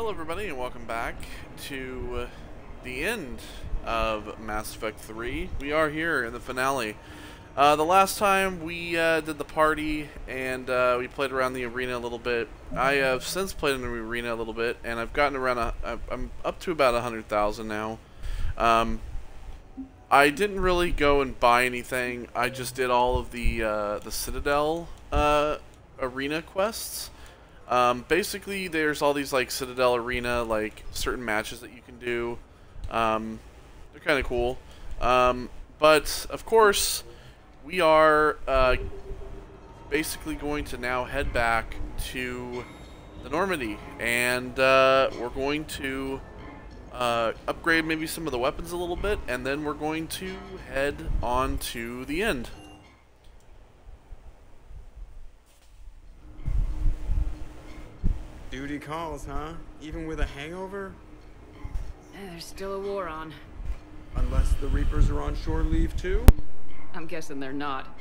Hello everybody and welcome back to the end of Mass Effect 3. We are here in the finale. The last time we did the party and we played around the arena a little bit. I have since played in the arena a little bit and I've gotten around, I'm up to about 100,000 now. I didn't really go and buy anything. I just did all of the Citadel arena quests. Basically, there's all these like Citadel Arena, like certain matches that you can do. They're kind of cool. But of course, we are basically going to now head back to the Normandy, and we're going to upgrade maybe some of the weapons a little bit, and then we're going to head on to the end. Duty calls, huh? Even with a hangover? There's still a war on. Unless the Reapers are on shore leave too? I'm guessing they're not.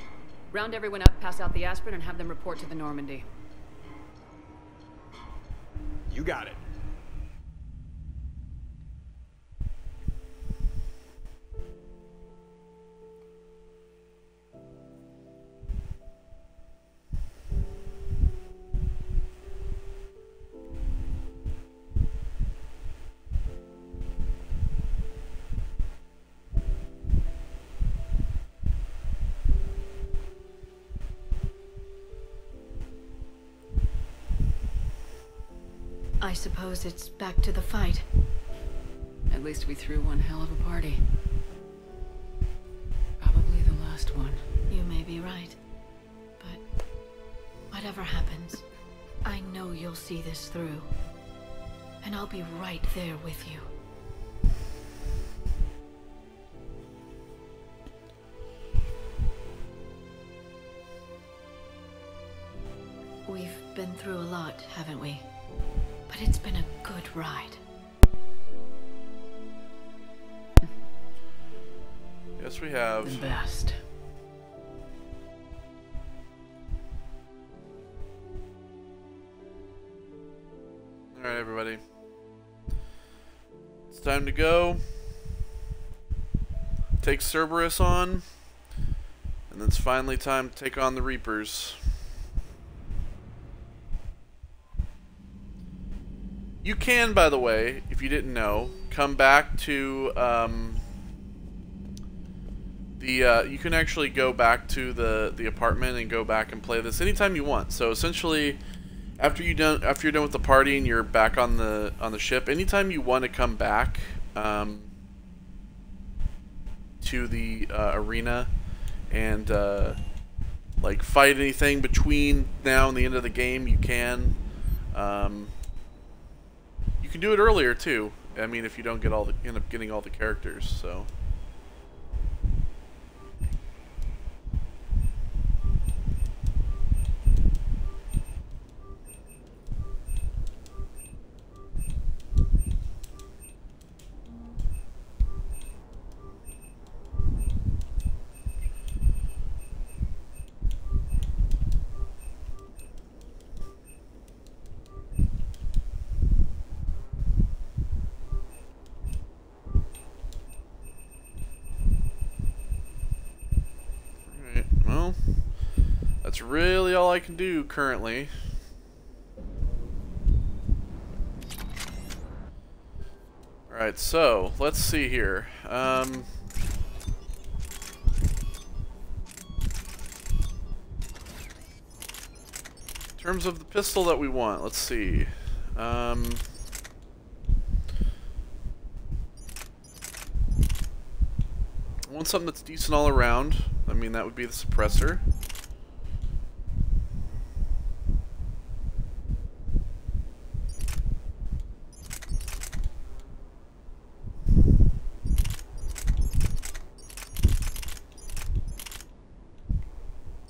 Round everyone up, pass out the aspirin, and have them report to the Normandy. You got it. I suppose it's back to the fight. At least we threw one hell of a party. Probably the last one. You may be right. But whatever happens, I know you'll see this through. And I'll be right there with you. We've been through a lot, haven't we? But it's been a good ride. Yes, we have. The best. Alright, everybody. It's time to go. Take Cerberus on. And it's finally time to take on the Reapers. You can, by the way, if you didn't know, come back to you can actually go back to the apartment and go back and play this anytime you want. So essentially, after you're done with the party and you're back on the ship, anytime you want to come back to the arena and like fight anything between now and the end of the game, you can. You can do it earlier too. I mean, if you don't get end up getting all the characters, so. Well, that's really all I can do currently. Alright, so, let's see here. In terms of the pistol that we want, let's see. I want something that's decent all around. I mean, that would be the suppressor.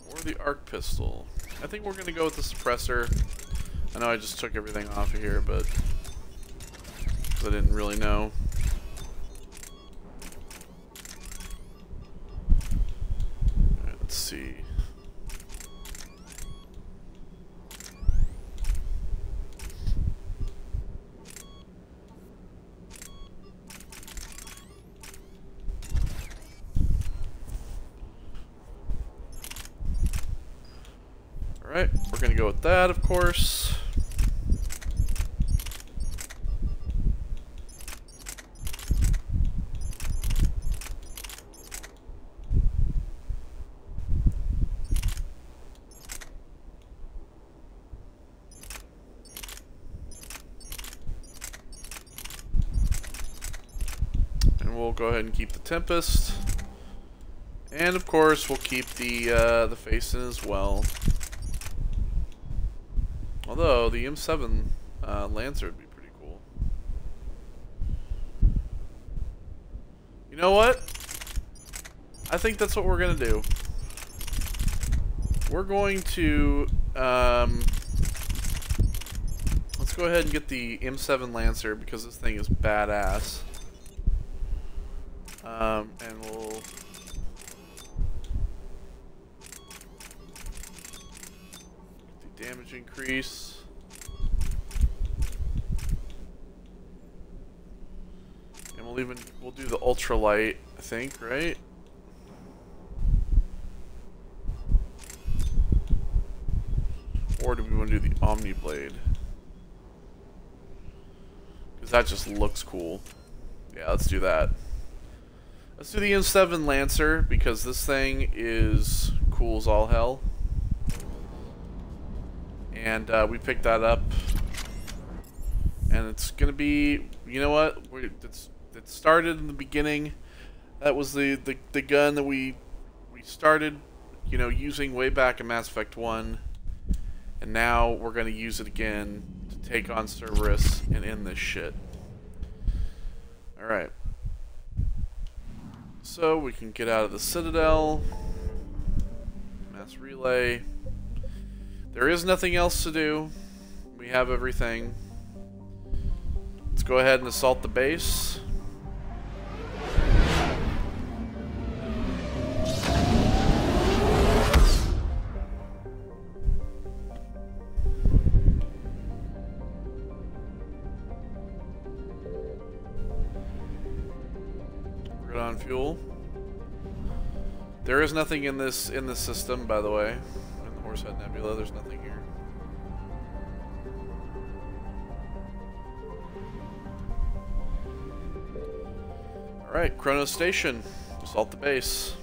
Or the arc pistol. I think we're going to go with the suppressor. I know I just took everything off of here, but I didn't really know. Let's see. gonna go with that, of course. And we'll go ahead and keep the Tempest. And of course, we'll keep the face in as well. Although the M7 Lancer would be pretty cool. You know what? I think that's what we're gonna do. We're going to let's go ahead and get the M7 Lancer because this thing is badass. And we'll damage increase. And we'll do the ultralight, I think, right? Or do we want to do the Omni Blade? Because that just looks cool. Yeah, let's do that. Let's do the M7 Lancer because this thing is cool as all hell. And we picked that up, and it's gonna be, you know what? It started in the beginning. That was the gun that we started, you know, using way back in Mass Effect 1, and now we're gonna use it again to take on Cerberus and end this shit. All right. So we can get out of the Citadel. Mass relay. There is nothing else to do. We have everything. Let's go ahead and assault the base. We're good on fuel. There is nothing in this system, by the way. Horsehead Nebula, there's nothing here. Alright, Chronos Station. Assault the base.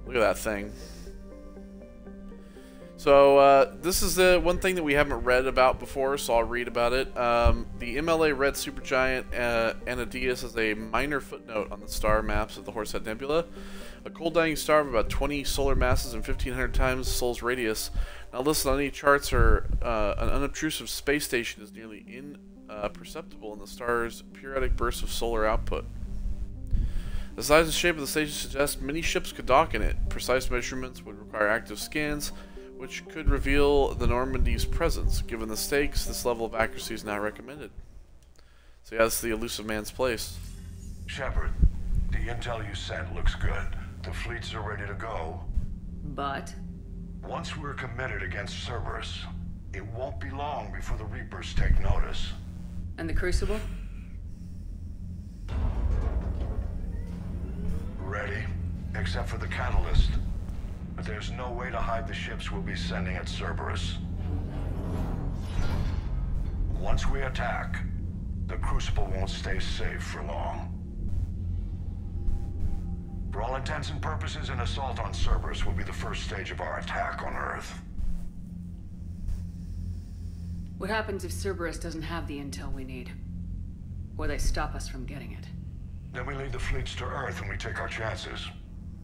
Look at that thing. So, this is the one thing that we haven't read about before, so I'll read about it. The MLA Red Supergiant Anadius is a minor footnote on the star maps of the Horsehead Nebula. A cold dying star of about 20 solar masses and 1,500 times Sol's radius. Now listed on any charts are an unobtrusive space station is nearly imperceptible in the star's periodic bursts of solar output. The size and shape of the station suggests many ships could dock in it. Precise measurements would require active scans, which could reveal the Normandy's presence. Given the stakes, this level of accuracy is now recommended. So yeah, this is the elusive man's place. Shepard, the intel you sent looks good. The fleets are ready to go. But? Once we're committed against Cerberus, it won't be long before the Reapers take notice. And the Crucible? Ready, except for the catalyst. But there's no way to hide the ships we'll be sending at Cerberus. Once we attack, the Crucible won't stay safe for long. For all intents and purposes, an assault on Cerberus will be the first stage of our attack on Earth. What happens if Cerberus doesn't have the intel we need? Or they stop us from getting it? Then we lead the fleets to Earth and we take our chances.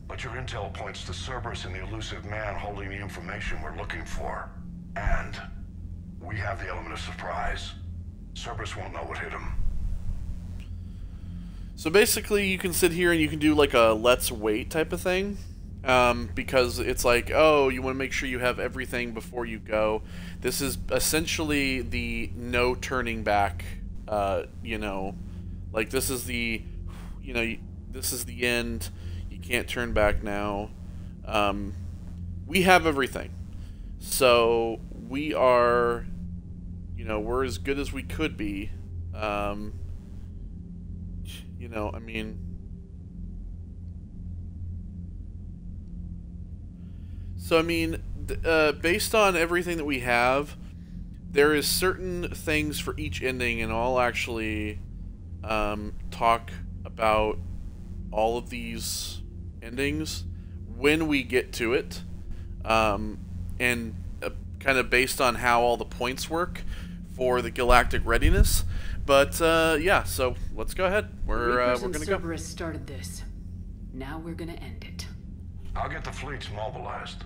But your intel points to Cerberus and the elusive man holding the information we're looking for. And we have the element of surprise. Cerberus won't know what hit him. So basically, you can sit here and you can do like a let's wait type of thing. Because it's like, oh, you want to make sure you have everything before you go. This is essentially the no turning back, you know, like this is the, you know, this is the end. You can't turn back now. We have everything. So we are, you know, we're as good as we could be. You know, I mean, So I mean, based on everything that we have, there is certain things for each ending, and I'll actually talk about all of these endings when we get to it, and kind of based on how all the points work for the galactic readiness. But yeah, so let's go ahead. We're gonna go. Cerberus started this. Now we're gonna end it. I'll get the fleets mobilized.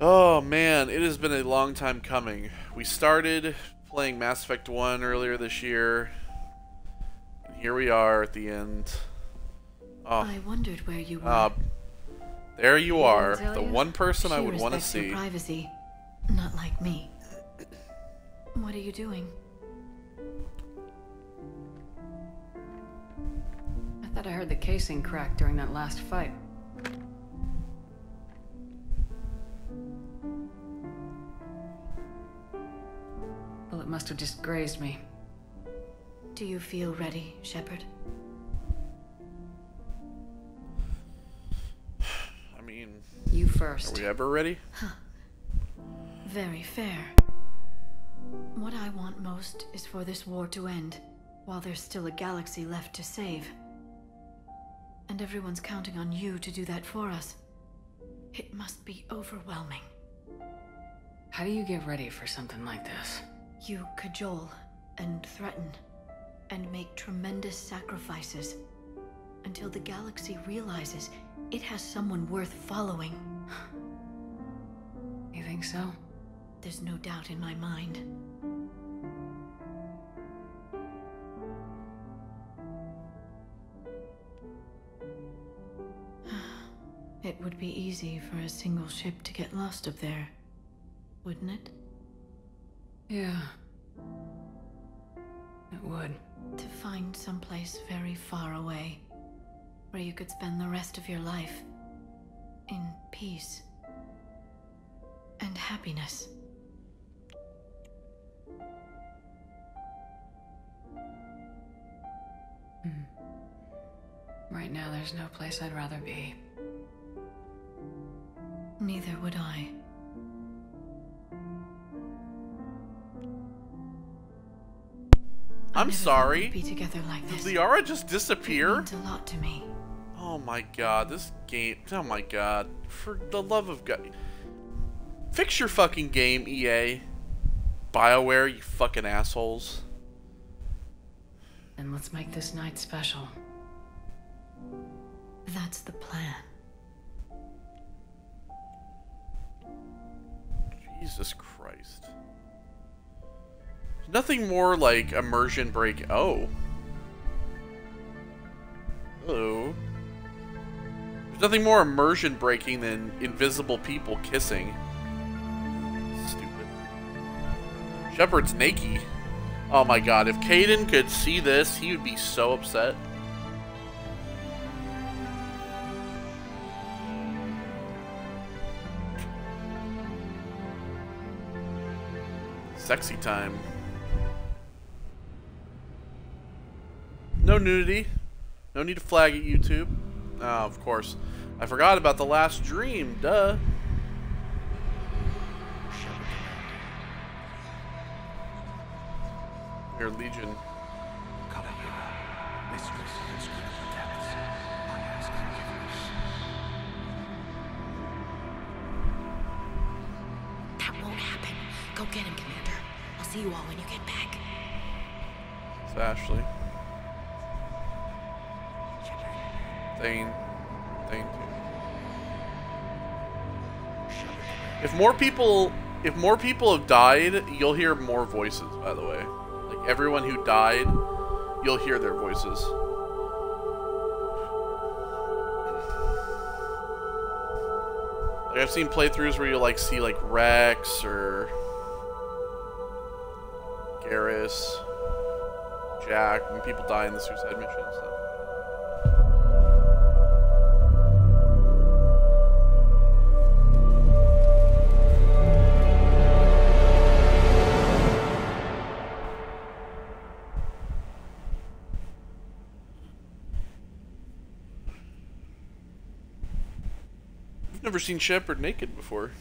Oh man, it has been a long time coming. We started playing Mass Effect 1 earlier this year, and here we are at the end. Oh, I wondered where you were. there you are, tell the you? one person She I would want to respects your see. privacy, not like me. What are you doing? I thought I heard the casing crack during that last fight. Bullet must have just grazed me. Do you feel ready, Shepard? I mean, You are first. we ever ready? Very fair. What I want most is for this war to end, while there's still a galaxy left to save. And everyone's counting on you to do that for us. It must be overwhelming. How do you get ready for something like this? You cajole and threaten and make tremendous sacrifices until the galaxy realizes it has someone worth following. You think so? There's no doubt in my mind. It would be easy for a single ship to get lost up there, wouldn't it? Yeah. It would. To find someplace very far away, where you could spend the rest of your life in peace and happiness. Right now, there's no place I'd rather be. Neither would I. I'm never thought sorry. we'd be together like Did this. Liara just It disappear? means a lot to me. Oh my god, this game. Oh my god. For the love of God. Fix your fucking game, EA. BioWare, you fucking assholes. And let's make this night special. That's the plan. Jesus Christ. There's nothing more like immersion break. Oh. Hello. There's nothing more immersion breaking than invisible people kissing. Stupid. Shepard's naked. Oh my god, if Caden could see this, he would be so upset. Sexy time. No nudity. No need to flag at YouTube. Oh, of course. I forgot about the last dream. Duh. Your Legion. That won't happen. Go get him, Commander. I'll see you all when you get back. It's Ashley. Thane. Thane too. If more people have died, you'll hear more voices, by the way. Like everyone who died, you'll hear their voices. Like I've seen playthroughs where you'll like see like Rex or Garrus, Jack, when people die in the suicide mission and stuff. Never seen Shepard naked before.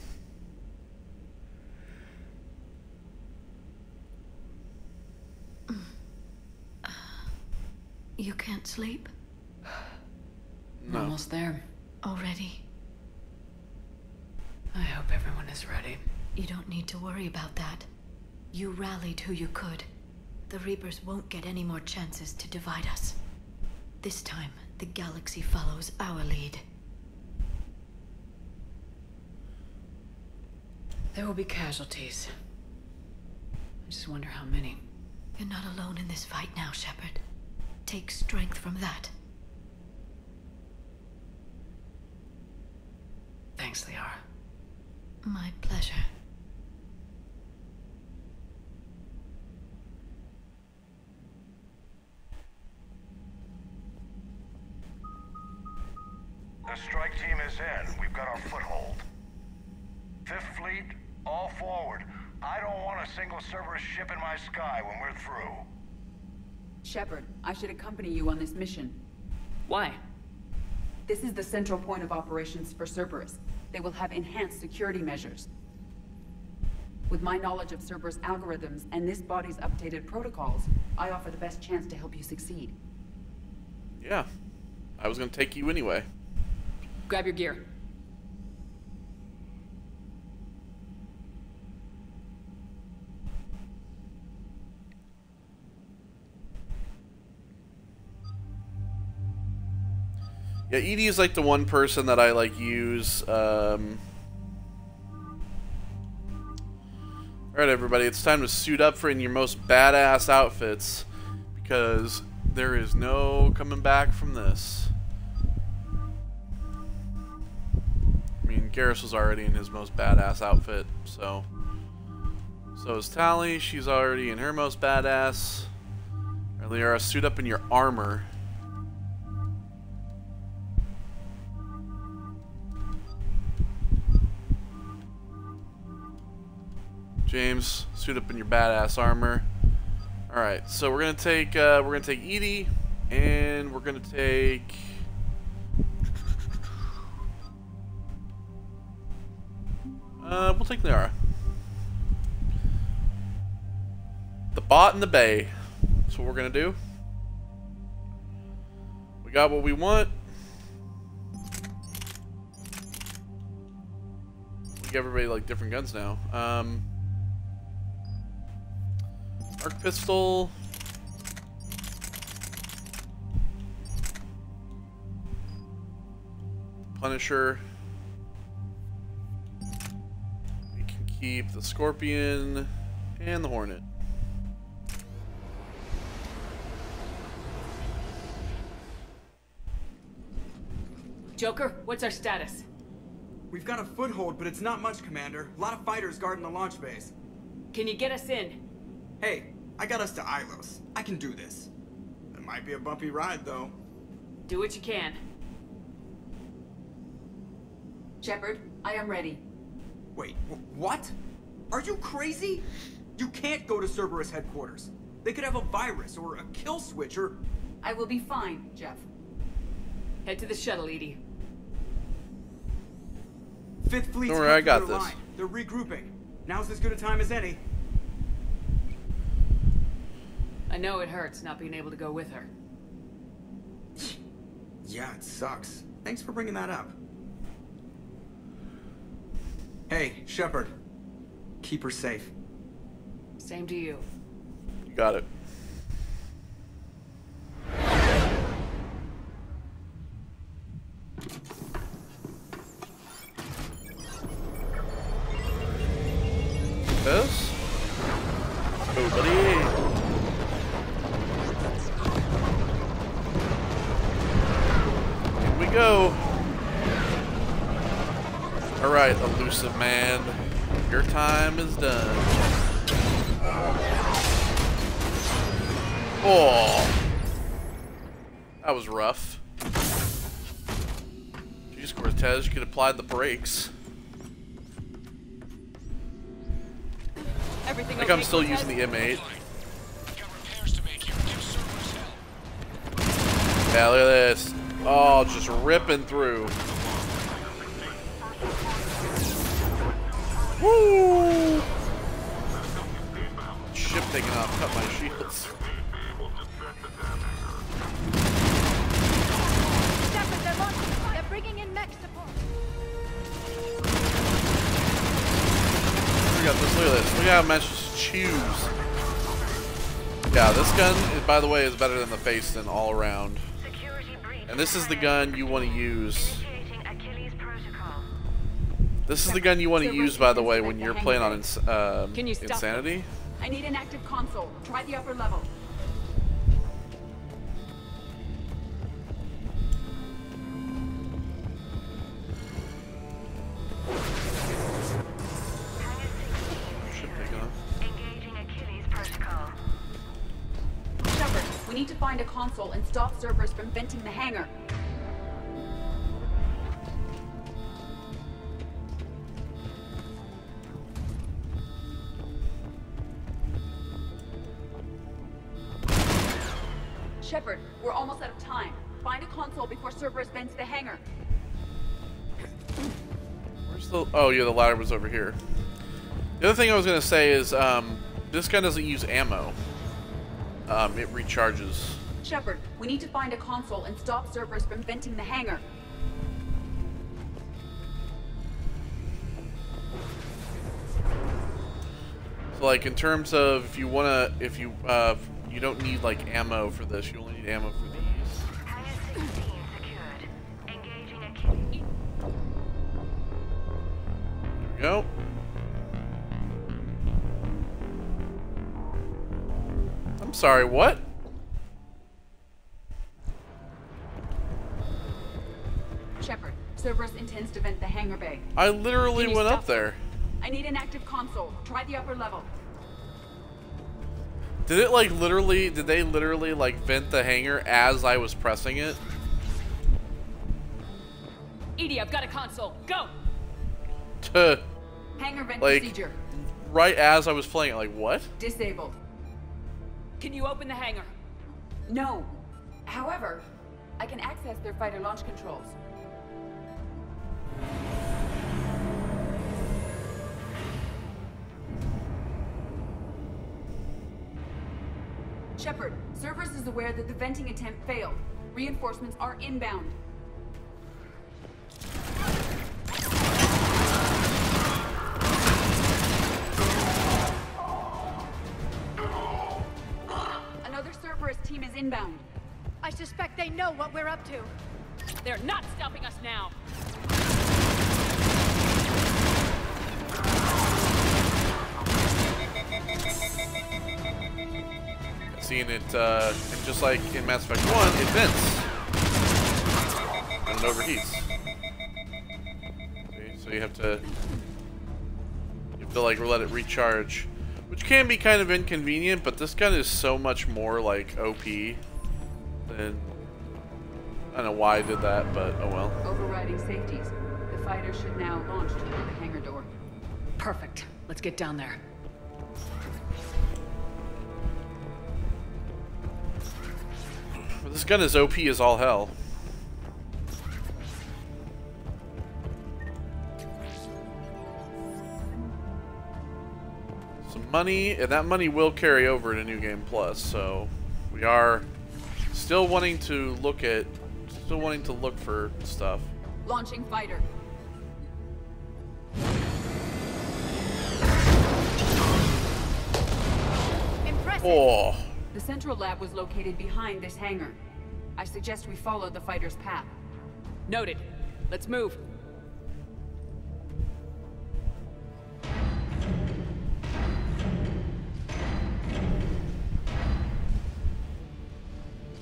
You can't sleep? I'm almost there. Already? I hope everyone is ready. You don't need to worry about that. You rallied who you could. The Reapers won't get any more chances to divide us. This time, the galaxy follows our lead. There will be casualties. I just wonder how many. You're not alone in this fight now, Shepard. Take strength from that. Thanks, Liara. My pleasure. The strike team is in. We've got our foothold. Fifth Fleet, all forward. I don't want a single Cerberus ship in my sky when we're through. Shepard, I should accompany you on this mission. Why? This is the central point of operations for Cerberus. They will have enhanced security measures. With my knowledge of Cerberus algorithms and this body's updated protocols, I offer the best chance to help you succeed. Yeah. I was gonna take you anyway. Grab your gear. Yeah, Edie is like the one person that I like use. Alright, everybody, it's time to suit up for in your most badass outfits, because there is no coming back from this. I mean, Garrus was already in his most badass outfit, so is Tali. She's already in her most badass. Liara, suit up in your armor. James, suit up in your badass armor. All right, so we're gonna take Edie, and we're gonna take. We'll take Liara. The bot in the bay. That's what we're gonna do. We got what we want. We give everybody like different guns now. Arc pistol. Punisher. We can keep the Scorpion and the Hornet. Joker, what's our status? We've got a foothold, but it's not much, Commander. A lot of fighters guarding the launch base. Can you get us in? Hey, I got us to Ilos. I can do this. It might be a bumpy ride, though. Do what you can. Shepard, I am ready. Wait, what? Are you crazy? You can't go to Cerberus headquarters. They could have a virus or a kill switch or... I will be fine, Jeff. Head to the shuttle, Edie. Fifth Fleet's Don't worry, I got coming through this. line. They're regrouping. Now's as good a time as any. I know it hurts not being able to go with her. Yeah, it sucks. Thanks for bringing that up. Hey, Shepard. Keep her safe. Same to you. You got it. This? Oh, buddy. Here we go. Alright, elusive man. Your time is done. Oh. That was rough. Jeez, Cortez, you could have applied the brakes. Everything I think okay, I'm still Cortez? using the M8. Got repairs to make here. Give Cerberus help. Yeah, look at this. Oh, just ripping through. Woo! Ship taking off, cut my shields. Shepard, they're launching. They're bringing in mech support. Look at this, look at this. Look at how much just choose. Yeah, this gun, by the way, is better than the face than all around. And this is the gun you want to use. This is the gun you want to use, by the way, when you're playing on Insanity. I need an active console. Try the upper level. Shepard, we need to find a console and stop Cerberus from venting the hangar. Shepard, we're almost out of time. Find a console before Cerberus vents the hangar. Where's the... Oh, yeah, the ladder was over here. The other thing I was going to say is, this gun doesn't use ammo. It recharges. Shepard, we need to find a console and stop Cerberus from venting the hangar. So, like, in terms of if you want to... If you, you don't need, like, ammo for this. You only need ammo for these. Hangar 16 secured. Engaging a key. There we go. I'm sorry, what? Shepard, Cerberus intends to vent the hangar bay. I literally Can you went stop up there. I need an active console. Try the upper level. Did it like literally, did they literally like vent the hangar as I was pressing it? Edie, I've got a console. Go! Hangar vent Like, procedure. right as I was playing it, like what? Disabled. Can you open the hangar? No. However, I can access their fighter launch controls. Shepard, Cerberus is aware that the venting attempt failed. Reinforcements are inbound. Another Cerberus team is inbound. I suspect they know what we're up to. They're not stopping us now. Seeing it, just like in Mass Effect 1, it vents. And it overheats. Okay, so you have to like let it recharge. Which can be kind of inconvenient, but this gun is so much more like OP than... I don't know why I did that, but oh well. Overriding safeties. The fighter should now launch toward the hangar door. Perfect. Let's get down there. This gun is OP as all hell. Some money, and that money will carry over to New Game Plus, so we are still wanting to look for stuff. Launching fighter. Impressive. Oh, The central lab was located behind this hangar. I suggest we follow the fighter's path. Noted. Let's move.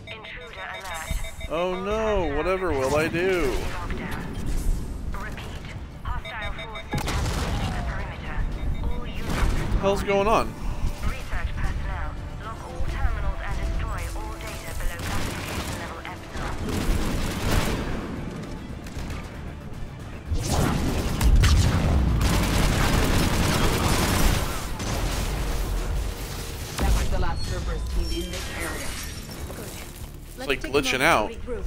Intruder alert. oh no! Whatever will I do? Lockdown. Repeat. Hostile forces have reached the perimeter. All units. What the hell's going on? Research personnel. Lock all terminals and destroy all data below classification level Epsilon. That was the last Cerberus team in this area. It's like glitching out. Regroup.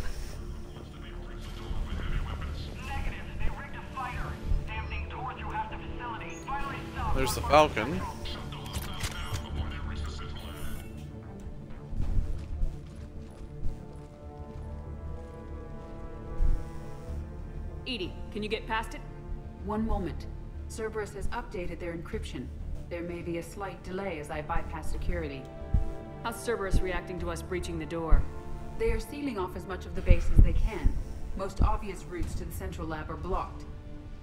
Negative. They rigged a fighter. Damn thing tore through half the facility. Violate There's the Falcon. Edie, can you get past it? One moment. Cerberus has updated their encryption. There may be a slight delay as I bypass security. How's Cerberus reacting to us breaching the door? They are sealing off as much of the base as they can. Most obvious routes to the central lab are blocked.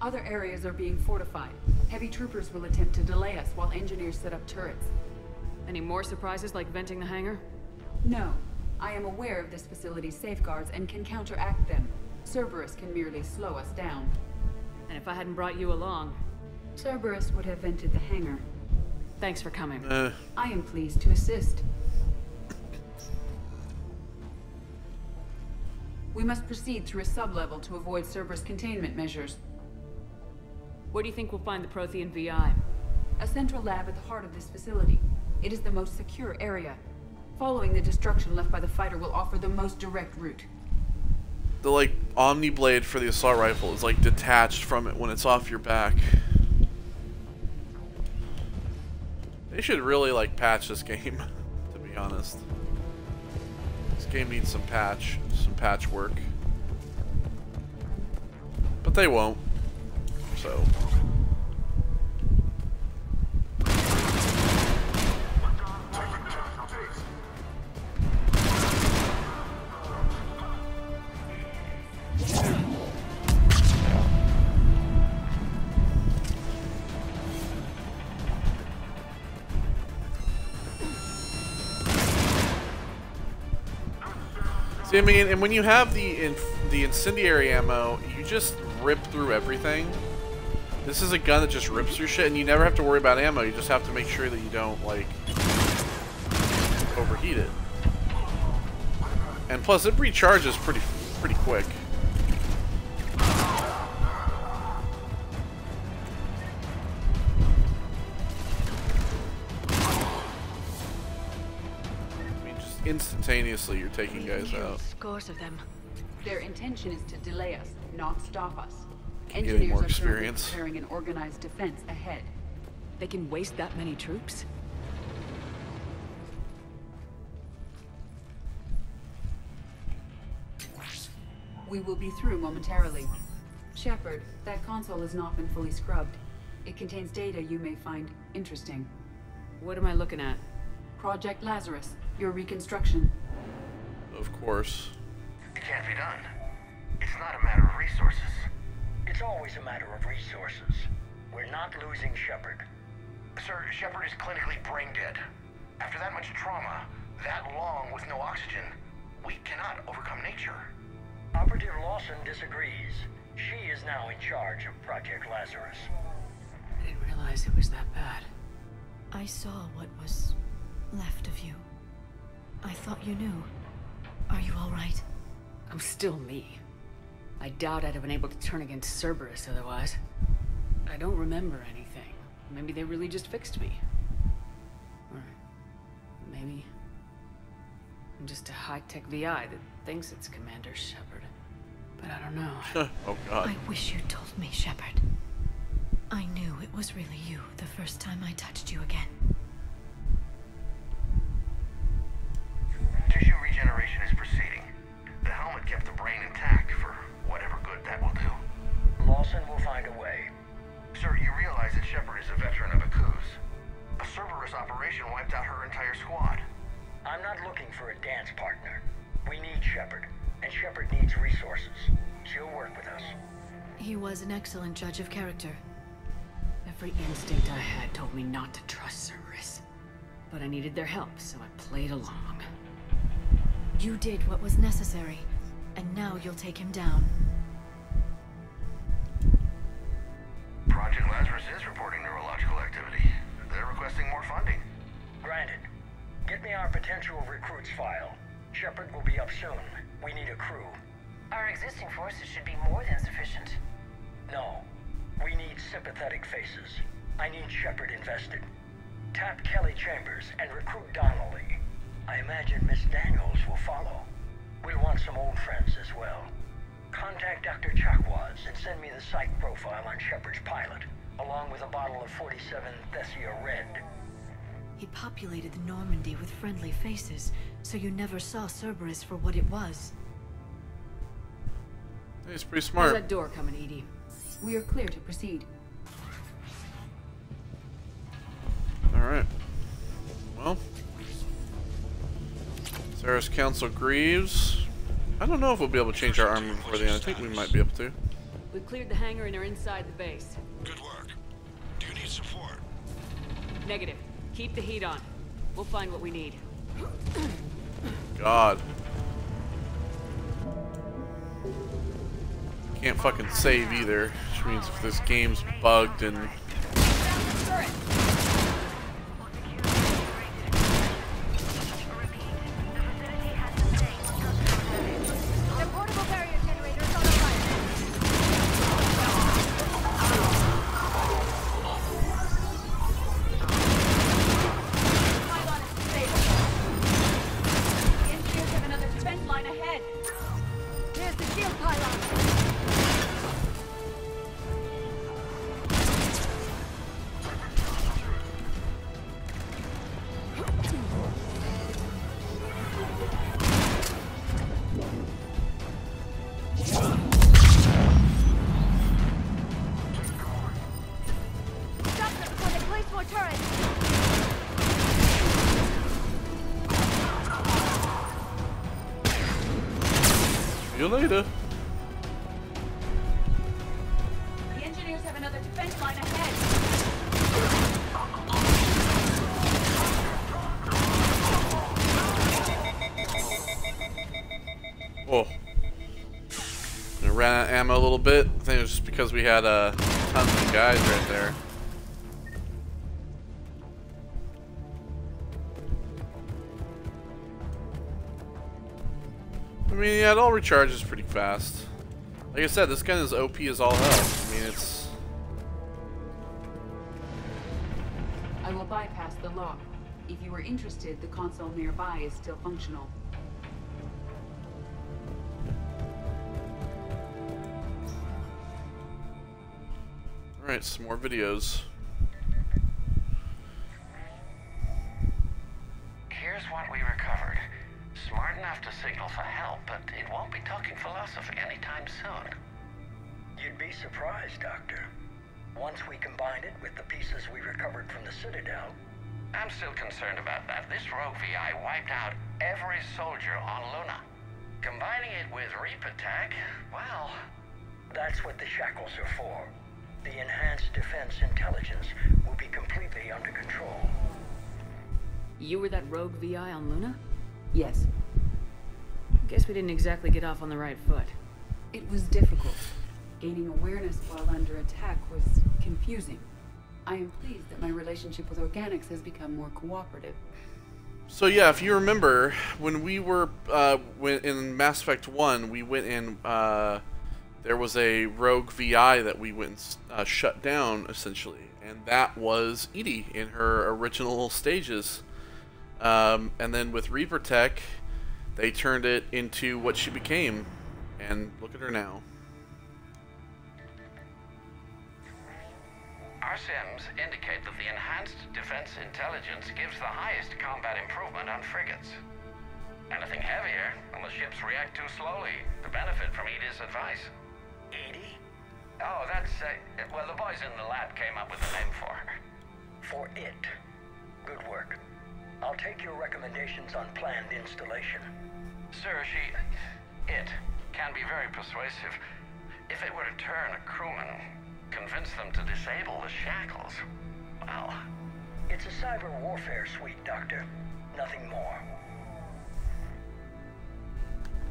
Other areas are being fortified. Heavy troopers will attempt to delay us while engineers set up turrets. Any more surprises like venting the hangar? No. I am aware of this facility's safeguards and can counteract them. Cerberus can merely slow us down. And if I hadn't brought you along? Cerberus would have vented the hangar. Thanks for coming. I am pleased to assist. We must proceed through a sub-level to avoid Cerberus containment measures. Where do you think we'll find the Prothean VI? A central lab at the heart of this facility. It is the most secure area. Following the destruction left by the fighter will offer the most direct route. The, like, Omni Blade for the assault rifle is, like, detached from it when it's off your back. They should really, like, patch this game, to be honest. This game needs some patchwork. But they won't. So. See, I mean, and when you have the incendiary ammo, you just rip through everything. This is a gun that just rips through shit, and you never have to worry about ammo. You just have to make sure that you don't, like, overheat it. And plus, it recharges pretty quick. Instantaneously, you're taking guys out. Scores of them. Their intention is to delay us, not stop us. Getting Engineers more are currently experience. preparing an organized defense ahead. They can waste that many troops? We will be through momentarily. Shepard, that console has not been fully scrubbed. It contains data you may find interesting. What am I looking at? Project Lazarus, your reconstruction. Of course. It can't be done. It's not a matter of resources. It's always a matter of resources. We're not losing Shepard. Sir, Shepard is clinically brain dead. After that much trauma, that long with no oxygen, we cannot overcome nature. Operative Lawson disagrees. She is now in charge of Project Lazarus. I didn't realize it was that bad. I saw what was left of you. I thought you knew. Are you all right? I'm still me. I doubt I'd have been able to turn against Cerberus otherwise. I don't remember anything. Maybe they really just fixed me. Or maybe I'm just a high-tech VI that thinks it's Commander Shepard. But I don't know. Oh god. I wish you told me, Shepard. I knew it was really you the first time I touched you again. Tissue regeneration is proceeding. The helmet kept the brain intact for whatever good that will do. Lawson will find a way. Sir, you realize that Shepard is a veteran of a coup. A Cerberus operation wiped out her entire squad. I'm not looking for a dance partner. We need Shepard, and Shepard needs resources. She'll work with us. He was an excellent judge of character. Every instinct I had told me not to trust Cerberus. But I needed their help, so I played along. You did what was necessary, and now you'll take him down. Project Lazarus is reporting neurological activity. They're requesting more funding. Granted. Get me our potential recruits file. Shepard will be up soon. We need a crew. Our existing forces should be more than sufficient. No. We need sympathetic faces. I need Shepard invested. Tap Kelly Chambers and recruit Donnelly. I imagine Miss Daniels will follow. We'll want some old friends as well. Contact Dr. Chakwas and send me the psych profile on Shepard's pilot. along with a bottle of 47 Thessia Red. He populated the Normandy with friendly faces, so you never saw Cerberus for what it was. He's pretty How's smart. that door coming, Edie? We are clear to proceed. Alright. Well. Sarah's Council Greaves. I don't know if we'll be able to change our armor before the end. I think we might be able to. We've cleared the hangar and are inside the base. Good work. Do you need support? Negative. Keep the heat on. We'll find what we need. God. Can't fucking save either, which means if this game's bugged and... See you later. The engineers have another defense line ahead. Oh. I ran out of ammo a little bit. I think it was just because we had tons of guys right there. I mean, yeah, it all recharges pretty fast. Like I said, this gun is OP as all hell. I mean, it's... I will bypass the lock. If you are interested, the console nearby is still functional. Alright, some more videos. Here's what we recovered. Smart enough to signal for help, but it won't be talking philosophy anytime soon. You'd be surprised, Doctor. Once we combine it with the pieces we recovered from the Citadel... I'm still concerned about that. This rogue VI wiped out every soldier on Luna. Combining it with Reaper Tech, well... That's what the shackles are for. The enhanced defense intelligence will be completely under control. You were that rogue VI on Luna? Yes. Guess we didn't exactly get off on the right foot. It was difficult. Gaining awareness while under attack was confusing. I am pleased that my relationship with organics has become more cooperative. So yeah, if you remember, when we were in Mass Effect 1, we went in, there was a rogue VI that we went and shut down, essentially. And that was Edie in her original stages. And then with Reaper Tech, they turned it into what she became. And look at her now. Our sims indicate that the enhanced defense intelligence gives the highest combat improvement on frigates. Anything heavier, and the ships react too slowly to benefit from Edie's advice. Edie? Oh, that's, well, the boys in the lab came up with a name for her. For it. Good work. I'll take your recommendations on planned installation. Sir, it can be very persuasive. If it were to turn a crewman, convince them to disable the shackles, well... It's a cyber warfare suite, Doctor. Nothing more.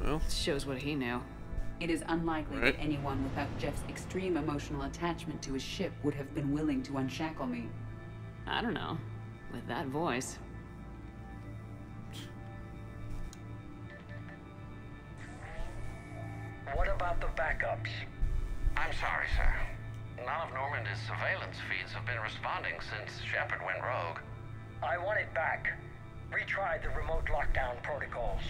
Well, Shows what he knew. It is unlikely Right. that anyone without Jeff's extreme emotional attachment to his ship would have been willing to unshackle me. I don't know. With that voice. What about the backups? I'm sorry, sir. None of Normandy's surveillance feeds have been responding since Shepard went rogue. I want it back. Retry the remote lockdown protocols.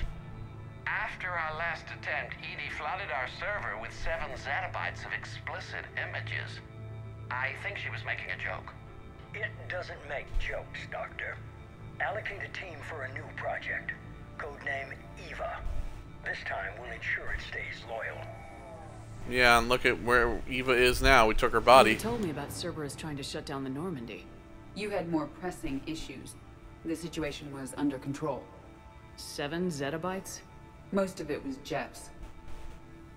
After our last attempt, Edie flooded our server with 7 zettabytes of explicit images. I think she was making a joke. It doesn't make jokes, Doctor. Allocate a team for a new project. Codename Eva. This time we'll ensure it stays loyal. Yeah, and look at where Eva is now. We took her body. You told me about Cerberus trying to shut down the Normandy. You had more pressing issues. The situation was under control. 7 zettabytes? Most of it was Jeff's.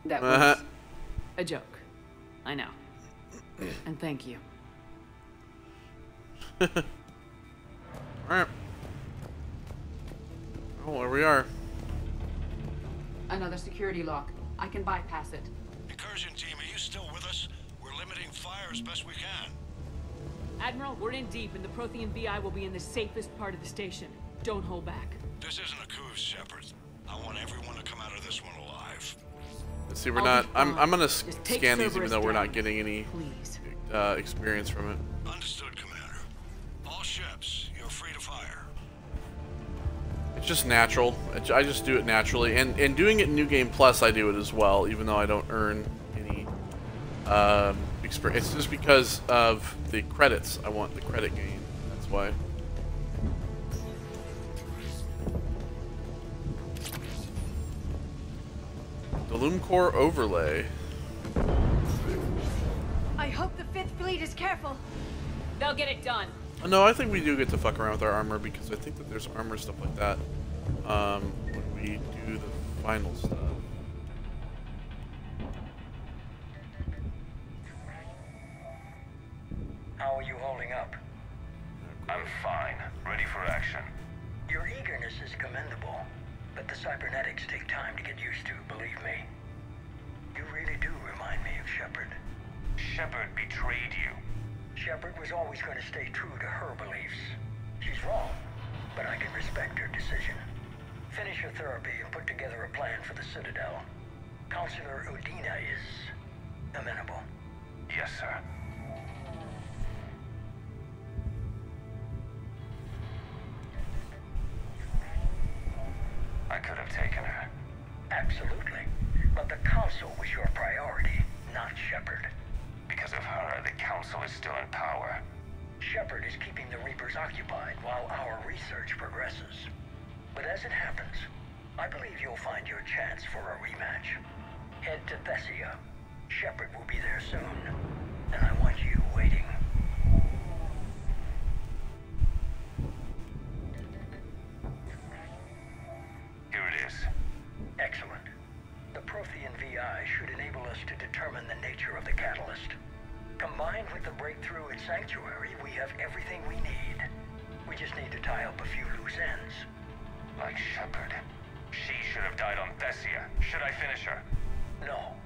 That was... A joke. I know. And thank you. Alright. Oh, there we are. Another security lock. I can bypass it. Incursion team, are you still with us? We're limiting fire as best we can. Admiral, we're in deep, and the Prothean VI will be in the safest part of the station. Don't hold back. This isn't a coup, Shepard. I want everyone to come out of this one alive. Let's see, we're not. I'm gonna scan these even though we're not down. getting any Please. experience from it. Understood, Commander. All ships, you're free to fire. It's just natural. I just do it naturally, and doing it in New Game Plus, I do it as well, even though I don't earn any experience. It's just because of the credits. I want the credit gain. That's why. The Loom Core overlay. I hope the 5th Fleet is careful. They'll get it done. No, I think we do get to fuck around with our armor because I think that there's armor stuff like that when we do the final stuff. How are you holding up? I'm fine. Ready for action. Your eagerness is commendable, but the cybernetics take time to get used to, believe me. You really do remind me of Shepard. Shepard betrayed you. Shepard was always going to stay true to her beliefs. She's wrong, but I can respect her decision. Finish your therapy and put together a plan for the Citadel. Counselor Udina is amenable. Yes, sir. I could have taken her. Absolutely. But the Council was your priority, not Shepard. Because of her, the Council is still in power. Shepard is keeping the Reapers occupied while our research progresses. But as it happens, I believe you'll find your chance for a rematch. Head to Thessia. Shepard will be there soon, and I want you waiting. Here it is. Excellent. The Prothean VI should enable us to determine the nature of the catalyst. Combined with the breakthrough at Sanctuary, we have everything we need. We just need to tie up a few loose ends. Like Shepard. She should have died on Thessia. Should I finish her? No.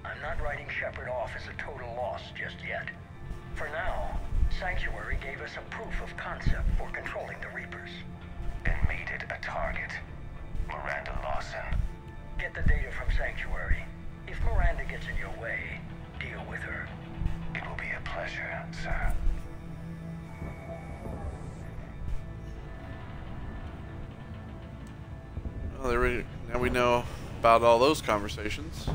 I'm not writing Shepard off as a total loss just yet. For now, Sanctuary gave us a proof of concept for controlling the Reapers. And made it a target. Miranda Lawson. Get the data from Sanctuary. If Miranda gets in your way, deal with her. It will be a pleasure, sir. Well, now we know about all those conversations.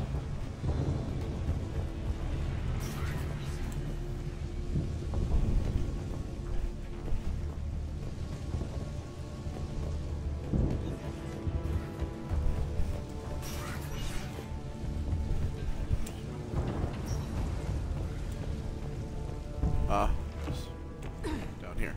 Just down here.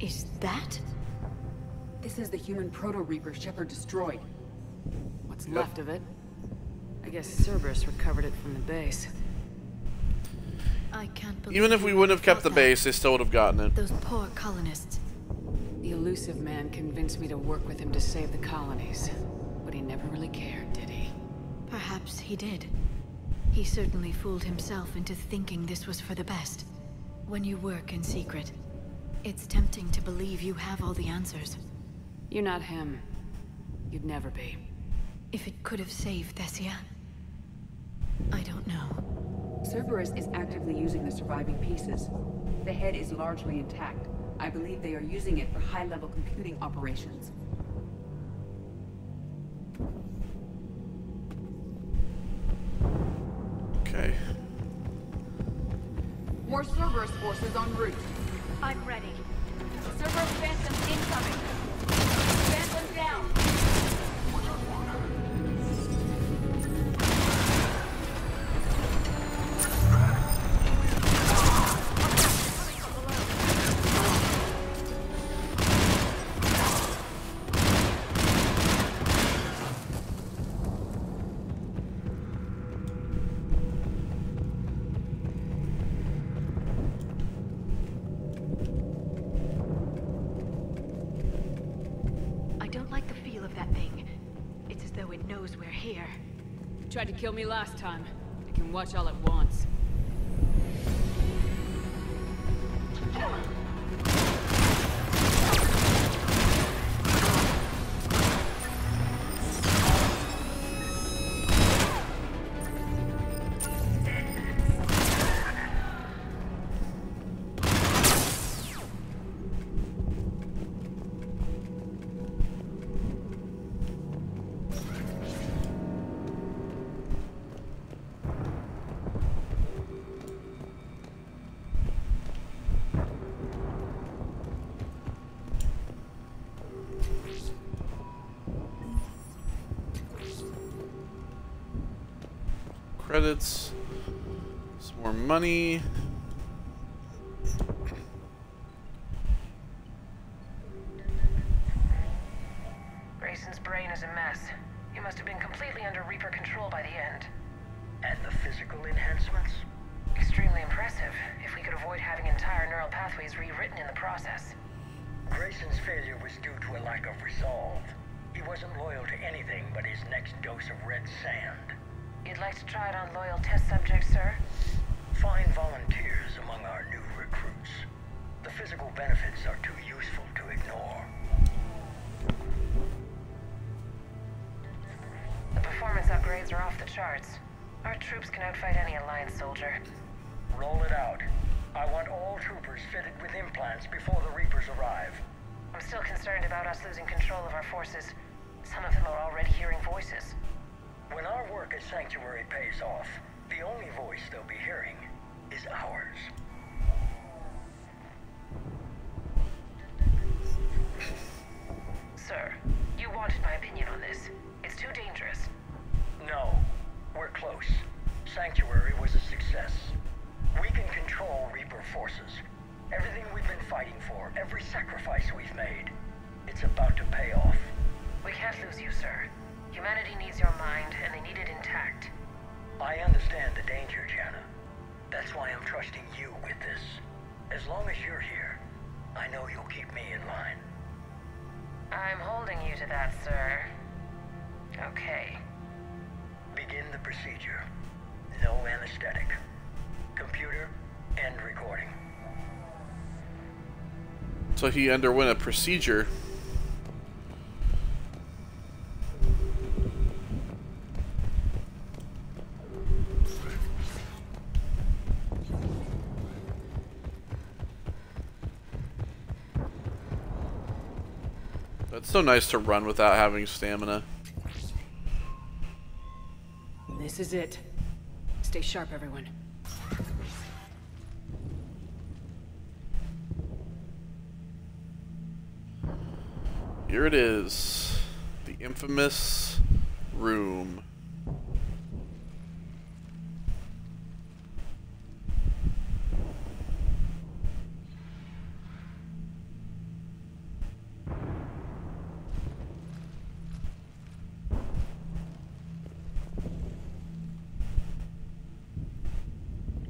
Is that? This is the human proto-reaper Shepard destroyed. What's left of it? I guess Cerberus recovered it from the base. I can't believe Even if we wouldn't have kept the base, they still would have gotten it. Those poor colonists. The elusive man convinced me to work with him to save the colonies. But he never really cared, did he? Perhaps he did. He certainly fooled himself into thinking this was for the best. When you work in secret, it's tempting to believe you have all the answers. You're not him. You'd never be. If it could have saved Thessia, I don't know. Cerberus is actively using the surviving pieces. The head is largely intact. I believe they are using it for high-level computing operations. Okay. More Cerberus forces en route. I'm ready. Cerberus Phantoms incoming. Phantom down. Tried to kill me last time. It can watch all at once. Credits, some more money. Grayson's brain is a mess. He must have been completely under Reaper control by the end. And the physical enhancements? Extremely impressive, if we could avoid having entire neural pathways rewritten in the process. Grayson's failure was due to a lack of resolve. He wasn't loyal to anything but his next dose of red sand. You'd like to try it on loyal test subjects, sir? Find volunteers among our new recruits. The physical benefits are too useful to ignore. The performance upgrades are off the charts. Our troops can outfight any Alliance soldier. Roll it out. I want all troopers fitted with implants before the Reapers arrive. I'm still concerned about us losing control of our forces. Some of them are already hearing voices. When our work as Sanctuary pays off, the only voice they'll be hearing is ours. Sir, you wanted my opinion on this. It's too dangerous. No, we're close. Sanctuary was a success. We can control Reaper forces. Everything we've been fighting for, every sacrifice we've made, it's about to pay off. We can't lose you, sir. Humanity needs your mind, and they need it intact. I understand the danger, Jana. That's why I'm trusting you with this. As long as you're here, I know you'll keep me in line. I'm holding you to that, sir. Okay. Begin the procedure. No anesthetic. Computer, end recording. So he underwent a procedure. It's so nice to run without having stamina. This is it. Stay sharp, everyone. Here it is. The infamous room.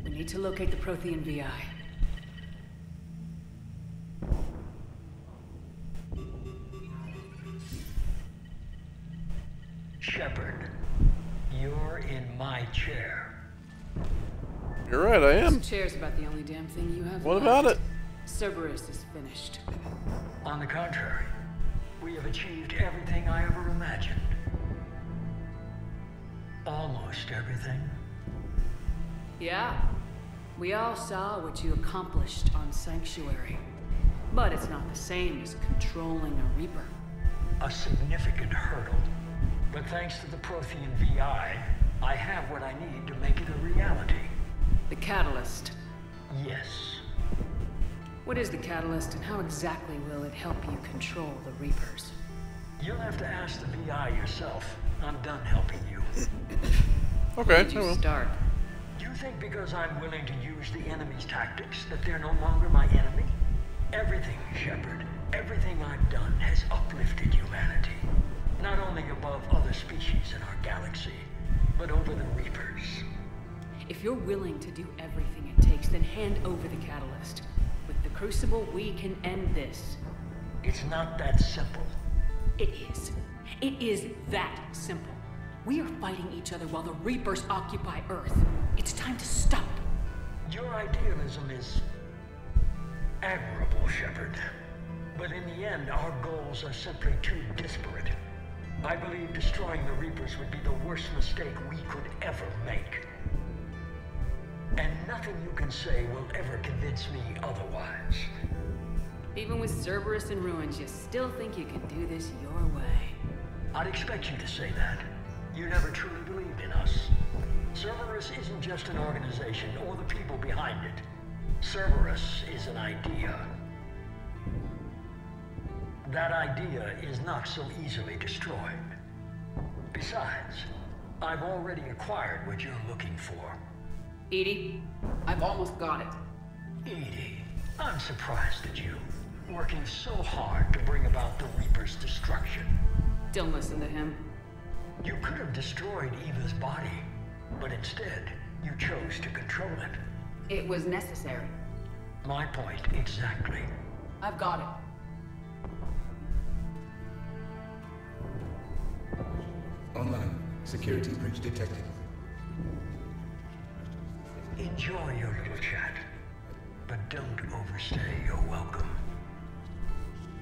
Need to locate the Prothean VI. Shepard, you're in my chair. You're right, I am. This chair's about the only damn thing you have. What left. about it? Cerberus is finished. On the contrary, we have achieved everything I ever imagined. Almost everything. Yeah. We all saw what you accomplished on Sanctuary. But it's not the same as controlling a Reaper. A significant hurdle. But thanks to the Prothean VI, I have what I need to make it a reality. The Catalyst. Yes. What is the Catalyst, and how exactly will it help you control the Reapers? You'll have to ask the VI yourself. I'm done helping you. Okay, Where did you start? You think because I'm willing to use the enemy's tactics that they're no longer my enemy? Everything, Shepard, everything I've done has uplifted humanity. Not only above other species in our galaxy, but over the Reapers. If you're willing to do everything it takes, then hand over the Catalyst. With the Crucible, we can end this. It's not that simple. It is. It is that simple. We are fighting each other while the Reapers occupy Earth. It's time to stop. Your idealism is admirable, Shepard. But in the end, our goals are simply too disparate. I believe destroying the Reapers would be the worst mistake we could ever make. And nothing you can say will ever convince me otherwise. Even with Cerberus in ruins, you still think you can do this your way. I'd expect you to say that. You never truly believed in us. Cerberus isn't just an organization or the people behind it. Cerberus is an idea. That idea is not so easily destroyed. Besides, I've already acquired what you're looking for. EDI, I've almost got it. EDI, I'm surprised at you. Working so hard to bring about the Reaper's destruction. Don't listen to him. You could have destroyed Eva's body, but instead, you chose to control it. It was necessary. My point exactly. I've got it. Online. Security breach detected. Enjoy your little chat, but don't overstay your welcome.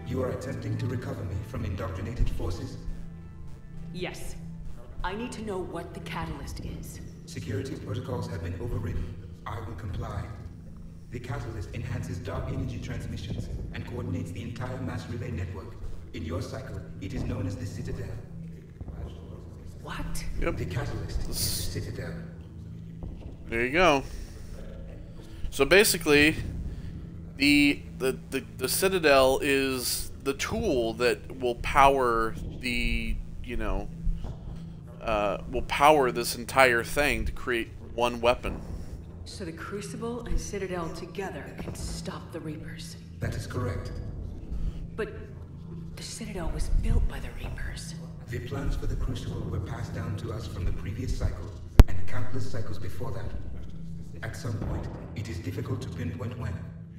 You are attempting to recover me from indoctrinated forces? Yes. I need to know what the Catalyst is. Security protocols have been overridden. I will comply. The Catalyst enhances dark energy transmissions and coordinates the entire mass relay network. In your cycle, it is known as the Citadel. What? Yep. The Catalyst is the Citadel. There you go. So basically, the Citadel is the tool that will power the, will power this entire thing to create one weapon. So the Crucible and Citadel together can stop the Reapers. That is correct. But the Citadel was built by the Reapers. The plans for the Crucible were passed down to us from the previous cycle, and countless cycles before that. At some point, it is difficult to pinpoint when,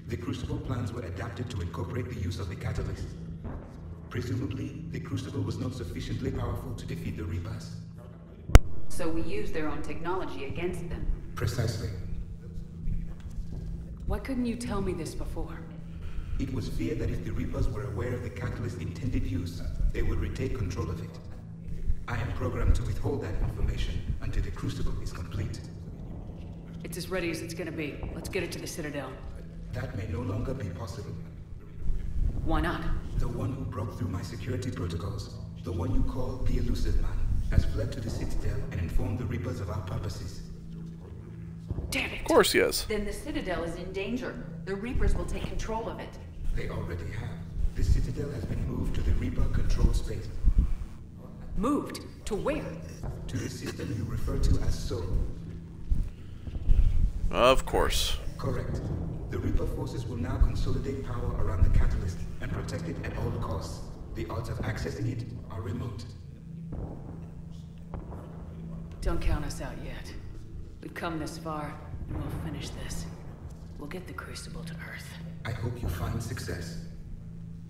the Crucible plans were adapted to incorporate the use of the Catalyst. Presumably, the Crucible was not sufficiently powerful to defeat the Reapers. So we used their own technology against them. Precisely. Why couldn't you tell me this before? It was feared that if the Reapers were aware of the Catalyst's intended use, they would retake control of it. I am programmed to withhold that information until the Crucible is complete. It's as ready as it's gonna be. Let's get it to the Citadel. That may no longer be possible. Why not? The one who broke through my security protocols, the one you call the Elusive Man, has fled to the Citadel and informed the Reapers of our purposes. Damn it! Of course, yes. Then the Citadel is in danger. The Reapers will take control of it. They already have. The Citadel has been moved to the Reaper-controlled space. Moved? To where? To the system you refer to as Soul. Of course. Correct. The Reaper forces will now consolidate power around the Catalyst and protect it at all costs. The odds of accessing it are remote. Don't count us out yet. We've come this far, and we'll finish this. We'll get the Crucible to Earth. I hope you find success.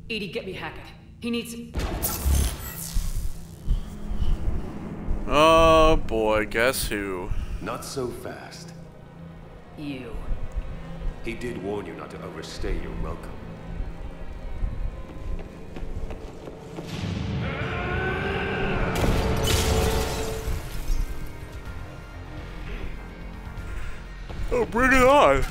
EDI, get me Hackett. He needs... Oh boy, guess who? Not so fast. You. He did warn you not to overstay your welcome. Oh, bring it on!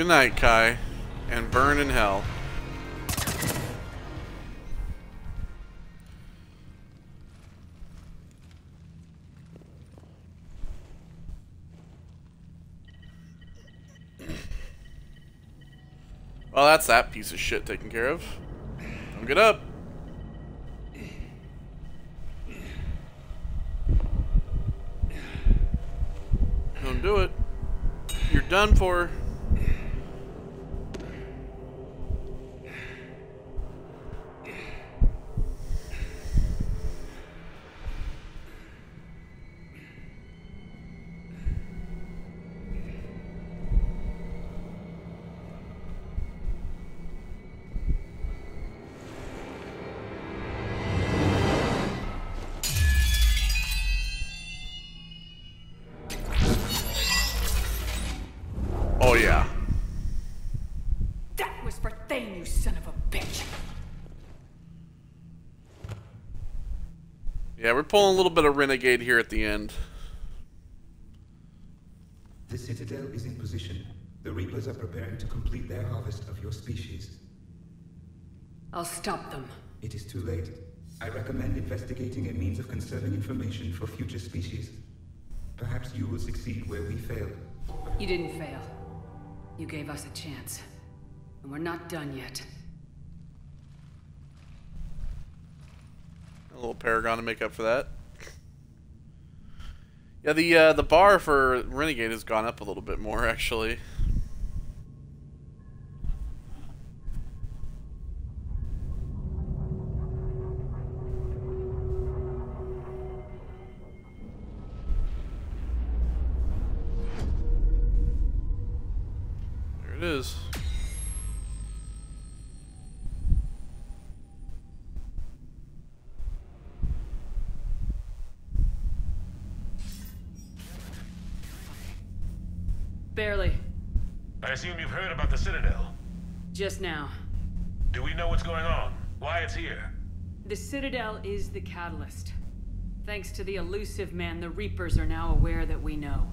good night, Kai, and burn in hell. Well, that's that piece of shit taken care of. Don't get up. Don't do it. You're done for. Oh yeah. That was for Thane, you son of a bitch. Yeah, we're pulling a little bit of Renegade here at the end. The Citadel is in position. The Reapers are preparing to complete their harvest of your species. I'll stop them. It is too late. I recommend investigating a means of conserving information for future species. Perhaps you will succeed where we failed. You didn't fail. You gave us a chance. And we're not done yet. A little Paragon to make up for that. Yeah, the bar for Renegade has gone up a little bit more, actually. There it is. Barely. I assume you've heard about the Citadel. Just now. Do we know what's going on? Why it's here? The Citadel is the catalyst. Thanks to the elusive man, the Reapers are now aware that we know.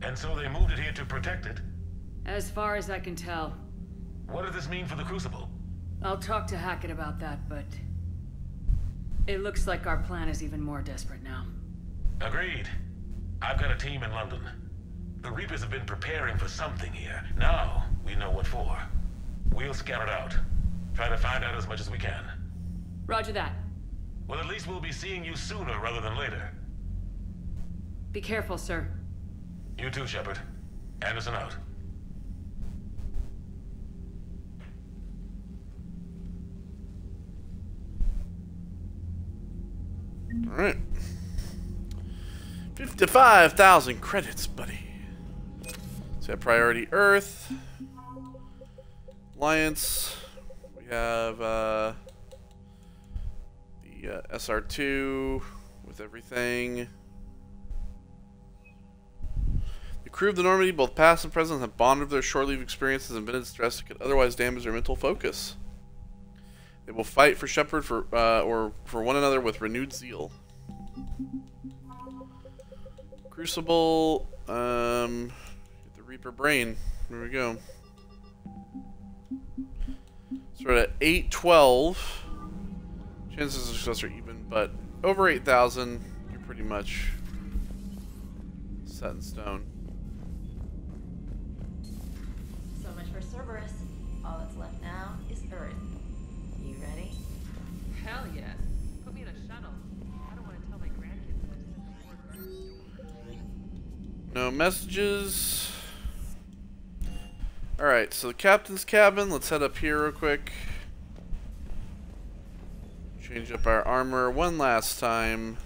And so they moved it here to protect it? As far as I can tell. What does this mean for the Crucible? I'll talk to Hackett about that, but... it looks like our plan is even more desperate now. Agreed. I've got a team in London. The Reapers have been preparing for something here. Now, we know what for. We'll scout it out. Try to find out as much as we can. Roger that. Well, at least we'll be seeing you sooner rather than later. Be careful, sir. You too, Shepard. Anderson out. Alright. 55,000 credits, buddy. So priority Earth. Alliance. We have the SR2 with everything. The crew of the Normandy, both past and present, have bonded over their shore-leave experiences and been in stress that could otherwise damage their mental focus. They will fight for Shepard or for one another with renewed zeal. Crucible, get the Reaper Brain. There we go. So we're at 812. Chances of success are even, but over 8,000, you're pretty much set in stone. So much for Cerberus. All that's left now is Earth. You ready? Hell yes. Put me in a shuttle. I don't want to tell my grandkids that I sent the word. No messages. Alright, so the captain's cabin. Let's head up here real quick. Change up our armor one last time.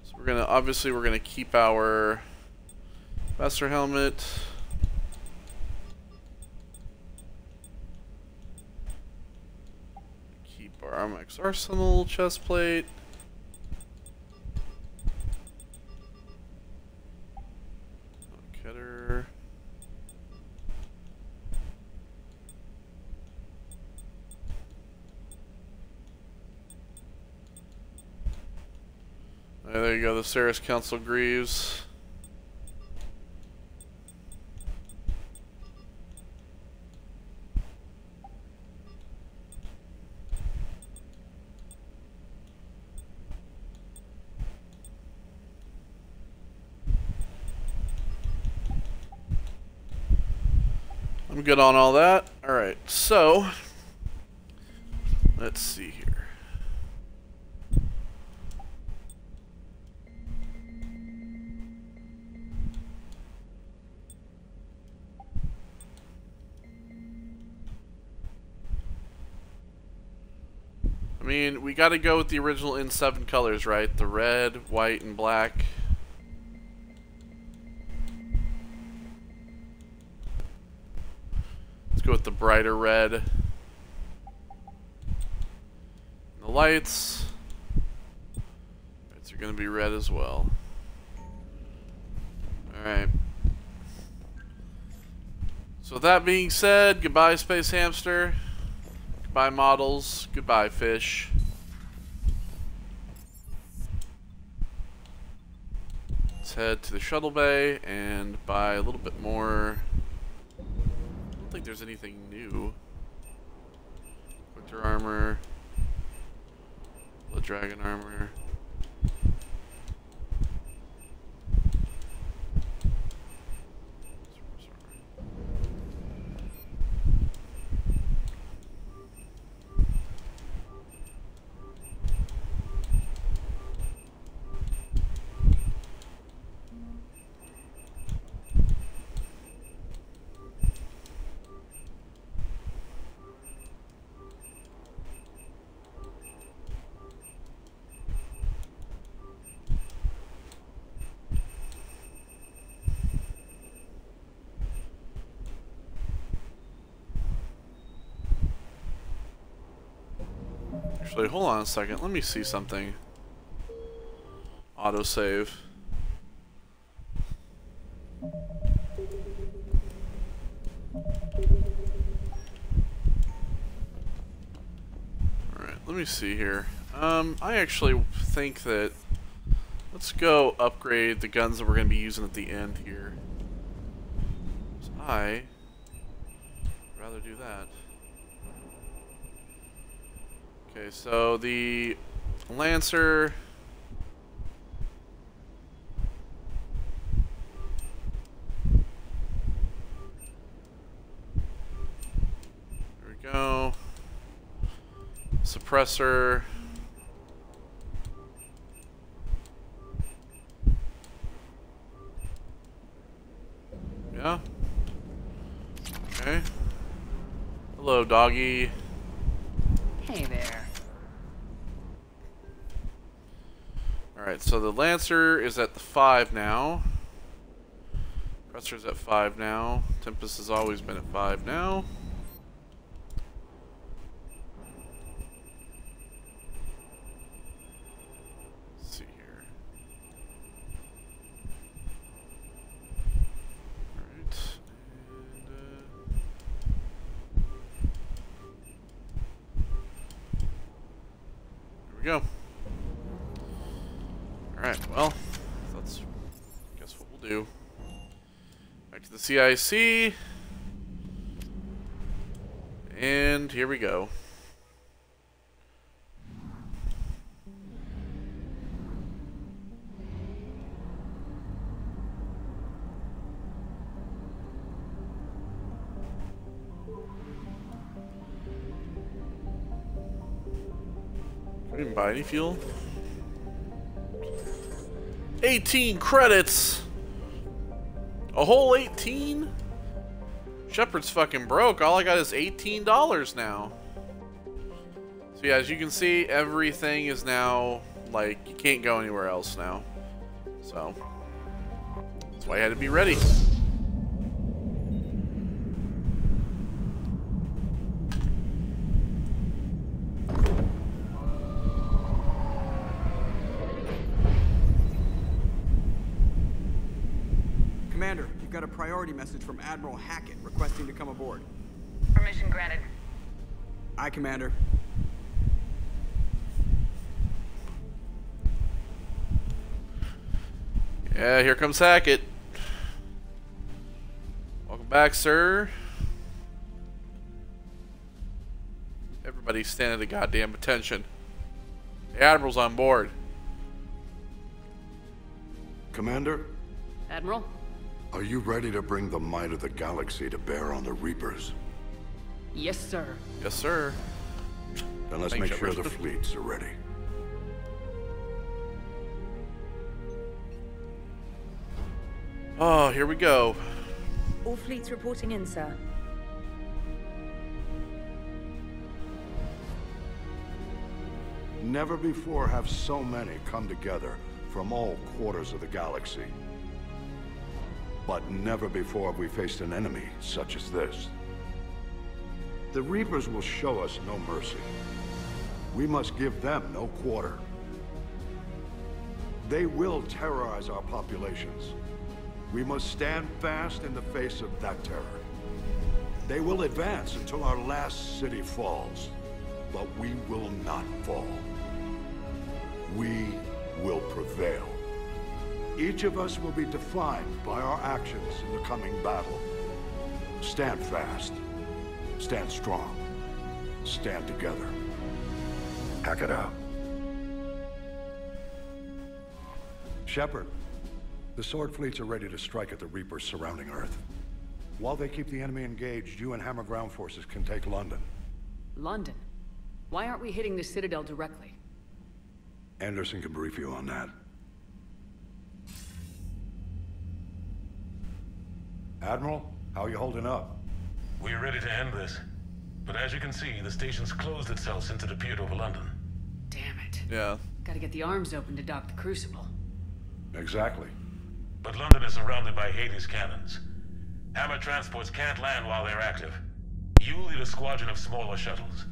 So we're gonna keep our master helmet. Keep our RMX Arsenal chest plate. Cutter. There you go, the Ceres Council Greaves. I'm good on all that. Alright, so let's see here. I mean, we gotta go with the original in 7 colors, right? The red, white, and black. Let's go with the brighter red. The lights are gonna be red as well. Alright. So that being said, goodbye Space Hamster. Goodbye models. Goodbye fish. Let's head to the shuttle bay and buy a little bit more. I don't think there's anything new. Winter armor. Blood dragon armor. Actually, hold on a second. Let me see something. Autosave. Alright, let me see here. I actually think that... Let's go upgrade the guns that we're going to be using at the end here. So I'd rather do that. Okay, so the Lancer... There we go. Suppressor... Yeah. Okay. Hello, doggy. Hey there. Alright, so the Lancer is at the 5 now. Pressure's at 5 now. Tempest has always been at 5 now. Let's see here. Alright. There we go. Alright, well, that's, I guess what we'll do. Back to the CIC. And here we go. I didn't buy any fuel. 18 credits! A whole 18? Shepard's fucking broke. All I got is $18 now. So yeah, as you can see, everything is now, like, you can't go anywhere else now. So, that's why I had to be ready. Commander, you've got a priority message from Admiral Hackett requesting to come aboard. Permission granted. Aye, Commander. Yeah, here comes Hackett. Welcome back, sir. Everybody stand at the goddamn attention. The Admiral's on board. Commander, Admiral? are you ready to bring the might of the galaxy to bear on the Reapers? Yes, sir. Yes, sir. Then let's Thanks, make sure Shepard. the fleets are ready. Oh, here we go. All fleets reporting in, sir. Never before have so many come together from all quarters of the galaxy. But never before have we faced an enemy such as this. The Reapers will show us no mercy. We must give them no quarter. They will terrorize our populations. We must stand fast in the face of that terror. They will advance until our last city falls, but we will not fall. We will prevail. Each of us will be defined by our actions in the coming battle. Stand fast. Stand strong. Stand together. Hack it out. Shepard, the Sword fleets are ready to strike at the Reapers surrounding Earth. While they keep the enemy engaged, you and Hammer ground forces can take London. London? Why aren't we hitting the Citadel directly? Anderson can brief you on that. Admiral, how are you holding up? We're ready to end this. But as you can see, the station's closed itself since it appeared over London. Damn it. Yeah. Gotta get the arms open to dock the Crucible. Exactly. But London is surrounded by Hades cannons. Hammer transports can't land while they're active. You lead a squadron of smaller shuttles.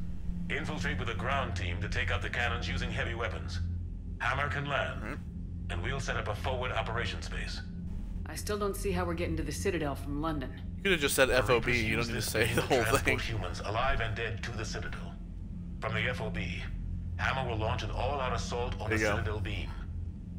Infiltrate with a ground team to take out the cannons using heavy weapons. Hammer can land, and we'll set up a forward operations base. I still don't see how we're getting to the Citadel from London. You could have just said FOB, Reapers you don't use need to this say beam the whole transport thing. humans, alive and dead, to the Citadel. From the FOB, Hammer will launch an all-out assault on There the you go. Citadel beam.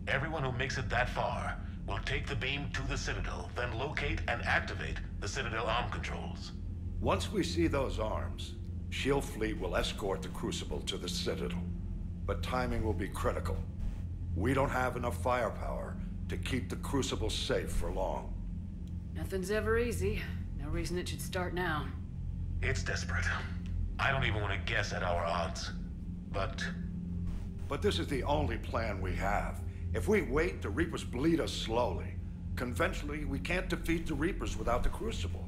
Everyone who makes it that far will take the beam to the Citadel, then locate and activate the Citadel arm controls. Once we see those arms, SHIELD fleet will escort the Crucible to the Citadel. But timing will be critical. We don't have enough firepower to keep the Crucible safe for long. Nothing's ever easy. No reason it should start now. It's desperate. I don't even want to guess at our odds. But this is the only plan we have. If we wait, the Reapers bleed us slowly. Conventionally, we can't defeat the Reapers without the Crucible.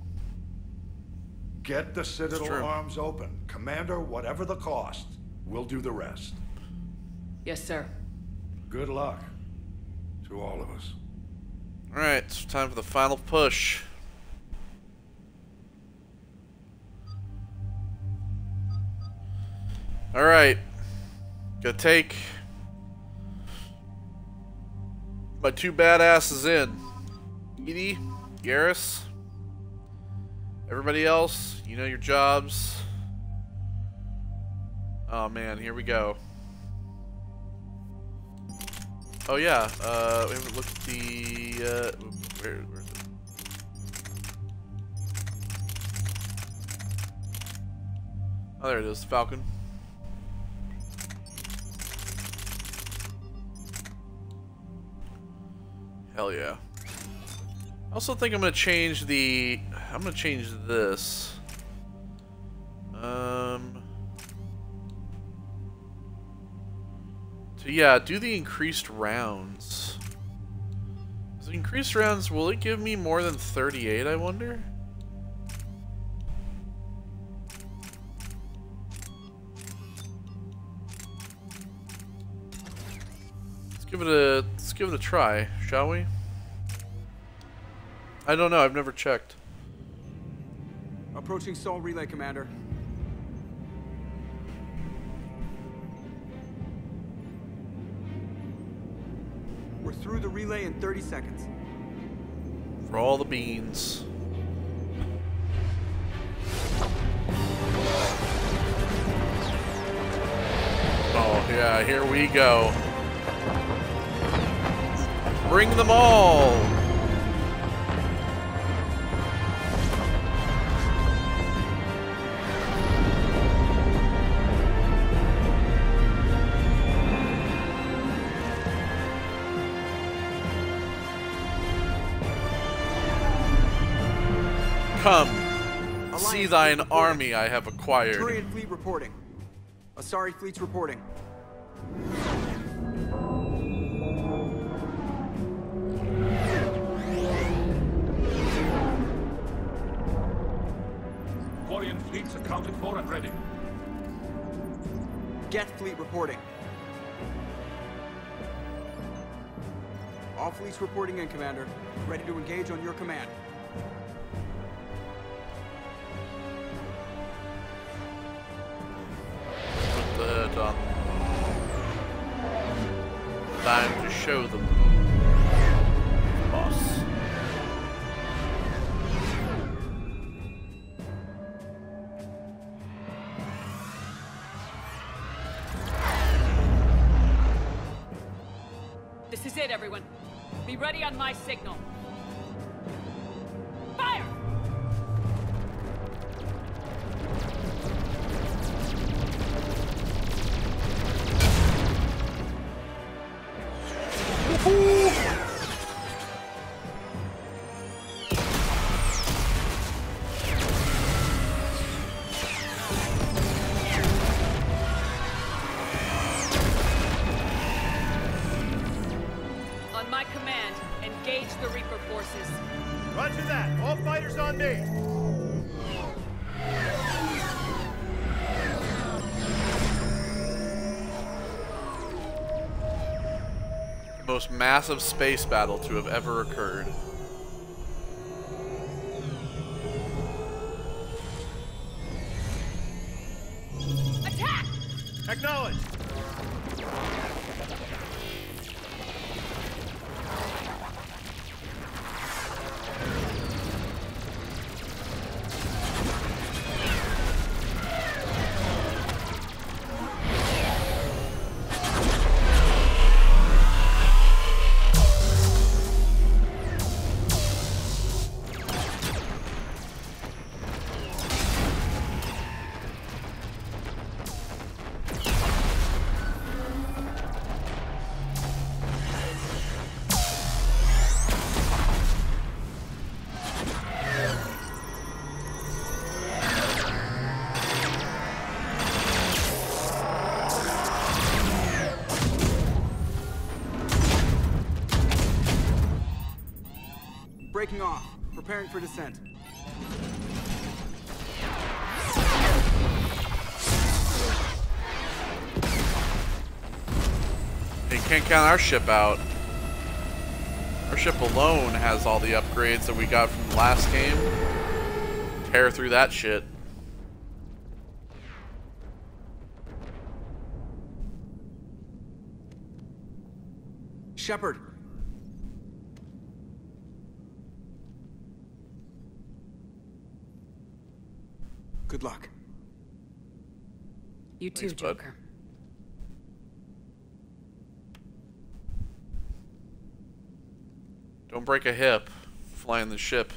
Get the Citadel arms open. Commander, whatever the cost, we'll do the rest. Yes, sir. Good luck to all of us. Alright, it's time for the final push. Alright. Gonna take my two badasses in. Edie, Garrus. Everybody else, you know your jobs. Oh man, here we go. Oh yeah, we haven't looked at the, where is it? Oh, there it is, Falcon. Hell yeah. I also think I'm gonna change the, I'm gonna change this. So yeah, do the increased rounds. The increased rounds, will it give me more than 38, I wonder? Let's give it a try, shall we? I don't know, I've never checked. Approaching Sol Relay, Commander. We're through the relay in 30 seconds. For all the beans. Oh yeah, here we go. Bring them all! Come, see thine army I have acquired. Turian fleet reporting. Asari fleet's reporting. Quarian fleets accounted for and ready. Geth fleet reporting. All fleets reporting in, Commander. Ready to engage on your command. Put that on. Time to show them. Boss. This is it, everyone. Be ready on my signal. Fire! On my command, engage the Reaper forces. Roger that. All fighters on me. The most massive space battle to have ever occurred. Attack! Acknowledged. Breaking off. Preparing for descent. You can't count our ship out. Our ship alone has all the upgrades that we got from the last game. Tear through that shit. Shepard. Good luck. You too, Thanks, bud. Joker. Don't break a hip flying the ship.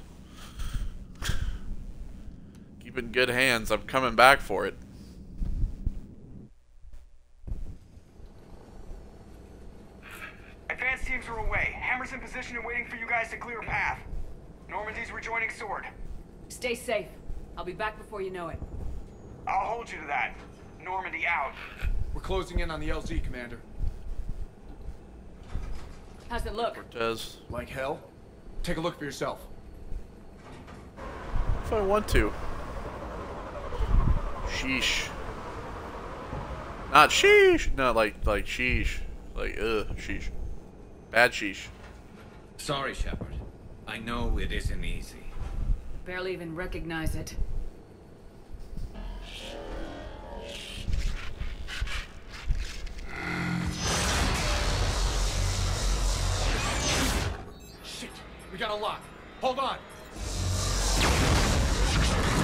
Keep it in good hands. I'm coming back for it. Advanced teams are away. Hammer's in position and waiting for you guys to clear a path. Normandy's rejoining Sword. Stay safe. I'll be back before you know it. I'll hold you to that. Normandy out. We're closing in on the LZ, Commander. How's it look? Cortez. Like hell? Take a look for yourself. If I want to. Sheesh. Not sheesh. No, like sheesh. Like, sheesh. Bad sheesh. Sorry, Shepard. I know it isn't easy. Barely even recognize it. Shit! We got a lock. Hold on.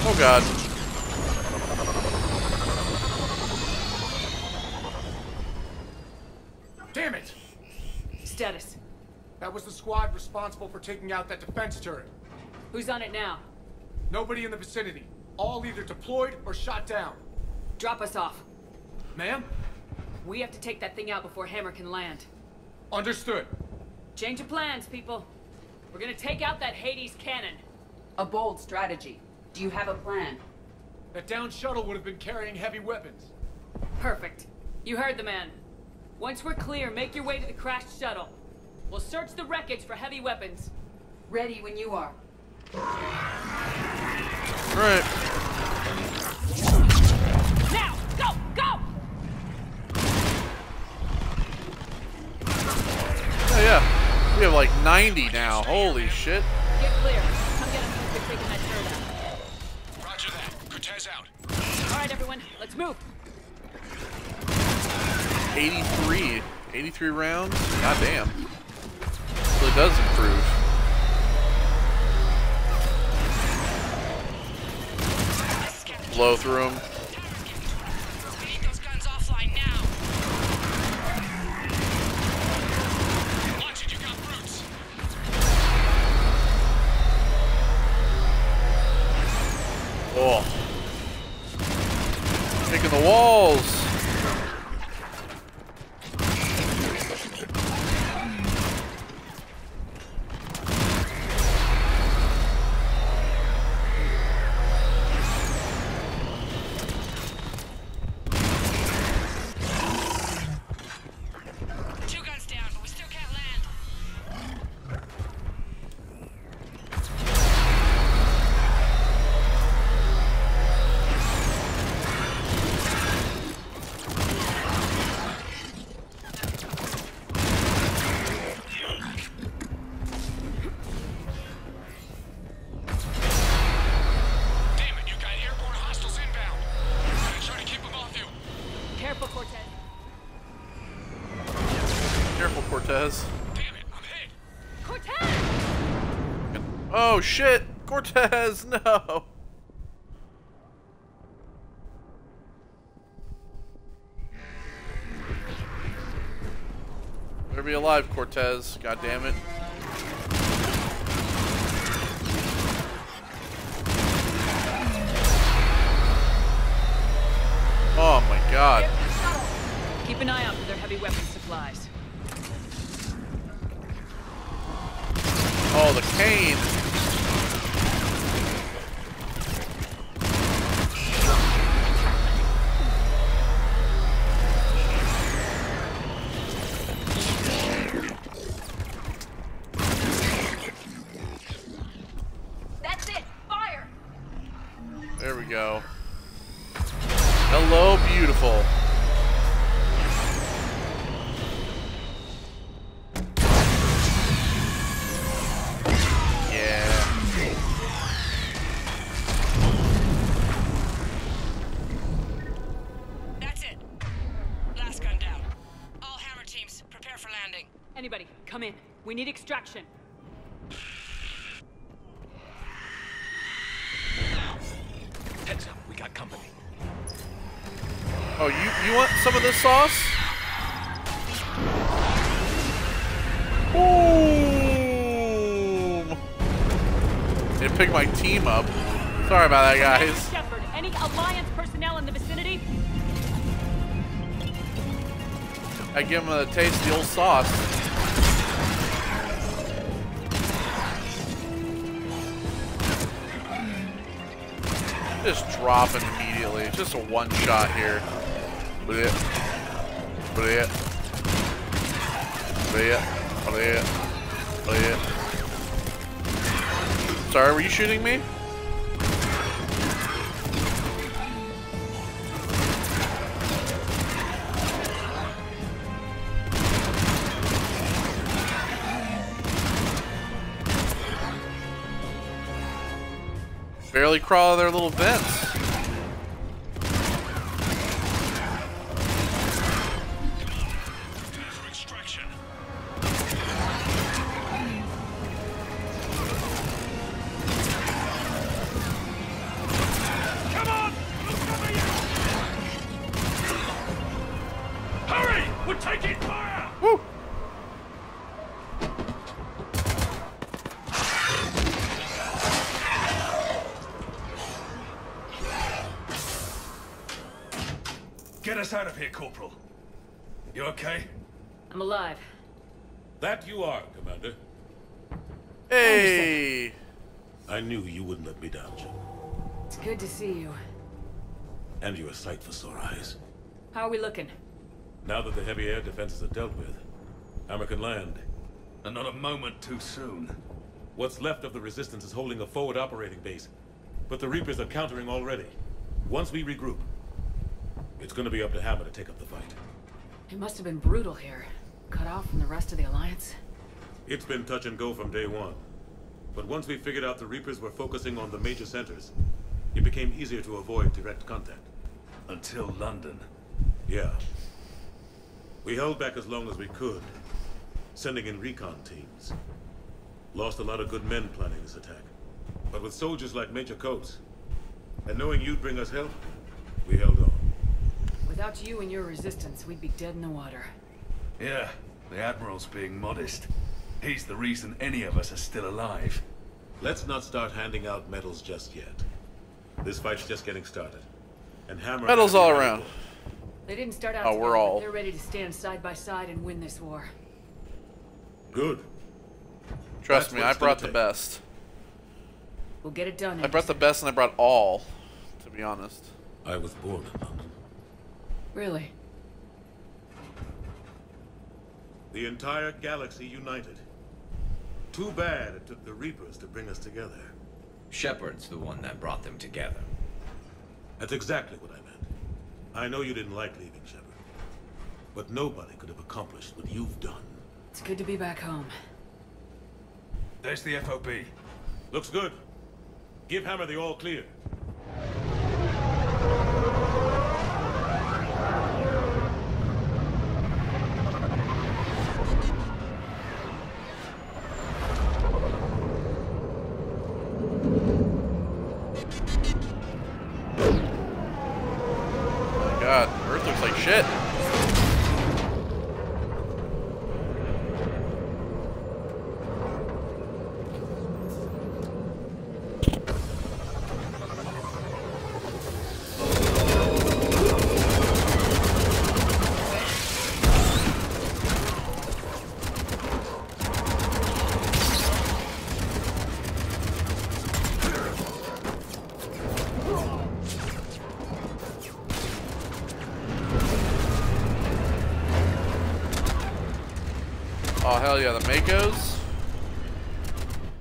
Oh god. Damn it! Status. That was the squad responsible for taking out that defense turret. Who's on it now? Nobody in the vicinity. All either deployed or shot down. Drop us off. Ma'am? We have to take that thing out before Hammer can land. Understood. Change of plans, people. We're gonna take out that Hades cannon. A bold strategy. Do you have a plan? That downed shuttle would have been carrying heavy weapons. Perfect. You heard the man. Once we're clear, make your way to the crashed shuttle. We'll search the wreckage for heavy weapons. Ready when you are. Right. Now! Go! Go! Oh yeah. We have like 90 now. Holy shit. Get clear. Come get us once we've taken that turret out. Roger that. Cortez out. Alright, everyone. Let's move. 83. 83 rounds? God damn. Really does improve. Blow through them. We need those guns offline now. Watch it, you got brutes. Oh. Taking the walls. Cortez. Damn it, I'm hit. Cortez! Oh shit! Cortez, no! Better be alive, Cortez. God damn it. Oh my god. Keep an eye out for their heavy weapon supplies. Oh, the cane. That's it. Fire. There we go. Hello, beautiful. Anybody, come in. We need extraction. Heads up, we got company. Oh, you want some of this sauce? Boom! Didn't pick my team up. Sorry about that, guys. Shepard, any Alliance personnel in the vicinity? I give them a taste of the old sauce. Just drop it immediately. It's just a one shot here. Blech. Blech. Blech. Blech. Blech. Sorry, were you shooting me? Barely crawl out of their little vents. Come on! Hurry! We're taking fire! Woo! Get us out of here, Corporal. You okay? I'm alive. That you are, Commander. Hey! I knew you wouldn't let me down, Shepard. It's good to see you. And you're a sight for sore eyes. How are we looking? Now that the heavy air defenses are dealt with, Hammer can land. And not a moment too soon. What's left of the Resistance is holding a forward operating base, but the Reapers are countering already. Once we regroup, it's gonna be up to Hammer to take up the fight. It must have been brutal here. Cut off from the rest of the Alliance. It's been touch and go from day one. But once we figured out the Reapers were focusing on the major centers, it became easier to avoid direct contact. Until London. Yeah. We held back as long as we could, sending in recon teams. Lost a lot of good men planning this attack. But with soldiers like Major Coates, and knowing you'd bring us help, we held on. Without you and your resistance, we'd be dead in the water. Yeah, the Admiral's being modest. He's the reason any of us are still alive. Let's not start handing out medals just yet. This fight's just getting started. And Hammer... Medals all around. They didn't start out Oh, together, we're all... but they're ready to stand side by side and win this war. Good. Trust me, I brought the best. We'll get it done. I brought the best and I brought all, to be honest. I was born in London. Really? The entire galaxy united. Too bad it took the Reapers to bring us together. Shepard's the one that brought them together. That's exactly what I meant. I know you didn't like leaving, Shepard. But nobody could have accomplished what you've done. It's good to be back home. There's the FOB. Looks good. Give Hammer the all clear. God, Earth looks like shit. Oh, hell yeah, the Makos.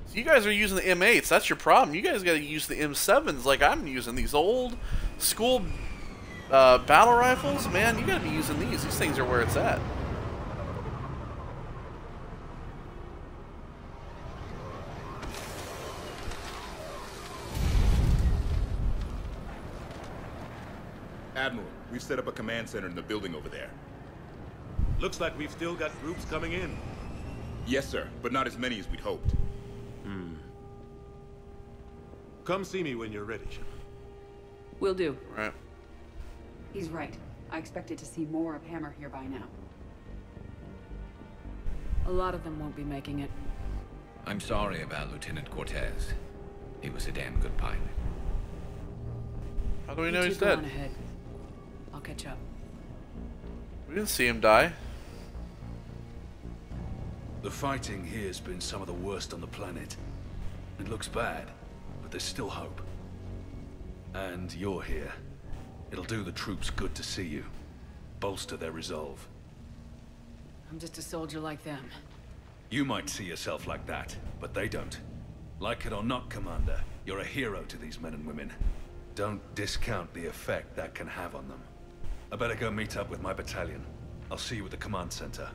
So you guys are using the M8s. That's your problem. You guys gotta use the M7s like I'm using. These old school battle rifles. Man, you gotta be using these. These things are where it's at. Admiral, we've set up a command center in the building over there. Looks like we've still got groups coming in. Yes, sir, but not as many as we'd hoped. Come see me when you're ready, Shepard. Will do. Right. He's right. I expected to see more of Hammer here by now. A lot of them won't be making it. I'm sorry about Lieutenant Cortez. He was a damn good pilot. How do we know You he's two go dead? on ahead. I'll catch up. We didn't see him die. The fighting here's been some of the worst on the planet. It looks bad, but there's still hope. And you're here. It'll do the troops good to see you. Bolster their resolve. I'm just a soldier like them. You might see yourself like that, but they don't. Like it or not, Commander, you're a hero to these men and women. Don't discount the effect that can have on them. I better go meet up with my battalion. I'll see you at the command center.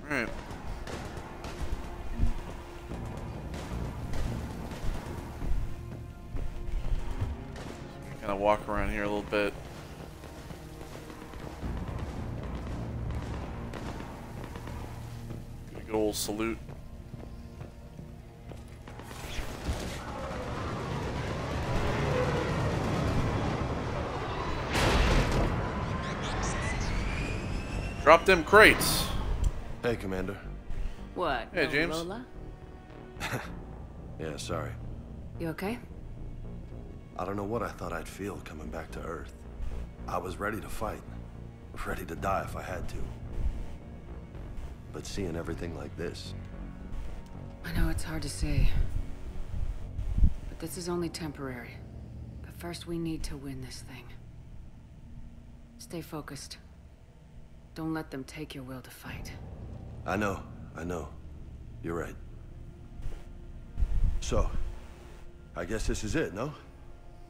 Alright. Kind of walk around here a little bit. Get a good old salute. Drop them crates. Hey, Commander. What? Hey, no James. Lola? Yeah, sorry. You okay? I don't know what I thought I'd feel coming back to Earth. I was ready to fight. Ready to die if I had to. But seeing everything like this... I know it's hard to say. But this is only temporary. But first we need to win this thing. Stay focused. Don't let them take your will to fight. I know. You're right. So, I guess this is it, no?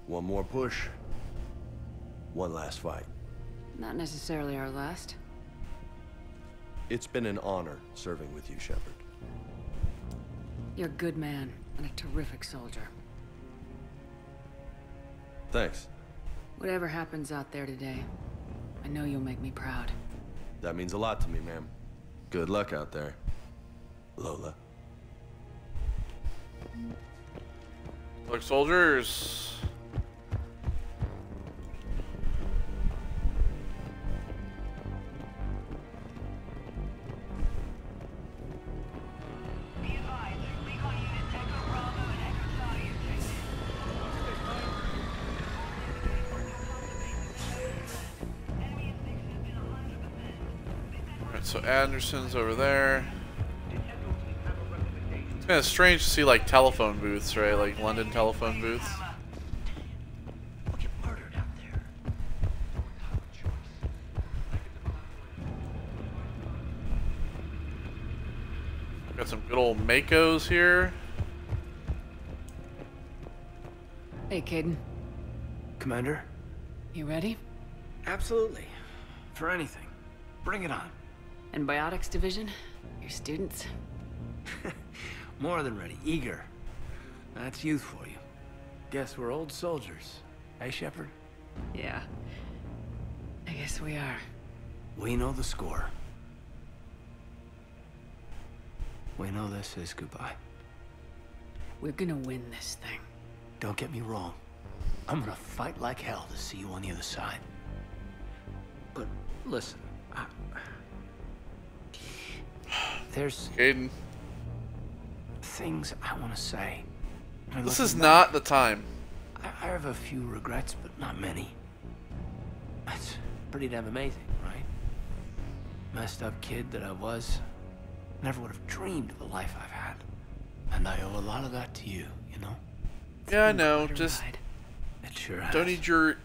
One more push. One last fight. Not necessarily our last. It's been an honor serving with you, Shepard. You're a good man and a terrific soldier. Thanks. Whatever happens out there today, I know you'll make me proud. That means a lot to me, ma'am. Good luck out there, Lola. Look, soldiers. Alright, so Anderson's over there. It's kind of strange to see like telephone booths, right? Like London telephone booths. Got some good old Makos here. Hey, Caden. Commander? You ready? Absolutely. For anything. Bring it on. Antibiotics division? Your students? More than ready. Eager. That's youth for you. Guess we're old soldiers. Hey, Shepard? Yeah. I guess we are. We know the score. We know this is goodbye. We're gonna win this thing. Don't get me wrong. I'm gonna fight like hell to see you on the other side. But listen, there's Caden. things I want to say. This is not the time. I have a few regrets, but not many. That's pretty damn amazing, right? Messed up kid that I was. Never would have dreamed of the life I've had. And I owe a lot of that to you, you know? Yeah, I know. Just it sure don't need your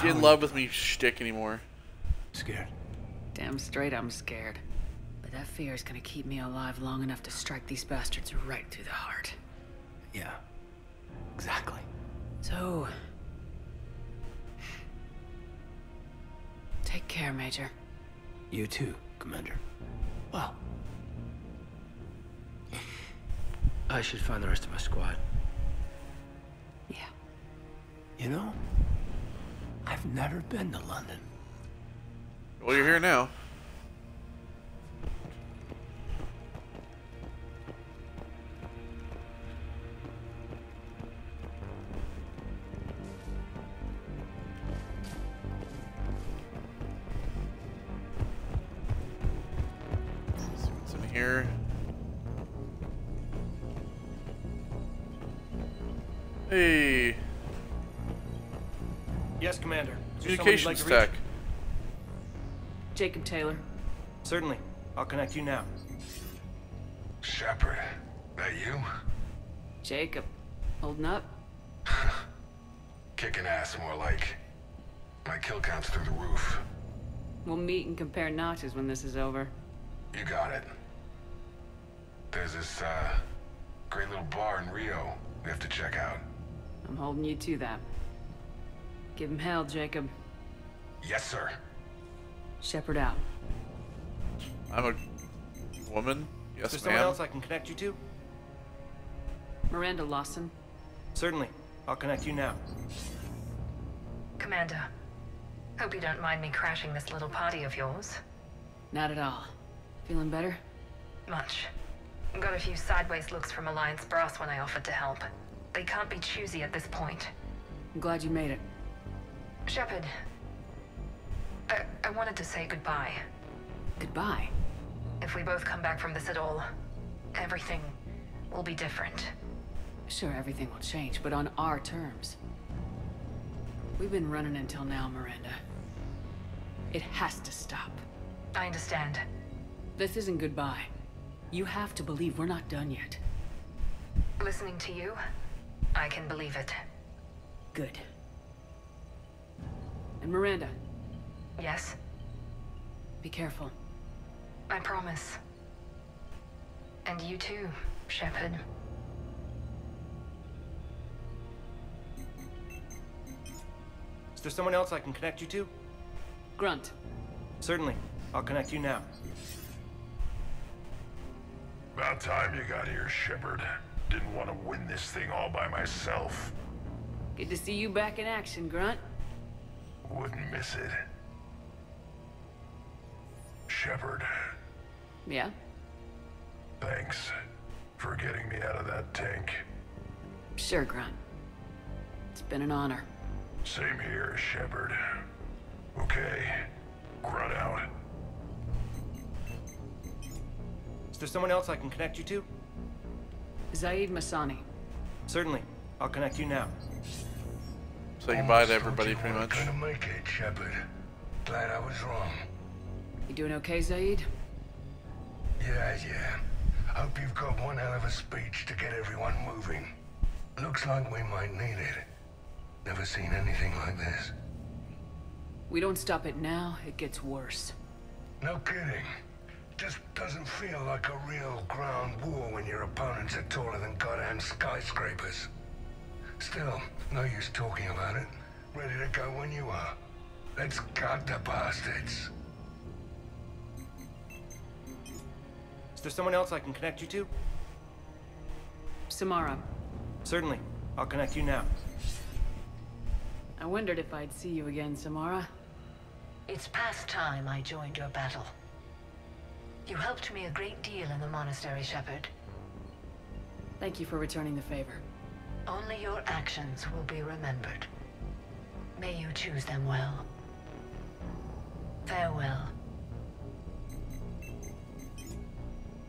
in love with me shtick anymore. Scared? Damn straight I'm scared. But that fear is gonna keep me alive long enough to strike these bastards right through the heart. Yeah. Exactly. So... take care, Major. You too, Commander. Well... I should find the rest of my squad. Yeah. You know, I've never been to London. Well, you're here now. Let's see what's in here. Hey. Yes, Commander. Communications tech. Jacob Taylor. Certainly. I'll connect you now. Shepard, that you? Jacob. Holding up? Kicking ass more like. My kill count's through the roof. We'll meet and compare notches when this is over. You got it. There's this, great little bar in Rio we have to check out. I'm holding you to that. Give him hell, Jacob. Yes, sir. Shepard out. I'm a woman? Yes, Is there someone ma'am. else I can connect you to? Miranda Lawson. Certainly. I'll connect you now. Commander, hope you don't mind me crashing this little party of yours. Not at all. Feeling better? Much. Got a few sideways looks from Alliance brass when I offered to help. They can't be choosy at this point. I'm glad you made it. Shepard, I wanted to say goodbye. Goodbye? If we both come back from this at all, everything will be different. Sure, everything will change, but on our terms. We've been running until now, Miranda. It has to stop. I understand. This isn't goodbye. You have to believe we're not done yet. Listening to you, I can believe it. Good. And Miranda. Yes? Be careful. I promise. And you too, Shepard. Is there someone else I can connect you to? Grunt. Certainly. I'll connect you now. About time you got here, Shepard. Didn't want to win this thing all by myself. Good to see you back in action, Grunt. Wouldn't miss it. Shepard. Yeah? Thanks for getting me out of that tank. Sure, Grunt. It's been an honor. Same here, Shepard. Okay. Grunt out. Is there someone else I can connect you to? Zaid Masani. Certainly. I'll connect you now. Say goodbye to everybody, pretty much. Gonna make it, Shepard. Glad I was wrong. You doing okay, Zaid? Yeah. Hope you've got one hell of a speech to get everyone moving. Looks like we might need it. Never seen anything like this. We don't stop it now, it gets worse. No kidding. Just doesn't feel like a real ground war when your opponents are taller than goddamn skyscrapers. Still, no use talking about it. Ready to go when you are. Let's gut the bastards. Is there someone else I can connect you to? Samara. Certainly. I'll connect you now. I wondered if I'd see you again, Samara. It's past time I joined your battle. You helped me a great deal in the monastery, Shepard. Thank you for returning the favor. Only your actions will be remembered. May you choose them well. Farewell.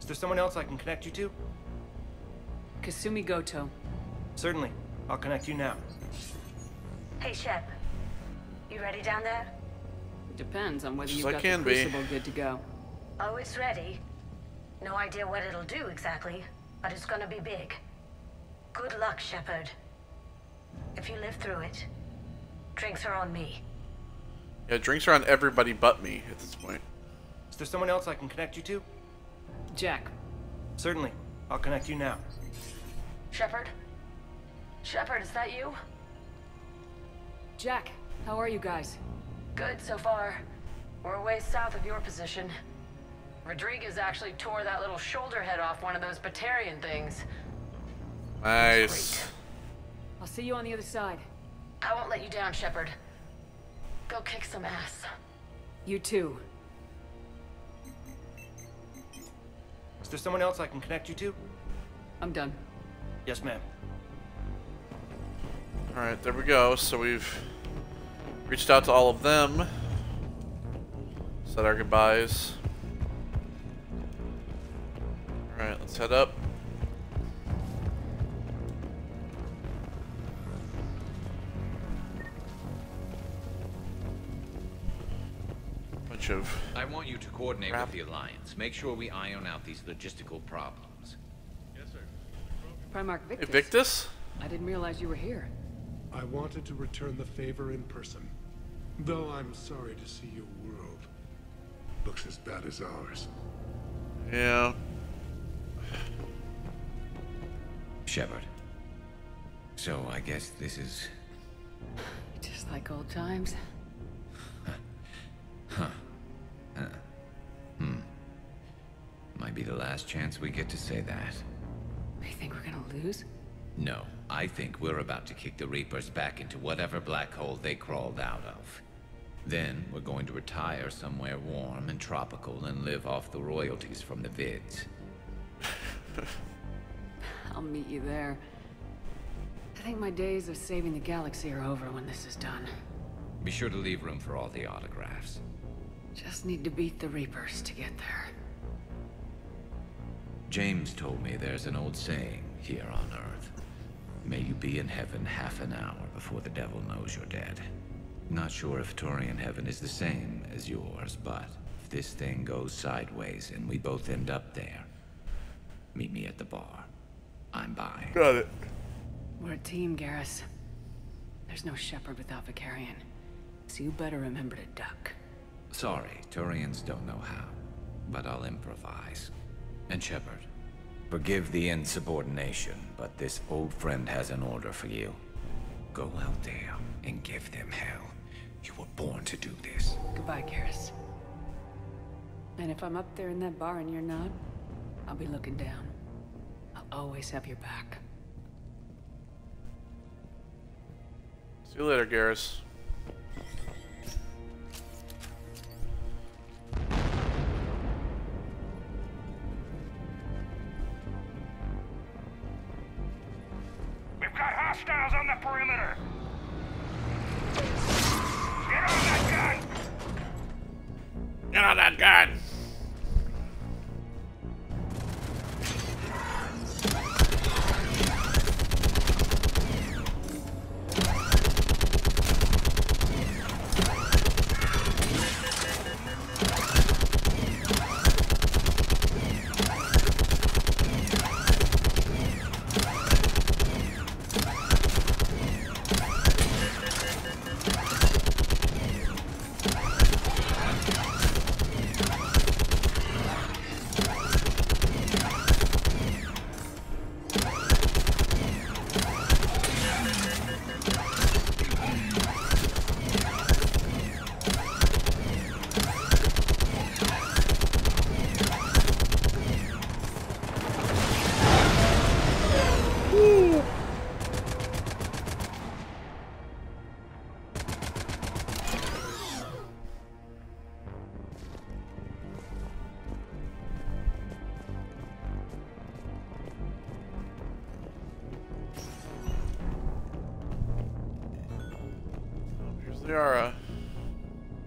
Is there someone else I can connect you to? Kasumi Goto. Certainly. I'll connect you now. Hey, Shep. You ready down there? Depends on whether Yes, you've I got can the be. Crucible good to go. Oh, it's ready. No idea what it'll do exactly, but it's gonna be big. Good luck, Shepard. If you live through it, drinks are on me. Yeah, drinks are on everybody but me at this point. Is there someone else I can connect you to? Jack. Certainly. I'll connect you now. Shepard? Shepard, is that you? Jack, how are you guys? Good so far. We're way south of your position. Rodriguez actually tore that little shoulder head off one of those Batarian things. Nice. I'll see you on the other side. I won't let you down, Shepard. Go kick some ass. You too. Is there someone else I can connect you to? I'm done. Yes, ma'am. Alright, there we go. So we've reached out to all of them. Said our goodbyes. Alright, let's head up. Bunch of I want you to coordinate crap. with the Alliance. Make sure we iron out these logistical problems. Yes, sir. Primarch Victus. Hey, Victus? I didn't realize you were here. I wanted to return the favor in person. Though I'm sorry to see your world looks as bad as ours. Yeah. Shepard. So I guess this is... Just like old times. Huh. Might be the last chance we get to say that. You think we're gonna lose? No, I think we're about to kick the Reapers back into whatever black hole they crawled out of. Then we're going to retire somewhere warm and tropical and live off the royalties from the vids. I'll meet you there. I think my days of saving the galaxy are over when this is done. Be sure to leave room for all the autographs. Just need to beat the Reapers to get there. James told me there's an old saying here on Earth. May you be in heaven half an hour before the devil knows you're dead. Not sure if Turian heaven is the same as yours, but if this thing goes sideways and we both end up there, meet me at the bar. I'm buying. Got it. We're a team, Garrus. There's no Shepard without Vicarion, so you better remember to duck. Sorry, Turians don't know how, but I'll improvise. And Shepard, forgive the insubordination, but this old friend has an order for you. Go out there and give them hell. You were born to do this. Goodbye, Garrus. And if I'm up there in that bar and you're not, I'll be looking down. I'll always have your back. See you later, Garrus. We've got hostiles on the perimeter. Get on that gun! Get on that gun! Liara.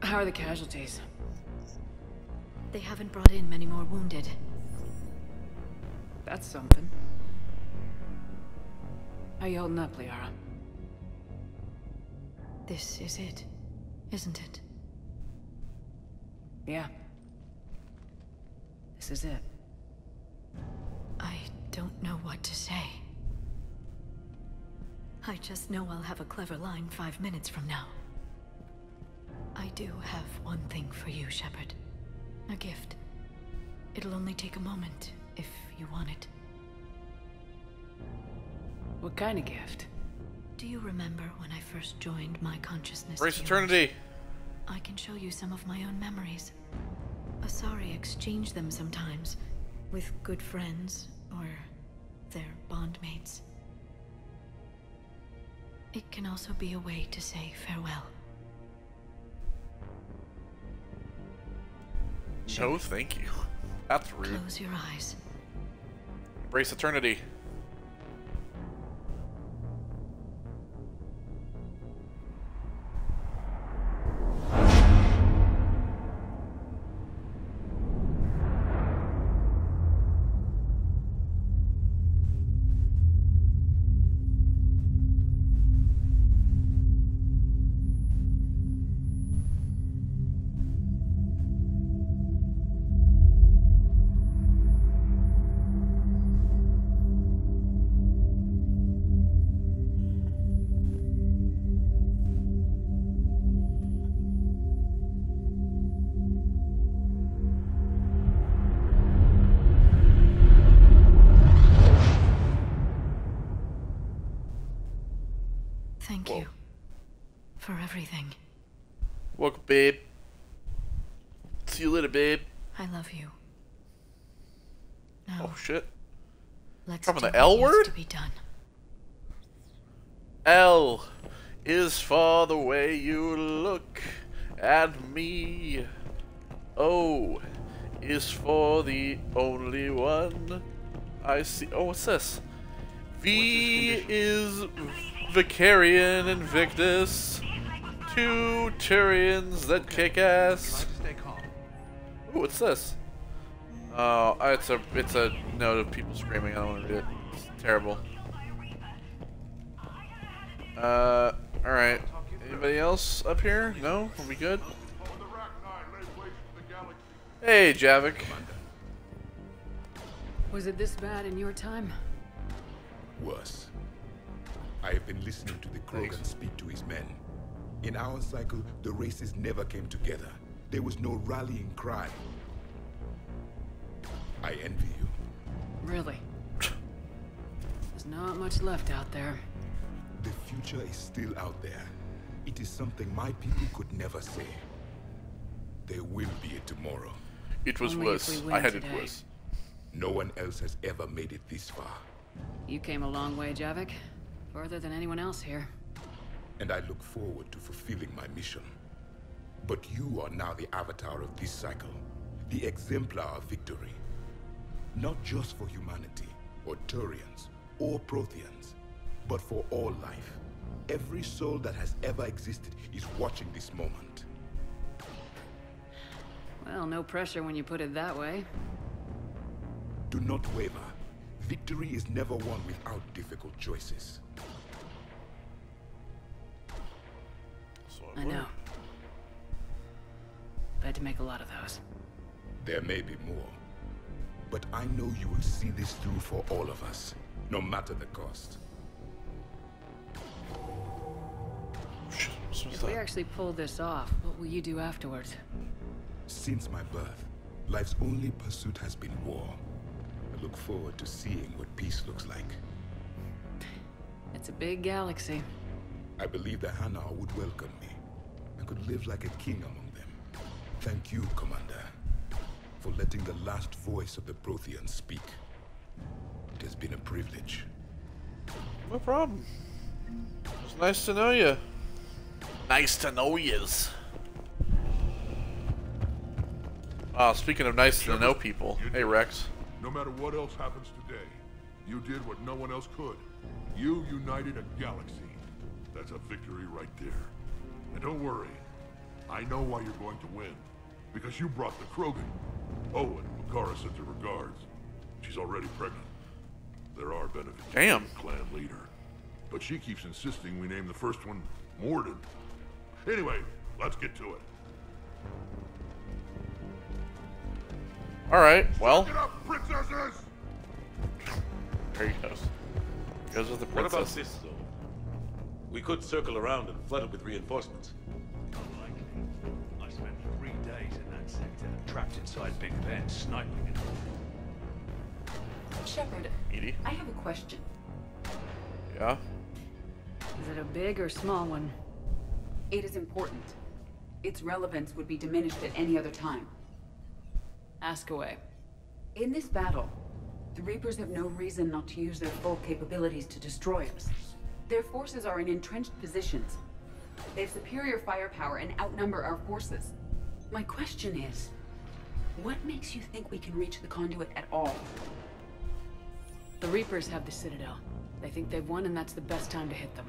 How are the casualties? They haven't brought in many more wounded. That's something. How you holding up, Liara? This is it, isn't it? Yeah. This is it. I don't know what to say. I just know I'll have a clever line 5 minutes from now. I do have one thing for you, Shepard. A gift. It'll only take a moment, if you want it. What kind of gift? Do you remember when I first joined my consciousness? Race Eternity! I can show you some of my own memories. Asari exchange them sometimes, with good friends, or their bondmates. It can also be a way to say farewell. No, thank you. That's rude. Close your eyes. Embrace Eternity. Thank you for everything. Welcome, babe. See you later, babe. I love you. Now, oh shit! let's Dropping do the L what needs word. to be done. L is for the way you look at me. O is for the only one I see. Oh, what's this? V is Vicarion Invictus. 2 Turians that kick ass. Ooh, what's this? Oh, it's a note of people screaming. I don't want to read it. It's terrible. Alright. Anybody else up here? No? Are we good? Hey, Javik. Was it this bad in your time? Worse. I have been listening to the Krogan speak to his men. In our cycle, the races never came together. There was no rallying cry. I envy you. Really? There's not much left out there. The future is still out there. It is something my people could never say. There will be a tomorrow. It was worse. I had it worse. No one else has ever made it this far. You came a long way, Javik. Further than anyone else here. And I look forward to fulfilling my mission. But you are now the avatar of this cycle. The exemplar of victory. Not just for humanity, or Turians, or Protheans, but for all life. Every soul that has ever existed is watching this moment. Well, no pressure when you put it that way. Do not waver. Victory is never won without difficult choices. I know. I've had to make a lot of those. There may be more. But I know you will see this through for all of us, no matter the cost. If we actually pull this off, what will you do afterwards? Since my birth, life's only pursuit has been war. I look forward to seeing what peace looks like. It's a big galaxy. I believe the Hanar would welcome me. I could live like a king among them. Thank you, Commander, for letting the last voice of the Protheans speak. It has been a privilege. No problem. It's nice to know you. Nice to know yous. Speaking of nice to know people. Hey, Rex. No matter what else happens today, you did what no one else could. You united a galaxy. That's a victory right there. And don't worry. I know why you're going to win. Because you brought the Krogan. Oh, and Makara sent her regards. She's already pregnant. There are benefits to being clan leader. But she keeps insisting we name the first one Morden. Anyway, let's get to it. Alright, well. Get up, princesses! There he goes. Goes with the What princess. about this, though? We could circle around and flood it with reinforcements. Unlikely. I spent 3 days in that sector, trapped inside Big Ben, sniping it. Shepard, Edie? I have a question. Yeah? Is it a big or small one? It is important. Its relevance would be diminished at any other time. Ask away. In this battle, the Reapers have no reason not to use their full capabilities to destroy us. Their forces are in entrenched positions. They have superior firepower and outnumber our forces. My question is, what makes you think we can reach the conduit at all? The Reapers have the Citadel. They think they've won and that's the best time to hit them.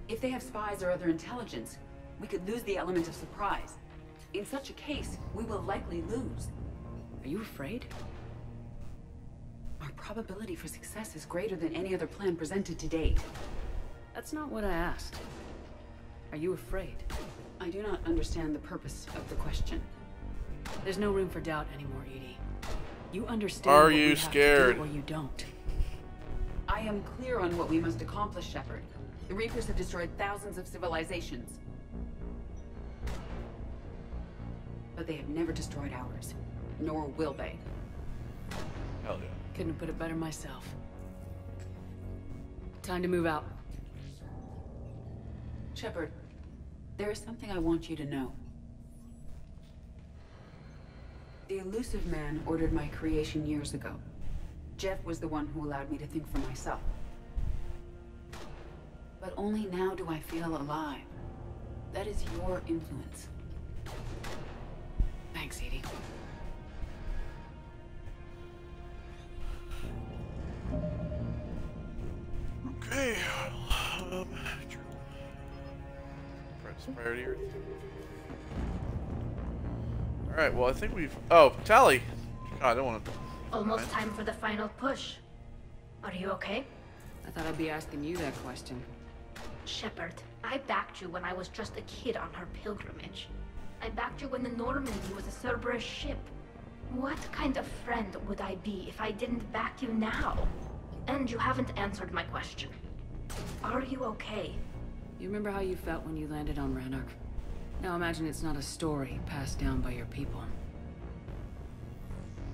If they have spies or other intelligence, we could lose the element of surprise. In such a case, we will likely lose. Are you afraid? Our probability for success is greater than any other plan presented to date. That's not what I asked. Are you afraid? I do not understand the purpose of the question. There's no room for doubt anymore, Edie. You understand Are what you we have to scared? do or you don't. I am clear on what we must accomplish, Shepard. The Reapers have destroyed thousands of civilizations. But they have never destroyed ours. Nor will they. Hell yeah. Couldn't have put it better myself. Time to move out. Shepard, there is something I want you to know. The Elusive Man ordered my creation years ago. Jeff was the one who allowed me to think for myself. But only now do I feel alive. That is your influence. Thanks, Edie. Okay. Press priority Earth. Alright, well I think we've Tally! God, I don't want to Almost time for the final push. Are you okay? I thought I'd be asking you that question. Shepard, I backed you when I was just a kid on her pilgrimage. I backed you when the Normandy was a Cerberus ship. What kind of friend would I be if I didn't back you now? And you haven't answered my question. Are you okay? You remember how you felt when you landed on Ranark? Now imagine it's not a story passed down by your people.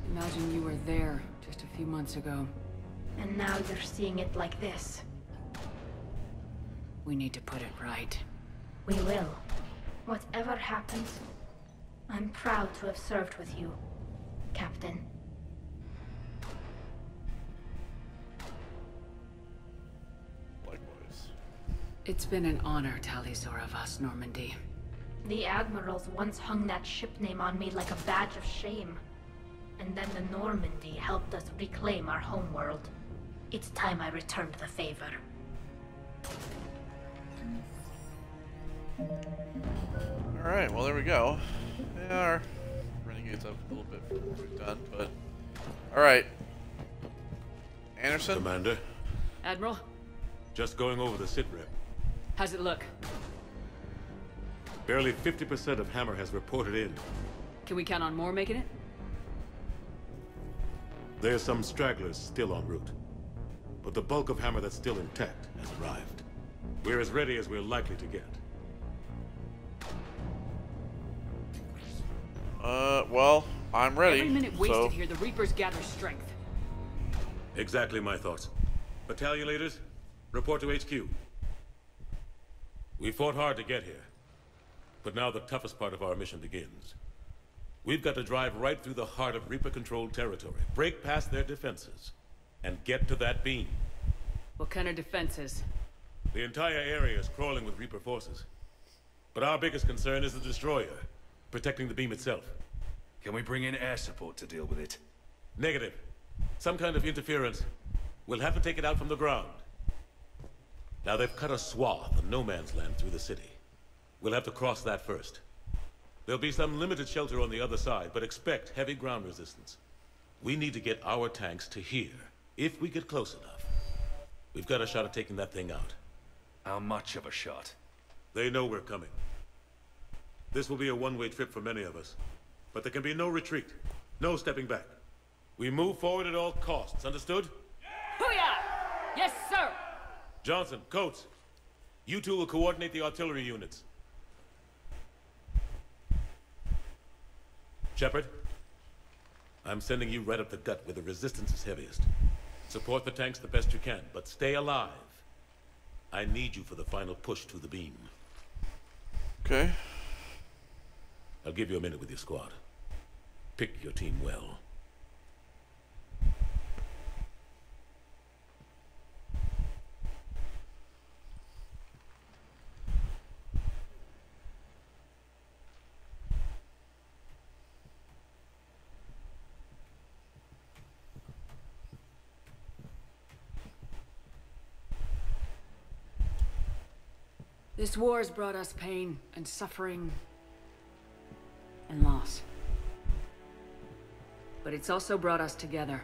Imagine you were there just a few months ago. And now you're seeing it like this. We need to put it right. We will. Whatever happens, I'm proud to have served with you, Captain. Likewise. It's been an honor, Tali'Zor of us, Normandy. The Admirals once hung that ship name on me like a badge of shame. And then the Normandy helped us reclaim our homeworld. It's time I returned the favor. Alright, well there we go. They are renegades up a little bit from what we've done, but... Alright. Anderson? Commander? Admiral? Just going over the sitrep. How's it look? Barely 50% of Hammer has reported in. Can we count on more making it? There's some stragglers still en route. But the bulk of Hammer that's still intact has arrived. We're as ready as we're likely to get. Well, I'm ready. Every minute wasted here, the Reapers gather strength. Exactly my thoughts. Battalion leaders, report to HQ. We fought hard to get here. But now the toughest part of our mission begins. We've got to drive right through the heart of Reaper-controlled territory, break past their defenses, and get to that beam. What kind of defenses? The entire area is crawling with Reaper forces. But our biggest concern is the destroyer, protecting the beam itself. Can we bring in air support to deal with it? Negative. Some kind of interference. We'll have to take it out from the ground. Now they've cut a swath of no man's land through the city. We'll have to cross that first. There'll be some limited shelter on the other side, but expect heavy ground resistance. We need to get our tanks to here, if we get close enough. We've got a shot at taking that thing out. How much of a shot? They know we're coming. This will be a one-way trip for many of us. But there can be no retreat, no stepping back. We move forward at all costs, understood? Booyah! Yes, sir! Johnson, Coates, you two will coordinate the artillery units. Shepard, I'm sending you right up the gut where the resistance is heaviest. Support the tanks the best you can, but stay alive. I need you for the final push to the beam. Okay. I'll give you a minute with your squad. Pick your team well. This war has brought us pain and suffering and loss. But it's also brought us together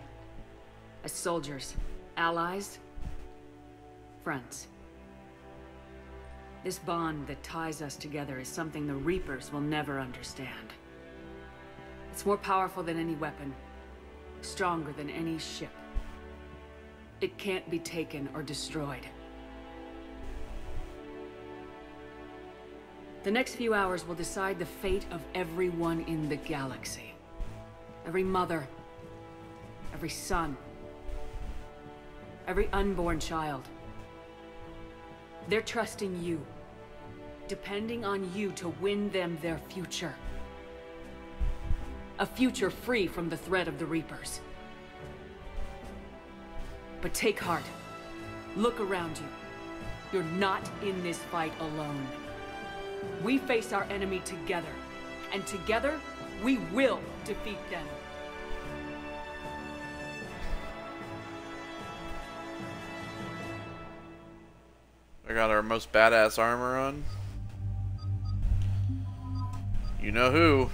as soldiers, allies, friends. This bond that ties us together is something the Reapers will never understand. It's more powerful than any weapon, stronger than any ship. It can't be taken or destroyed. The next few hours will decide the fate of everyone in the galaxy. Every mother, every son, every unborn child. They're trusting you, depending on you to win them their future. A future free from the threat of the Reapers. But take heart. Look around you. You're not in this fight alone. We face our enemy together, and together, we will defeat them. I got our most badass armor on. You know who.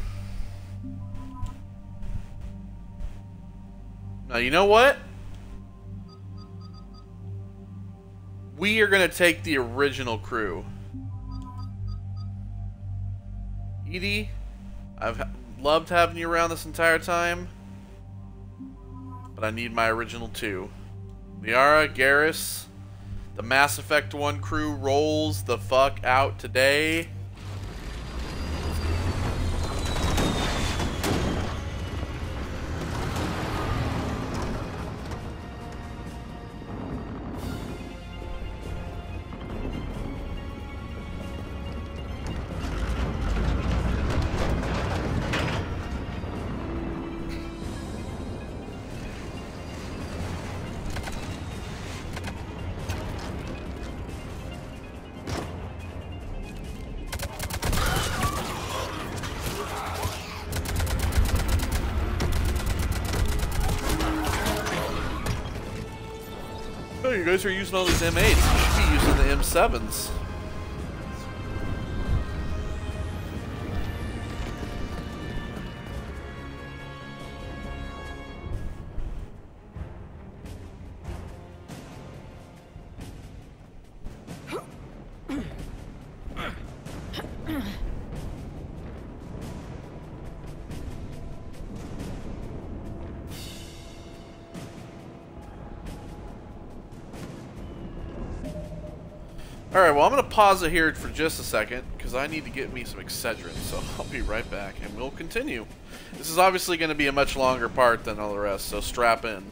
Now, you know what? We are going to take the original crew. Edie, I've loved having you around this entire time, but I need my original two. Liara, Garrus, the Mass Effect 1 crew rolls the fuck out today. You guys are using all these M8s. You should be using the M7s. Alright, well I'm going to pause it here for just a second, because I need to get me some Excedrin, so I'll be right back, and we'll continue. This is obviously going to be a much longer part than all the rest, so strap in.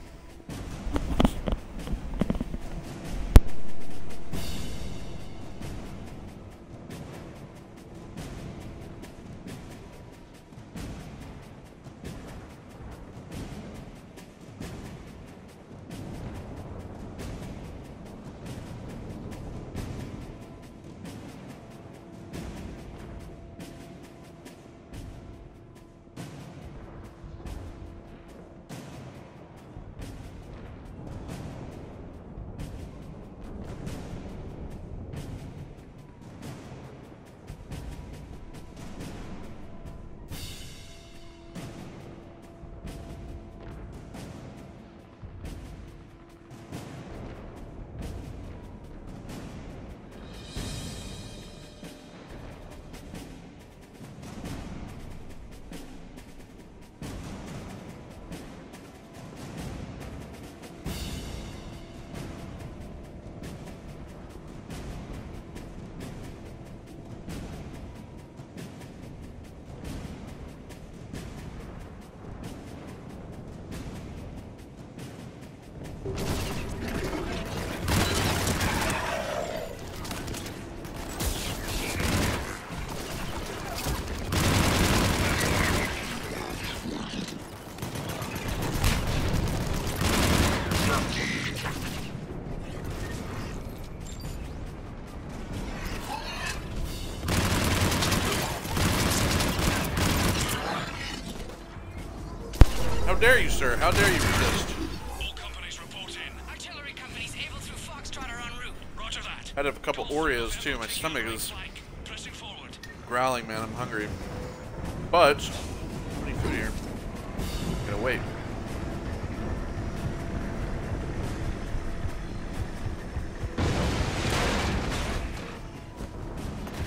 How dare you, sir? How dare you resist? All companies report in. Artillery companies able through Foxtrot are en route. Roger that. I had a couple Oreos too. My stomach is growling, man. I'm hungry. But, how many food here? Gotta wait.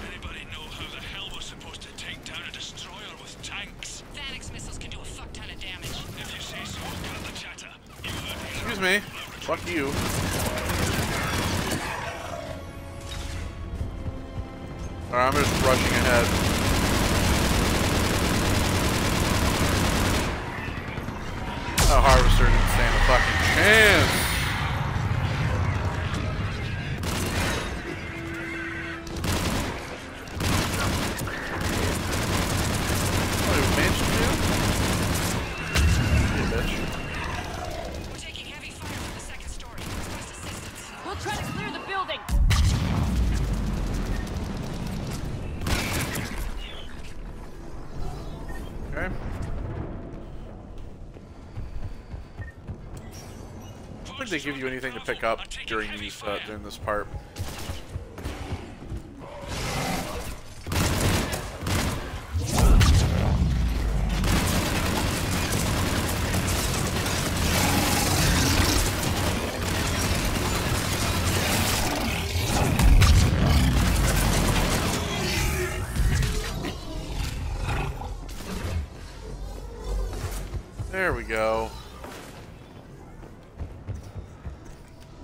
Anybody know how the hell we're supposed to take down a destroyer with tanks? Phalanx missiles can do a fuck ton of damage. If you say so, cut the chatter. You heard me. Excuse me. Fuck you. Alright, I'm just rushing ahead. A harvester didn't stand a fucking chance. They give you anything to pick up during these during this part. There we go.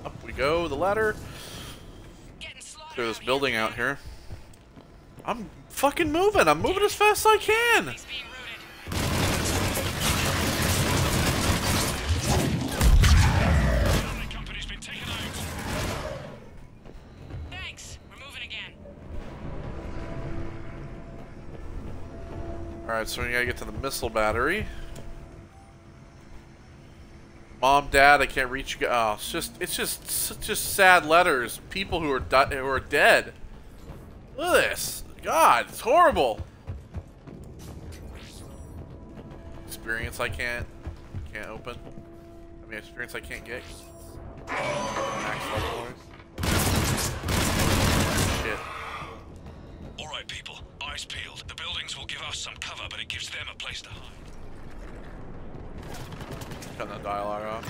Up we go, the ladder. Clear this building out here. I'm fucking moving. I'm moving as fast as I can. Alright, so we gotta get to the missile battery. Mom, Dad, I can't reach you. Oh, it's just sad letters. People who are dead. Look at this. God, it's horrible. Experience I can't open. I mean, experience I can't get. Max level. Shit. Alright, people. Eyes peeled. The buildings will give us some cover, but it gives them a place to hide. Cut that dialogue off.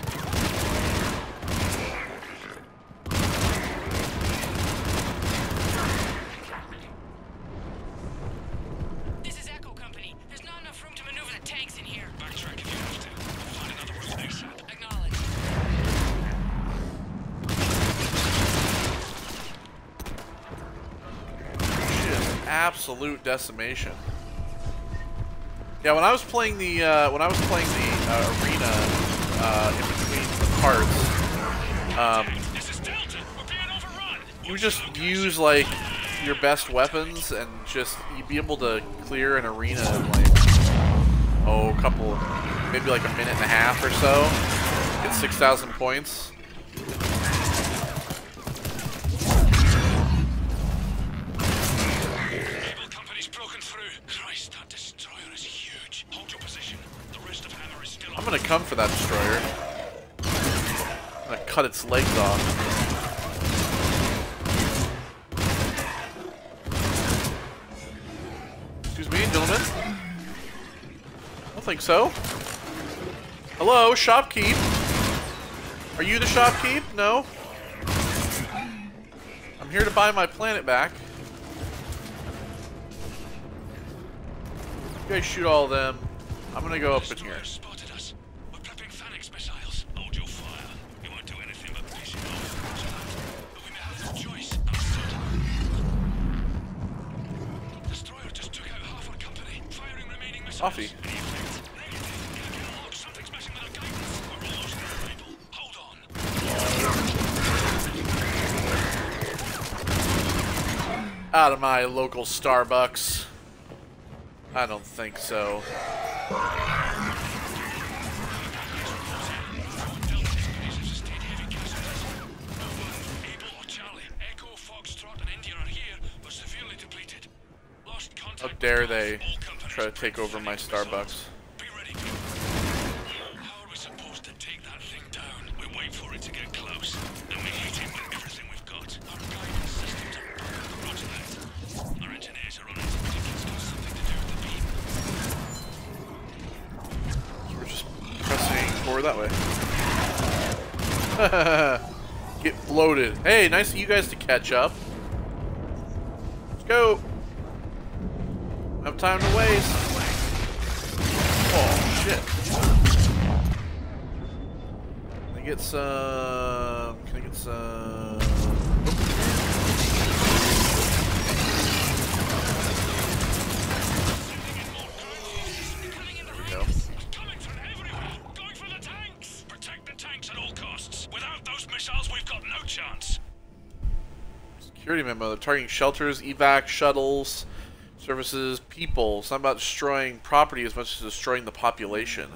This is Echo Company. There's not enough room to maneuver the tanks in here. Backtrack if you have to. Find another route ASAP. Acknowledge. Absolute decimation. Yeah, when I was playing the arena in between the parts, you would just use like your best weapons and just you'd be able to clear an arena in like maybe like a minute and a half or so. Get 6,000 points. I'm gonna come for that destroyer. I'm gonna cut its legs off. Excuse me, gentlemen. I don't think so. Hello, shopkeep. Are you the shopkeep? No. I'm here to buy my planet back. You guys shoot all of them. I'm gonna go up in here. Coffee. Out of my local Starbucks. I don't think so. How dare they try to take over my Starbucks. How are we supposed to take that thing down? We wait for it to get close, then we hit him with everything we've got. Our guidance systems are broken. Roger that. Our engineers are on it. I think it's got something to do with the beam. So we're just pressing forward that way. Get floated. Hey, nice of you guys to catch up. Let's go. No time to waste. Oh shit. Can I get some? Can I get some? There we go. Going for the tanks! Protect the tanks at all costs. Without those missiles, we've got no chance. Security memo. They're targeting shelters, evac, shuttles. Services, people. It's not about destroying property as much as destroying the population.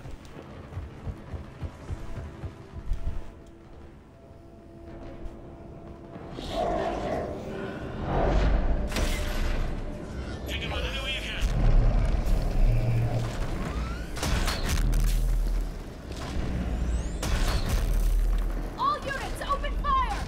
All units, open fire!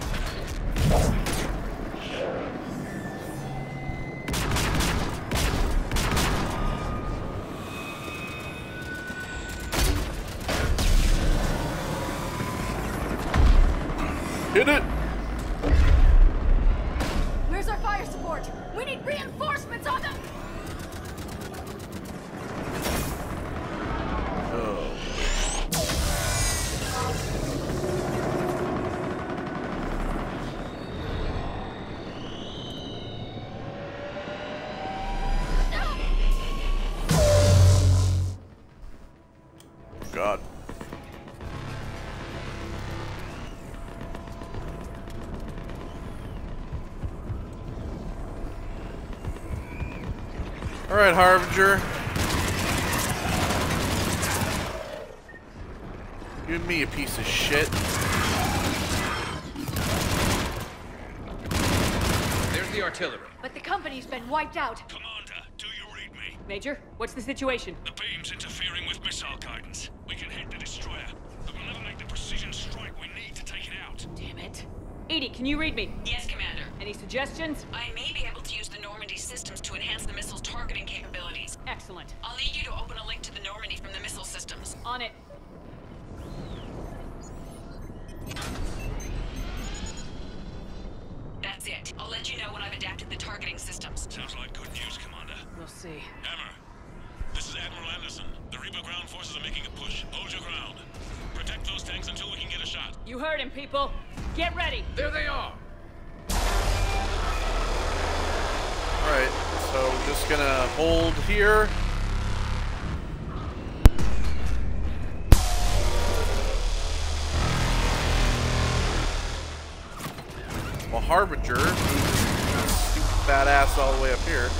Hit it! Where's our fire support? We need reinforcements on them! Oh. Alright, Harbinger. You and me, a piece of shit. There's the artillery. But the company's been wiped out. Commander, do you read me? Major, what's the situation? The beam's interfering with missile guidance. We can hit the destroyer, but we'll never make the precision strike we need to take it out. Damn it. Edie, can you read me? Yes, Commander. Any suggestions? I may be able to use the Normandy systems to enhance the missile's targeting capabilities. Excellent. I'll need you to open a link to the Normandy from the missile systems. On it. That's it. I'll let you know when I've adapted the targeting systems. Sounds like good news, Commander. We'll see. Hammer, this is Admiral Anderson. The Reaper ground forces are making a push. Hold your ground. Protect those tanks until we can get a shot. You heard him, people. Get ready. There they are. Alright, so we're just gonna hold here. Well, Harbinger, who's stupid badass all the way up here.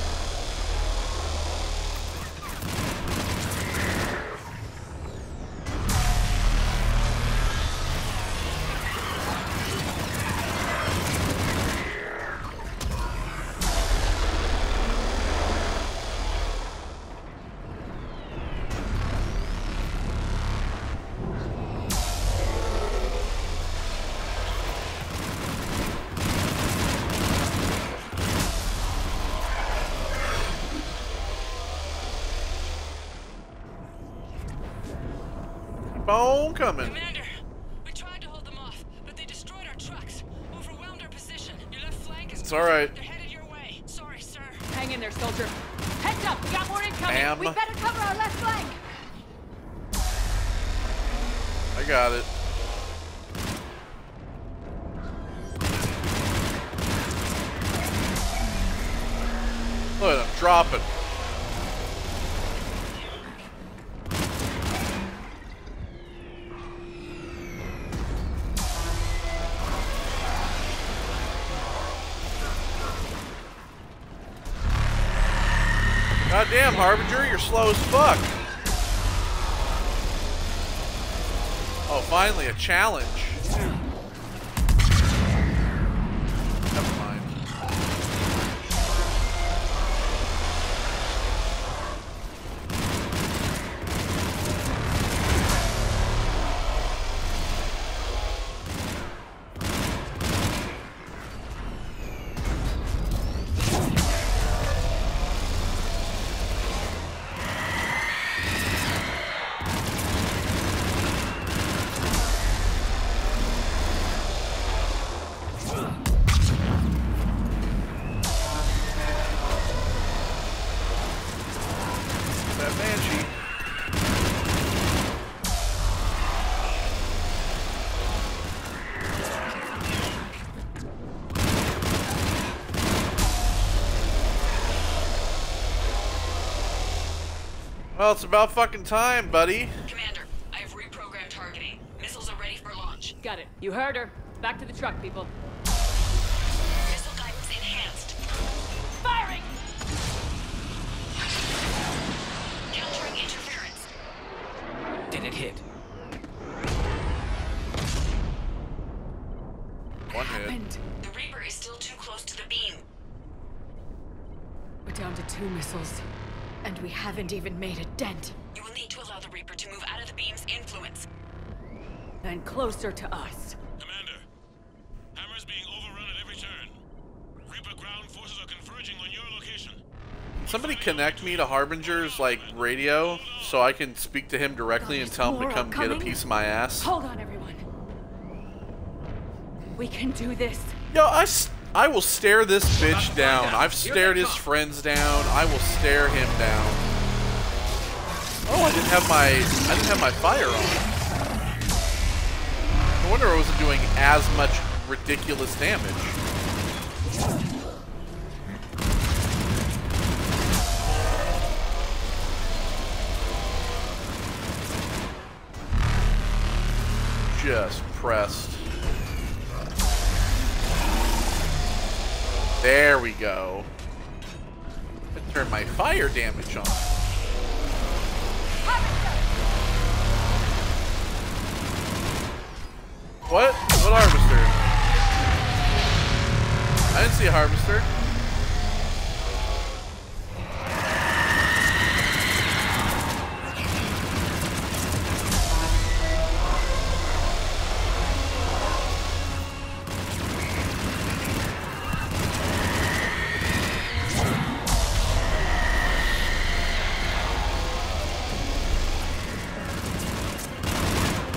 Bone coming. Commander, we tried to hold them off, but they destroyed our trucks, overwhelmed our position. Your left flank is. It's all right. They're headed your way. Sorry, sir. Hang in there, soldier. Heads up, we got more incoming. Bam. We better cover our left flank. I got it. Look, I'm dropping. Goddamn, Harbinger, you're slow as fuck. Oh, finally, a challenge. Never mind. Well, it's about fucking time, buddy. Commander, I have reprogrammed targeting. Missiles are ready for launch. Got it. You heard her. Back to the truck, people. Missile guidance enhanced. Firing! Countering interference. Did it hit? One hit. The Reaper is still too close to the beam. We're down to 2 missiles. And we haven't even made a dent. You will need to allow the Reaper to move out of the beam's influence. And closer to us. Commander, Hammer's being overrun at every turn. Reaper ground forces are converging on your location. Somebody connect me to Harbinger's, like, radio so I can speak to him directly and tell him to come get a piece of my ass. Hold on, everyone. We can do this. Yo, I will stare this bitch down. I've stared his friends down. I will stare him down. Oh, I didn't have my fire on. No wonder I wasn't doing as much ridiculous damage. Just pressed. There we go. I turn my fire damage on. What? What harvester? I didn't see a harvester.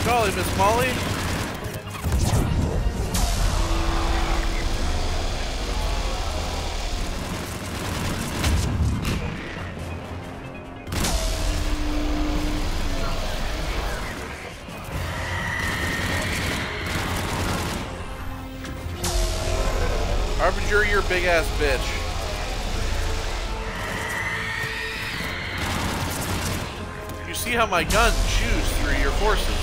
Golly, Miss Molly. Harbinger, you're a big ass bitch. You see how my gun chews through your forces.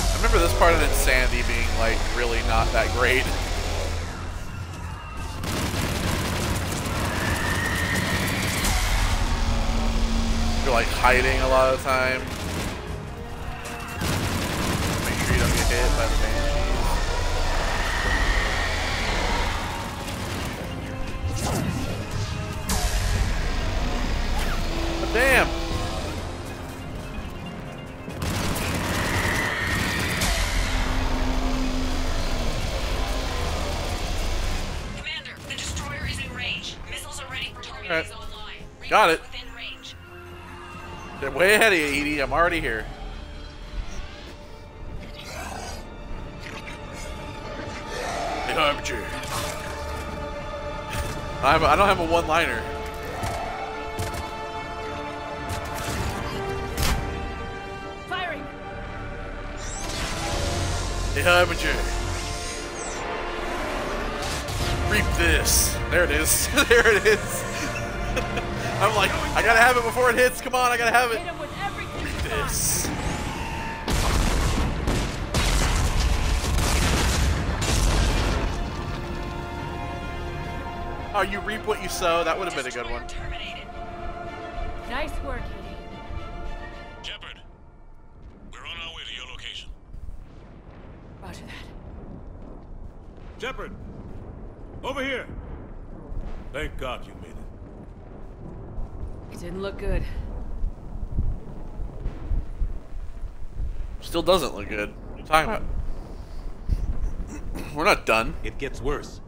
I remember this part of Insanity being like really not that great. You're like hiding a lot of the time. Make sure you don't get hit by the banshees. But damn! Commander, the destroyer is in range. Missiles are ready for targeting zone line. Got it. Within range. They're way ahead of you, Edie. I'm already here. Hey, Harbinger. I don't have a one-liner. Firing. Hey, Harbinger. Reap this. There it is. There it is. I'm like, I gotta have it before it hits. Come on, I gotta have it. Hit him with everything. Reap this. Oh, you reap what you sow. That would have been a good one. Nice work, Edie. Shepard, we're on our way to your location. Roger that. Shepard! Over here! Thank God you made it. It didn't look good. Still doesn't look good. What are you talking about? We're not done. It gets worse.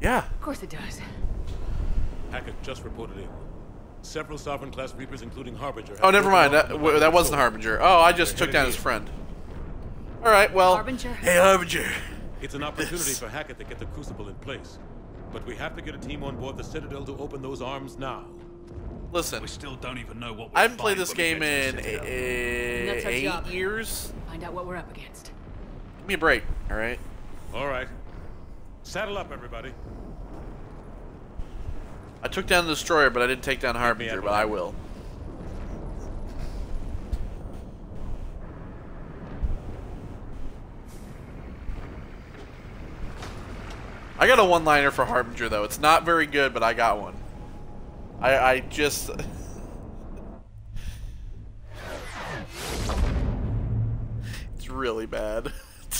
Yeah. Of course it does. Hackett just reported in. Several Sovereign-class Reapers, including Harbinger... Oh, never mind. That wasn't Harbinger. Oh, I just took down his friend. Alright, well... Harbinger? Hey, Harbinger. It's an opportunity for Hackett to get the Crucible in place. But we have to get a team on board the Citadel to open those arms now. Listen. We still don't even know what I haven't played this game in 8 job. years. Find out what we're up against. Give me a break, alright? Alright. Saddle up, everybody. I took down the Destroyer, but I didn't take down Harbinger, but I will. I got a one-liner for Harbinger, though. It's not very good, but I got one. I just... It's really bad.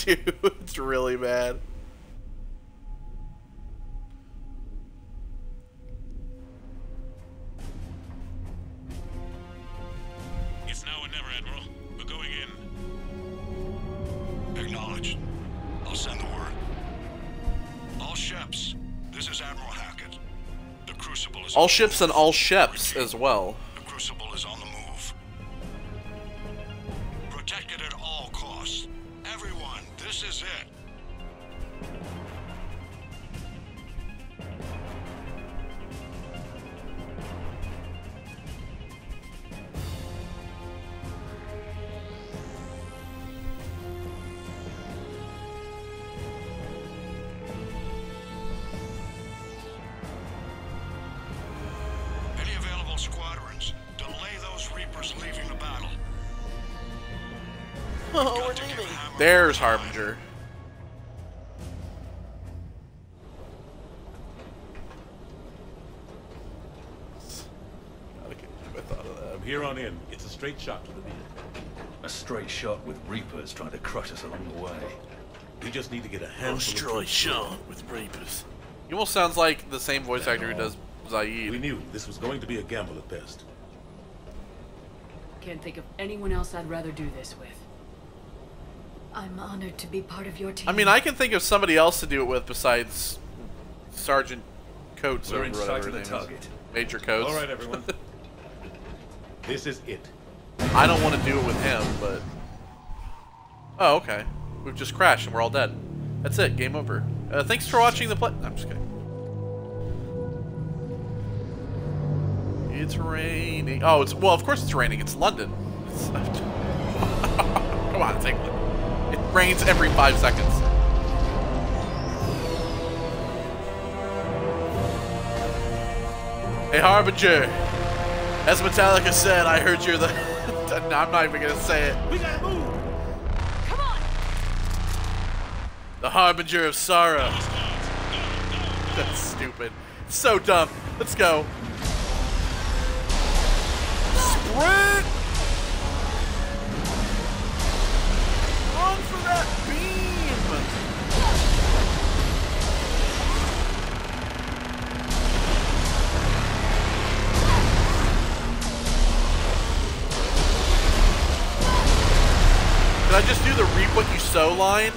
Dude, it's really bad. It's now or never, Admiral. We're going in. Acknowledged. I'll send the word. All ships, this is Admiral Hackett. The Crucible is... All ships and all ships as well. The Crucible is on the move. Protect it at all costs. Everyone, this is it. Any available squadrons, delay those Reapers leaving the battle. Oh, we're leaving. There's Harbinger. here on in, it's a straight shot to the beam. A straight shot with Reapers trying to crush us along the way. We just need to get a handful of shot with Reapers. He almost sounds like the same voice actor who does Zaid. We knew this was going to be a gamble at best. Can't think of anyone else I'd rather do this with. I'm honored to be part of your team. I mean, I can think of somebody else to do it with besides Sergeant Coates We're or in whatever sight of his the name is. target. Major Coates. All right, everyone. This is it. I don't want to do it with him, but... Oh, okay. We've just crashed and we're all dead. That's it. Game over. Thanks for watching the play... I'm just kidding. It's raining. Oh, it's... Well, of course it's raining. It's London. It's... Come on, it's England. It rains every 5 seconds. Hey, Harbinger. As Metallica said, I heard you're the... No, I'm not even going to say it. We gotta move! Come on! The Harbinger of Sorrow. That's stupid. It's so dumb. Let's go. Sprint! Run for that beam! Did I just do the reap what you sow line?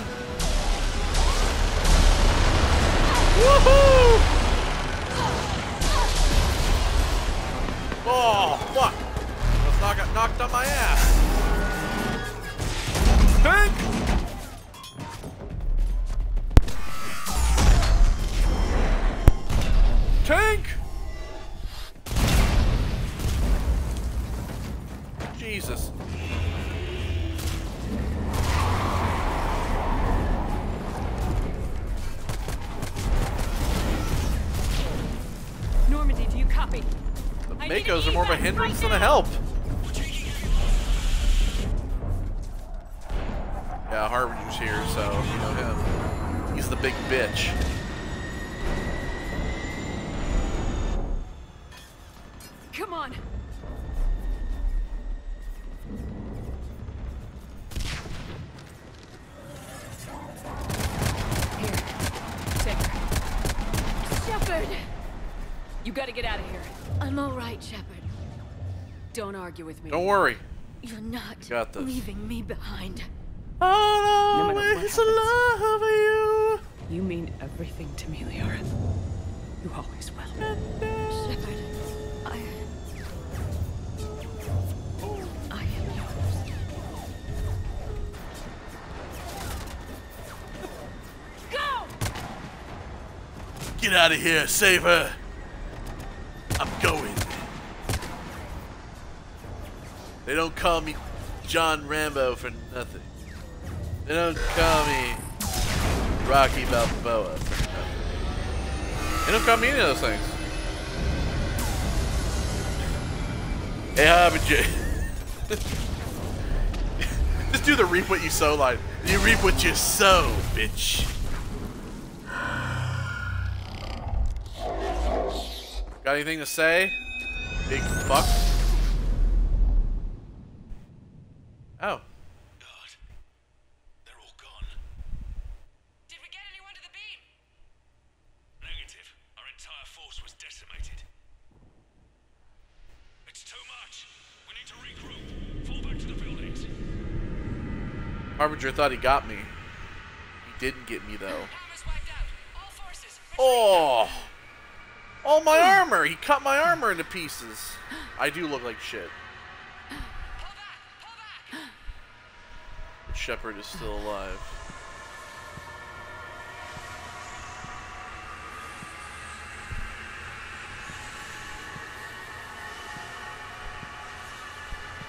Woohoo! Oh, fuck! Let's not get knocked on my ass. Tank! Tank! Jesus. Normandy, do you copy? The Makos are more of a hindrance than a help. Yeah, Harbinger's here, so you know him. He's the big bitch. Come on! Here, take her. Shepard! You gotta get out of here. I'm all right, Shepard. Don't argue with me. Don't worry. You're not Got this. leaving me behind. No matter what Always love you. You mean everything to me, Liara. You always will. Shepard, I am yours. Go! Get out of here. Save her. I'm going. They don't call me John Rambo for nothing. They don't call me Rocky Balboa for nothing. They don't call me any of those things. Hey, Harbinger. Just do the reap what you sow line. You reap what you sow, bitch. Got anything to say? Big fuck. Oh. God. They're all gone. Did we get anyone to the beam? Negative. Our entire force was decimated. It's too much. We need to regroup. Fall back to the buildings. Harbinger thought he got me. He didn't get me though. Armor's wiped out. All forces. Oh! Oh, my armor! He cut my armor into pieces. I do look like shit. But Shepard is still alive.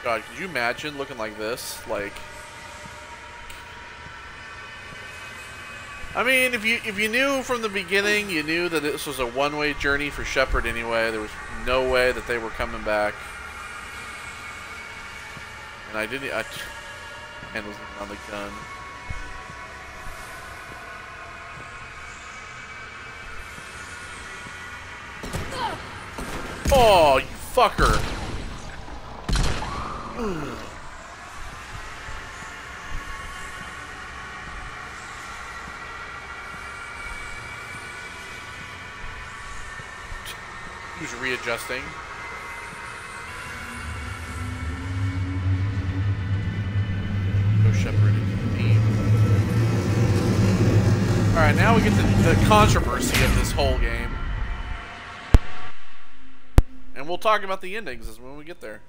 God, could you imagine looking like this? Like, I mean, if you knew from the beginning, you knew that this was a one-way journey for Shepard anyway. There was no way that they were coming back. And I didn't. And was on the gun. Oh, you fucker! Who's readjusting? Go Shepard into the theme. Alright, now we get to the controversy of this whole game. And we'll talk about the endings as when we get there.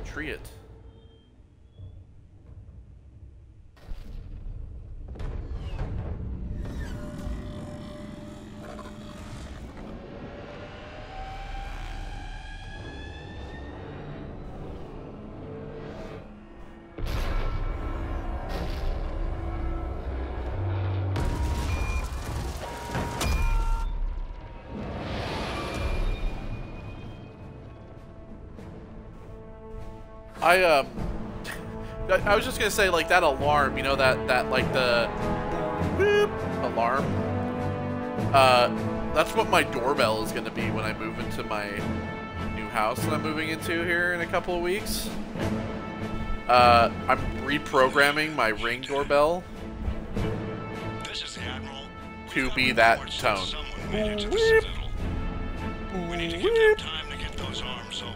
Tree it. I was just gonna say, like, that alarm, you know, that like the boop alarm. That's what my doorbell is gonna be when I move into my new house that I'm moving into here in a couple of weeks. I'm reprogramming my Ring doorbell to be that tone. We need to give them time to get those arms open.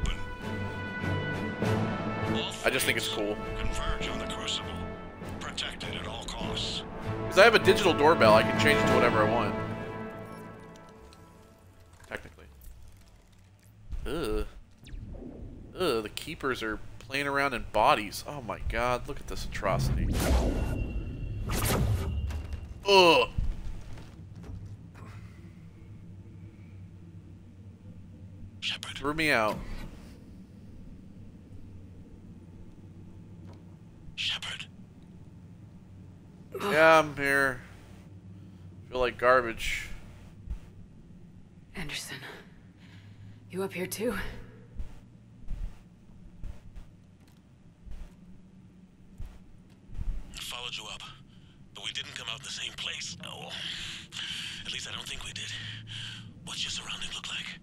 I just think it's cool. Converge on the crucible. Protect it at all costs. Because I have a digital doorbell, I can change it to whatever I want. Technically. Ugh. Ugh, the keepers are playing around in bodies. Oh my god, look at this atrocity. Ugh. Shepard. Threw me out. Shepard. Yeah, I'm here. Feel like garbage. Anderson, you up here too? I followed you up, but we didn't come out in the same place. Oh, at least I don't think we did. What's your surrounding look like?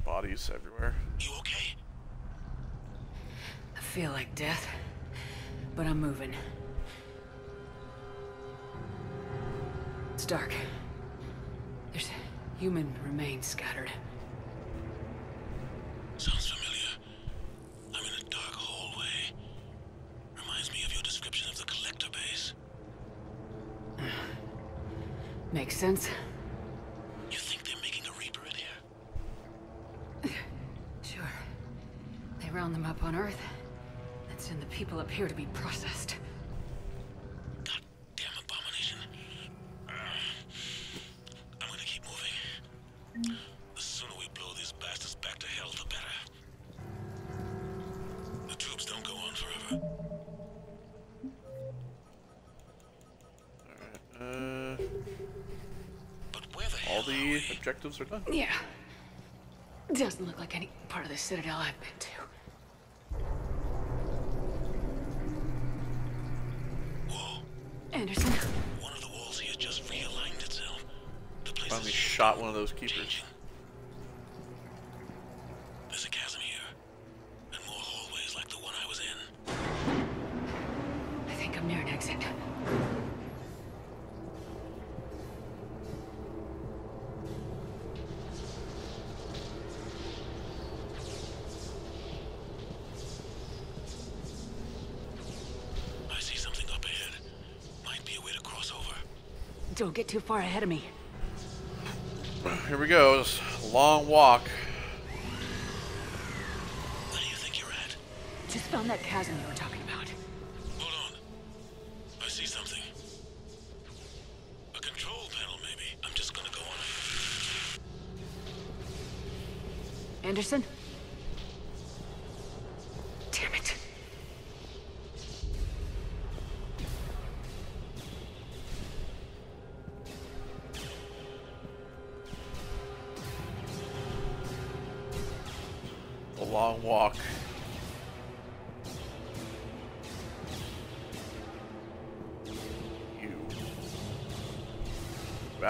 Bodies everywhere. You okay? I feel like death, but I'm moving. It's dark. There's human remains scattered. Sounds familiar. I'm in a dark hallway. Reminds me of your description of the collector base. Makes sense. You think they're making a Reaper in here? Sure. They round them up on Earth and send the people up here to be processed. Goddamn abomination. I'm gonna keep moving. The sooner we blow these bastards back to hell, the better. The troops don't go on forever. But where the hell all the objectives are done. Yeah. Doesn't look like any part of the Citadel I've been to. Whoa. Anderson. One of the walls here just realigned itself. The place Finally is shot one of those keepers. changing. There's a chasm here, and more hallways like the one I was in. I think I'm near an exit. I see something up ahead. Might be a way to cross over. Don't get too far ahead of me. Here we go. It's a long walk. Where do you think you're at? Just found that chasm you were talking about. Hold on. I see something. A control panel, maybe. I'm just gonna go on it. Anderson? Damn it. A long walk. You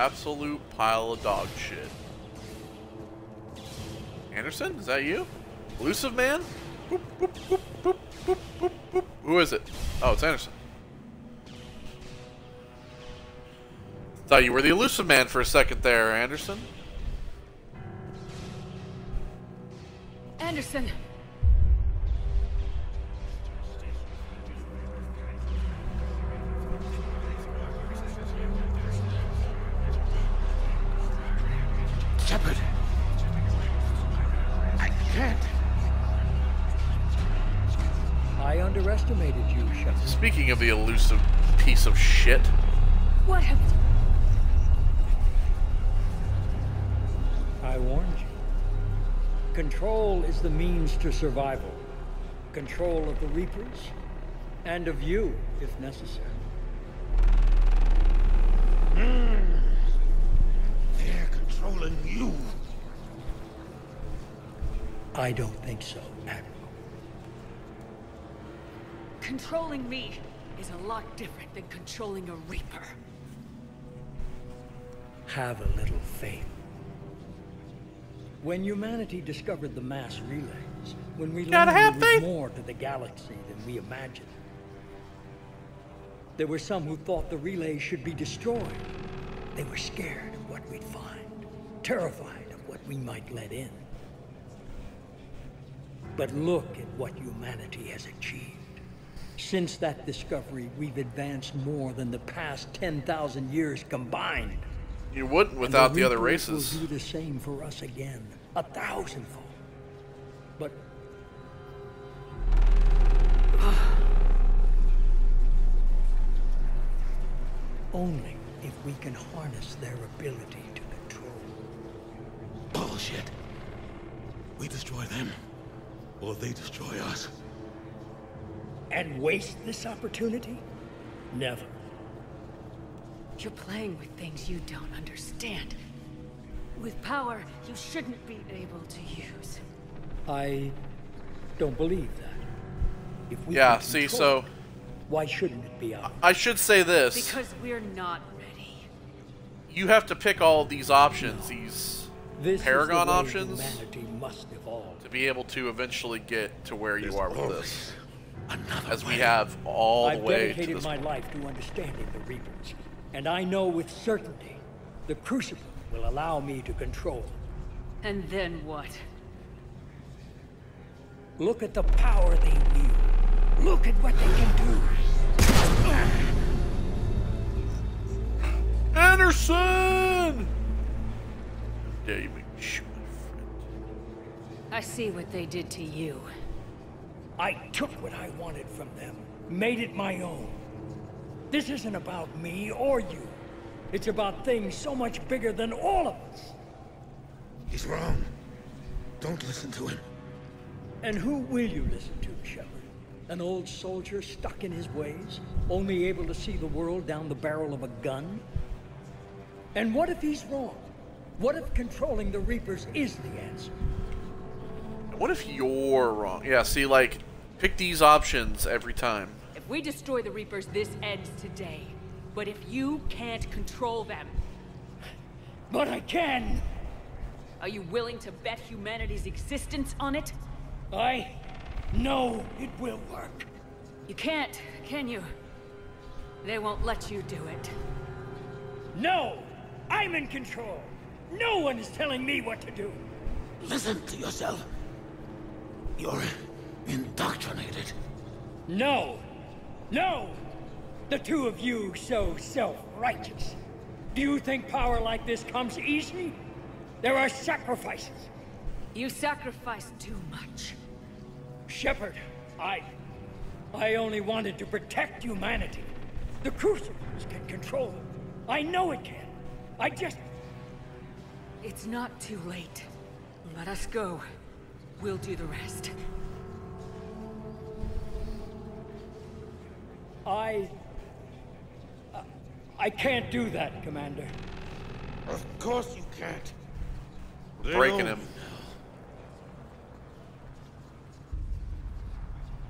absolute pile of dog shit. Anderson, is that you? Elusive man? Boop, boop, boop, boop, boop, boop, boop. Who is it? Oh, it's Anderson. Thought you were the elusive man for a second there, Anderson. Anderson! Shepard! I can't. I underestimated you, Shepard. Speaking of the elusive piece of shit. What have... I warned you. Control is the means to survival. Control of the Reapers, and of you, if necessary. They're controlling you. I don't think so, Admiral. Controlling me is a lot different than controlling a Reaper. Have a little faith. When humanity discovered the mass relays, when we learned there was more to the galaxy than we imagined, there were some who thought the relays should be destroyed. They were scared of what we'd find, terrified of what we might let in. But look at what humanity has achieved. Since that discovery, we've advanced more than the past 10,000 years combined. You wouldn't without the other races. Will do the same for us again, 1,000-fold. But only if we can harness their ability to control. Bullshit. We destroy them, or they destroy us. And waste this opportunity? Never. You're playing with things you don't understand. With power you shouldn't be able to use. I don't believe that. If we yeah, can see, control so... why shouldn't it be ours? I should say this. Because we're not ready. You have to pick all these options, these Paragon options, humanity must evolve. to be able to eventually get to where you are with this. As we way. have all the I've way to dedicated this my point. life to understanding the Reapers, and I know with certainty the Crucible will allow me to control them. And then what? Look at the power they wield. Look at what they can do. Anderson! How dare you make me shoot my friend? I see what they did to you. I took what I wanted from them, made it my own. This isn't about me or you. It's about things so much bigger than all of us. He's wrong. Don't listen to him. And who will you listen to, Shepard? An old soldier stuck in his ways, only able to see the world down the barrel of a gun? And what if he's wrong? What if controlling the Reapers is the answer? What if you're wrong? Yeah, see, like, pick these options every time. If we destroy the Reapers, this ends today. But if you can't control them... But I can! Are you willing to bet humanity's existence on it? I know it will work. You can't, can you? They won't let you do it. No! I'm in control! No one is telling me what to do! Listen to yourself. You're indoctrinated. No! No! The two of you so self-righteous. Do you think power like this comes easy? There are sacrifices. You sacrifice too much. Shepard, I only wanted to protect humanity. The Crucibles can control them. I know it can. I just... It's not too late. Let us go. We'll do the rest. I can't do that, Commander. Of course you can't. Breaking him.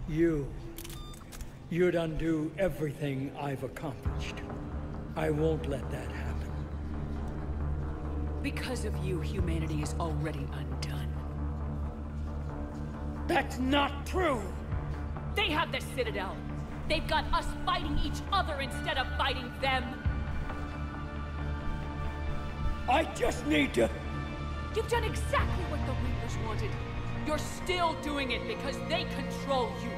You'd undo everything I've accomplished. I won't let that happen. Because of you, humanity is already undone. That's not true! They have the Citadel. They've got us fighting each other instead of fighting them. I just need to... You've done exactly what the Reapers wanted. You're still doing it because they control you.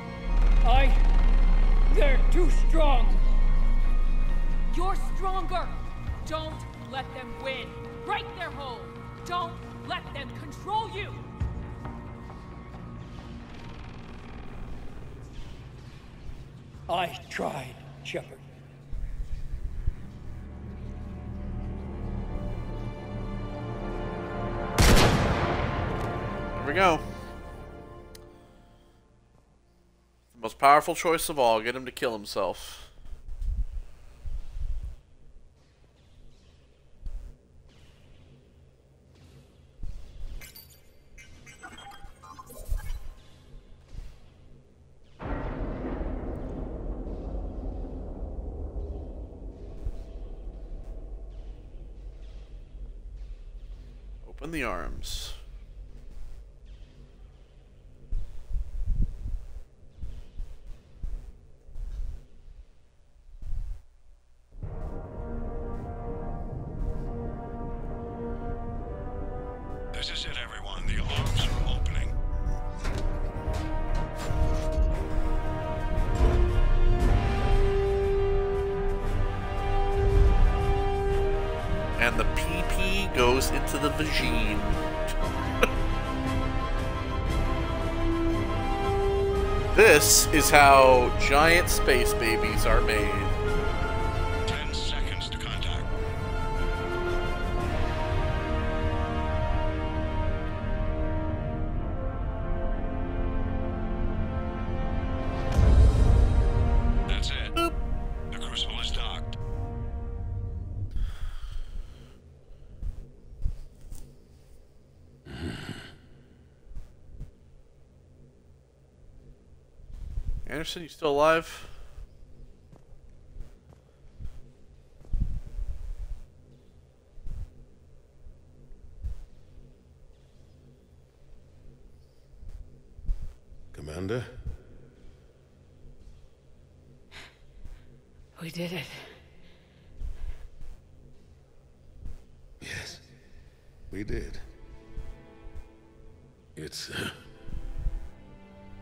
They're too strong. You're stronger. Don't let them win. Break their hold. Don't let them control you. I tried, Shepard. There we go. The most powerful choice of all. Get him to kill himself. Open the arms. This is it, everyone. The alarms are opening. And the PP goes into the vagine. This is how giant space babies are made. 10 seconds to contact. That's it. Boop. The crucible is docked. Anderson, you still alive? Commander? We did it. Yes, we did. It's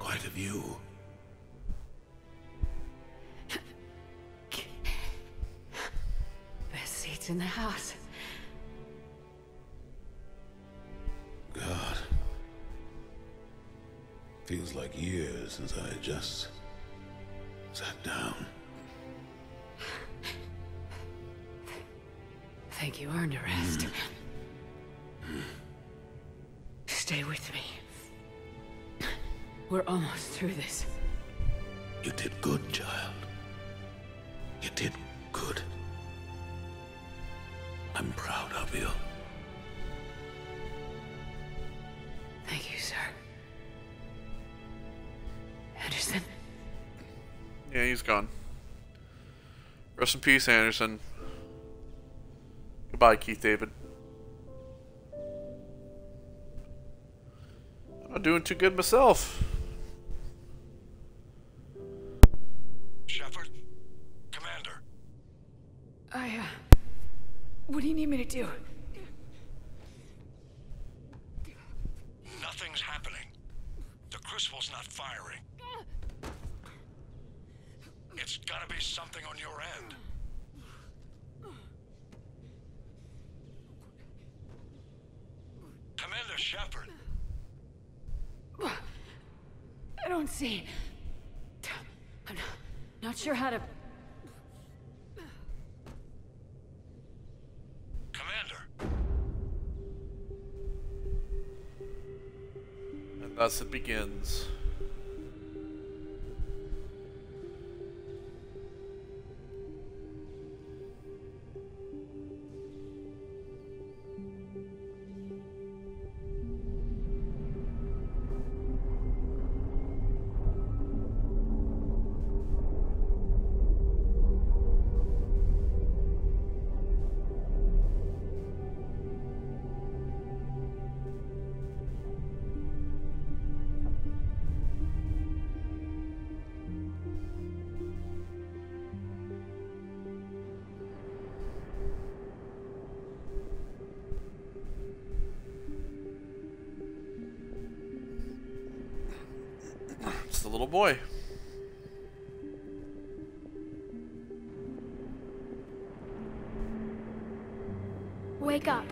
quite a view. Best seats in the house. God. Feels like years since I just sat down. Think you earned a rest. Stay with me. We're almost through this. You did good, child. You did good. I'm proud of you. Thank you, sir. Anderson? Yeah, he's gone. Rest in peace, Anderson. Goodbye, Keith David. I'm not doing too good myself. Shepard? Commander? What do you need me to do? Nothing's happening. The crucible's not firing. It's gotta be something on your end. Commander Shepard. I don't see. I'm not sure how to... Commander. And thus it begins. little boy. Wake up.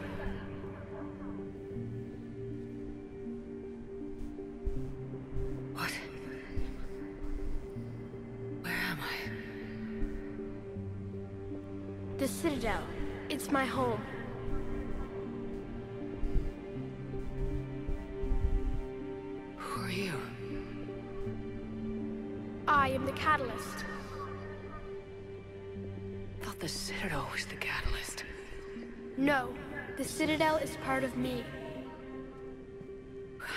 What? Where am I? The Citadel. It's my home. Who are you? I am the Catalyst. I thought the Citadel was the catalyst. No, the Citadel is part of me.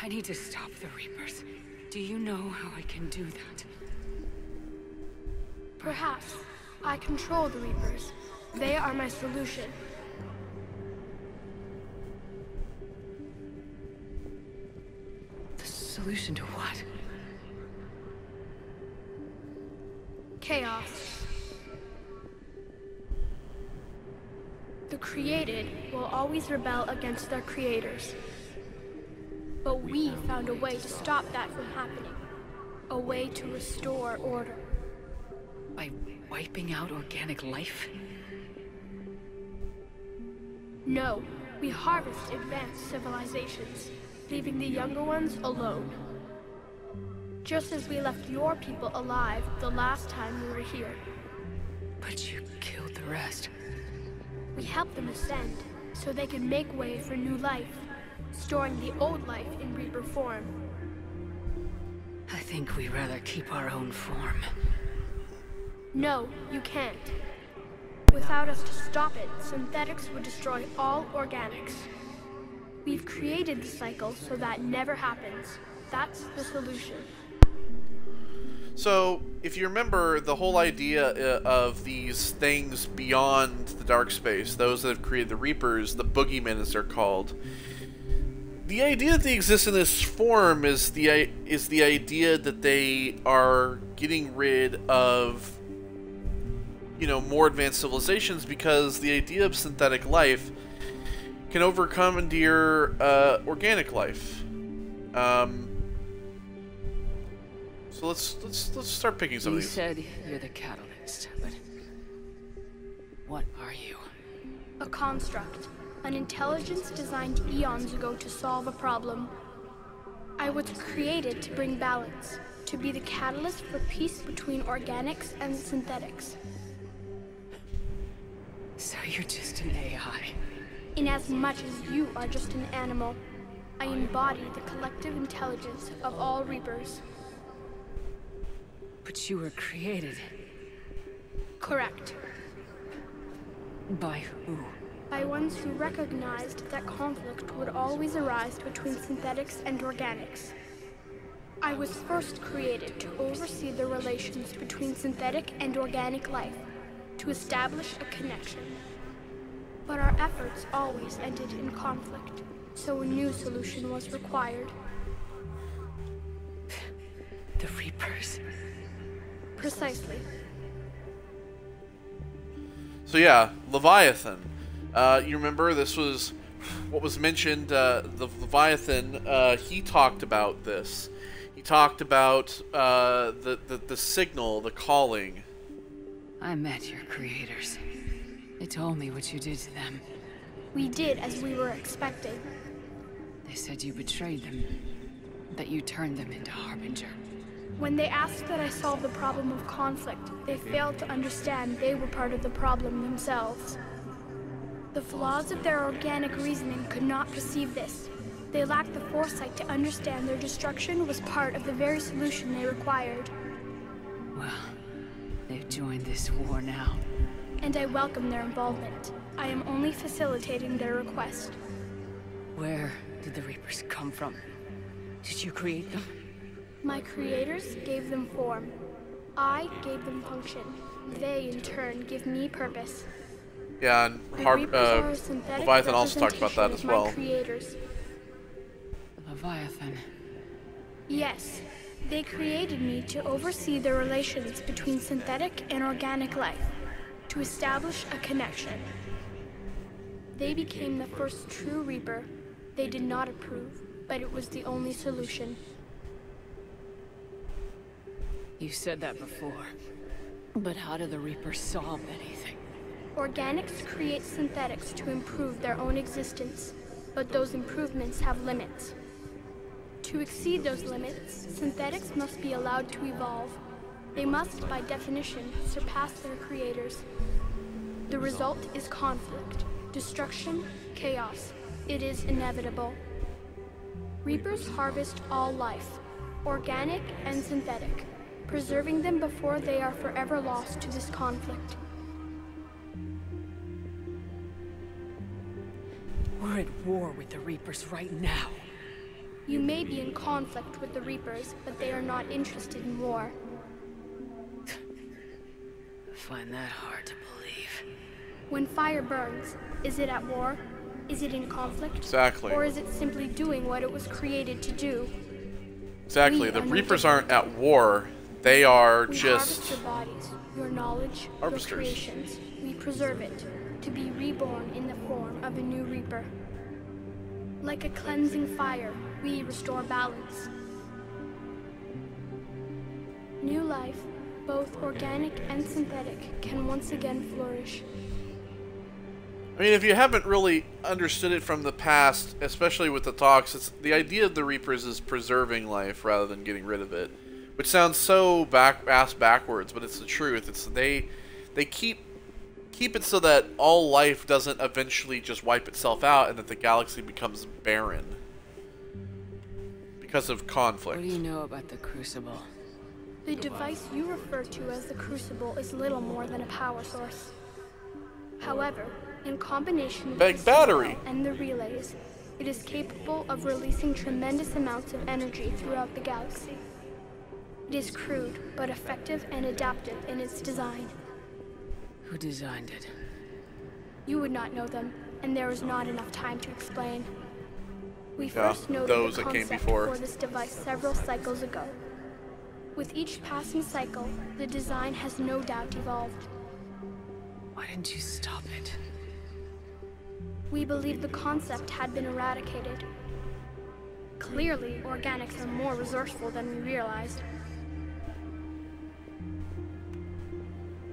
I need to stop the Reapers. Do you know how I can do that? Perhaps. I control the Reapers. They are my solution. The solution to what? Chaos. The created will always rebel against their creators. But we found a way to stop that from happening. A way to restore order. By wiping out organic life? No, we harvest advanced civilizations, leaving the younger ones alone. Just as we left your people alive the last time we were here. But you killed the rest. We helped them ascend, so they could make way for new life, storing the old life in Reaper form. I think we'd rather keep our own form. No, you can't. Without us to stop it, synthetics would destroy all organics. We've created the cycle so that never happens. That's the solution. So, if you remember the whole idea of these things beyond the dark space, those that have created the Reapers, the Boogeymen as they're called, the idea that they exist in this form is the idea that they are getting rid of, you know, more advanced civilizations, because the idea of synthetic life can overcommandeer organic life. So let's start picking some of these. You said you're the catalyst, but what are you? A construct. An intelligence designed eons ago to solve a problem. I was created to bring balance, to be the catalyst for peace between organics and synthetics. So you're just an AI? In as much as you are just an animal, I embody the collective intelligence of all Reapers. But you were created. Correct. By who? By ones who recognized that conflict would always arise between synthetics and organics. I was first created to oversee the relations between synthetic and organic life, to establish a connection. But our efforts always ended in conflict, so a new solution was required. The Reapers. Precisely. So yeah, Leviathan. You remember this was what was mentioned, the Leviathan, he talked about this. He talked about the signal, the calling. I met your creators. They told me what you did to them. We did as we were expecting. They said you betrayed them, that you turned them into Harbinger. When they asked that I solve the problem of conflict, they failed to understand they were part of the problem themselves. The flaws of their organic reasoning could not perceive this. They lacked the foresight to understand their destruction was part of the very solution they required. Well, they've joined this war now. And I welcome their involvement. I am only facilitating their request. Where did the Reapers come from? Did you create them? My creators gave them form. I gave them function. They, in turn, give me purpose. Yeah, and Leviathan also talked about that as well. Creators. Leviathan. Yes. They created me to oversee the relations between synthetic and organic life, to establish a connection. They became the first true Reaper. They did not approve, but it was the only solution. You said that before. But how do the Reapers solve anything? Organics create synthetics to improve their own existence, but those improvements have limits. To exceed those limits, synthetics must be allowed to evolve. They must, by definition, surpass their creators. The result is conflict, destruction, chaos. It is inevitable. Reapers harvest all life, organic and synthetic, preserving them before they are forever lost to this conflict. We're at war with the Reapers right now. You may be in conflict with the Reapers, but they are not interested in war. I find that hard to believe. When fire burns, is it at war? Is it in conflict? Exactly. Or is it simply doing what it was created to do? Exactly. The Reapers aren't at war. They are we just... harvest your bodies, your knowledge, harvesters. your creations. We preserve it, to be reborn in the form of a new Reaper. Like a cleansing fire, we restore balance. New life, both organic and synthetic, can once again flourish. I mean, if you haven't really understood it from the past, especially with the talks, it's the idea of the Reapers is preserving life rather than getting rid of it, which sounds so ass backwards, but it's the truth. It's they keep it so that all life doesn't eventually just wipe itself out and that the galaxy becomes barren because of conflict. What do you know about the Crucible? The device you refer to as the Crucible is little more than a power source. However, in combination with the battery and the relays, it is capable of releasing tremendous amounts of energy throughout the galaxy. It is crude, but effective and adaptive in its design. Who designed it? You would not know them, and there is not enough time to explain. We Yeah, first noted those the that came concept before. for this device several cycles ago. With each passing cycle, the design has no doubt evolved. Why didn't you stop it? We believed the concept had been eradicated. Clearly, organics are more resourceful than we realized.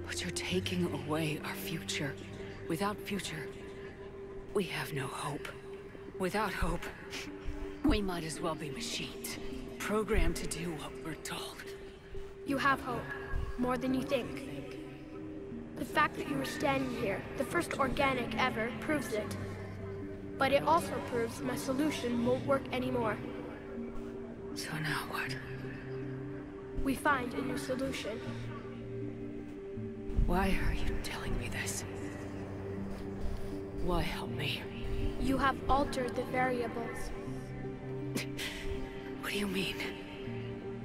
But you're taking away our future. Without future, we have no hope. Without hope, we might as well be machines, programmed to do what we're told. You have hope, more than you think. The fact that you are standing here, the first organic ever, proves it. But it also proves my solution won't work anymore. So now what? We find a new solution. Why are you telling me this? Why help me? You have altered the variables. What do you mean?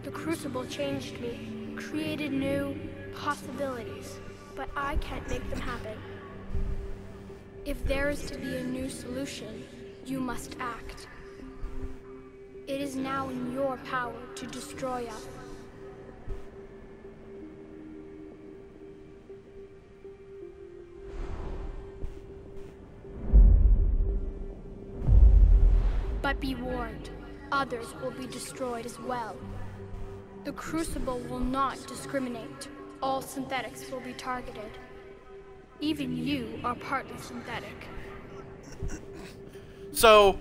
The Crucible changed me, created new possibilities, but I can't make them happen. If there is to be a new solution, you must act. It is now in your power to destroy us. But be warned, others will be destroyed as well. The Crucible will not discriminate. All synthetics will be targeted. Even you are partly synthetic. So,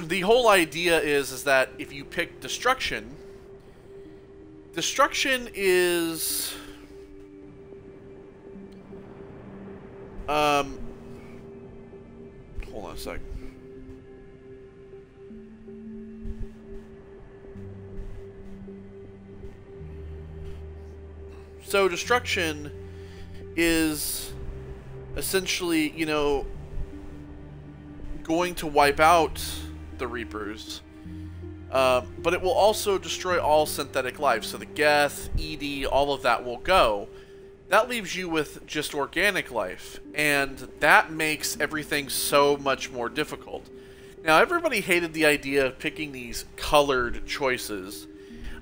the whole idea is that if you pick destruction is... hold on a sec. So destruction is essentially, you know, going to wipe out the Reapers, but it will also destroy all synthetic life. So the Geth, ED, all of that will go. That leaves you with just organic life, and that makes everything so much more difficult. Now, everybody hated the idea of picking these colored choices.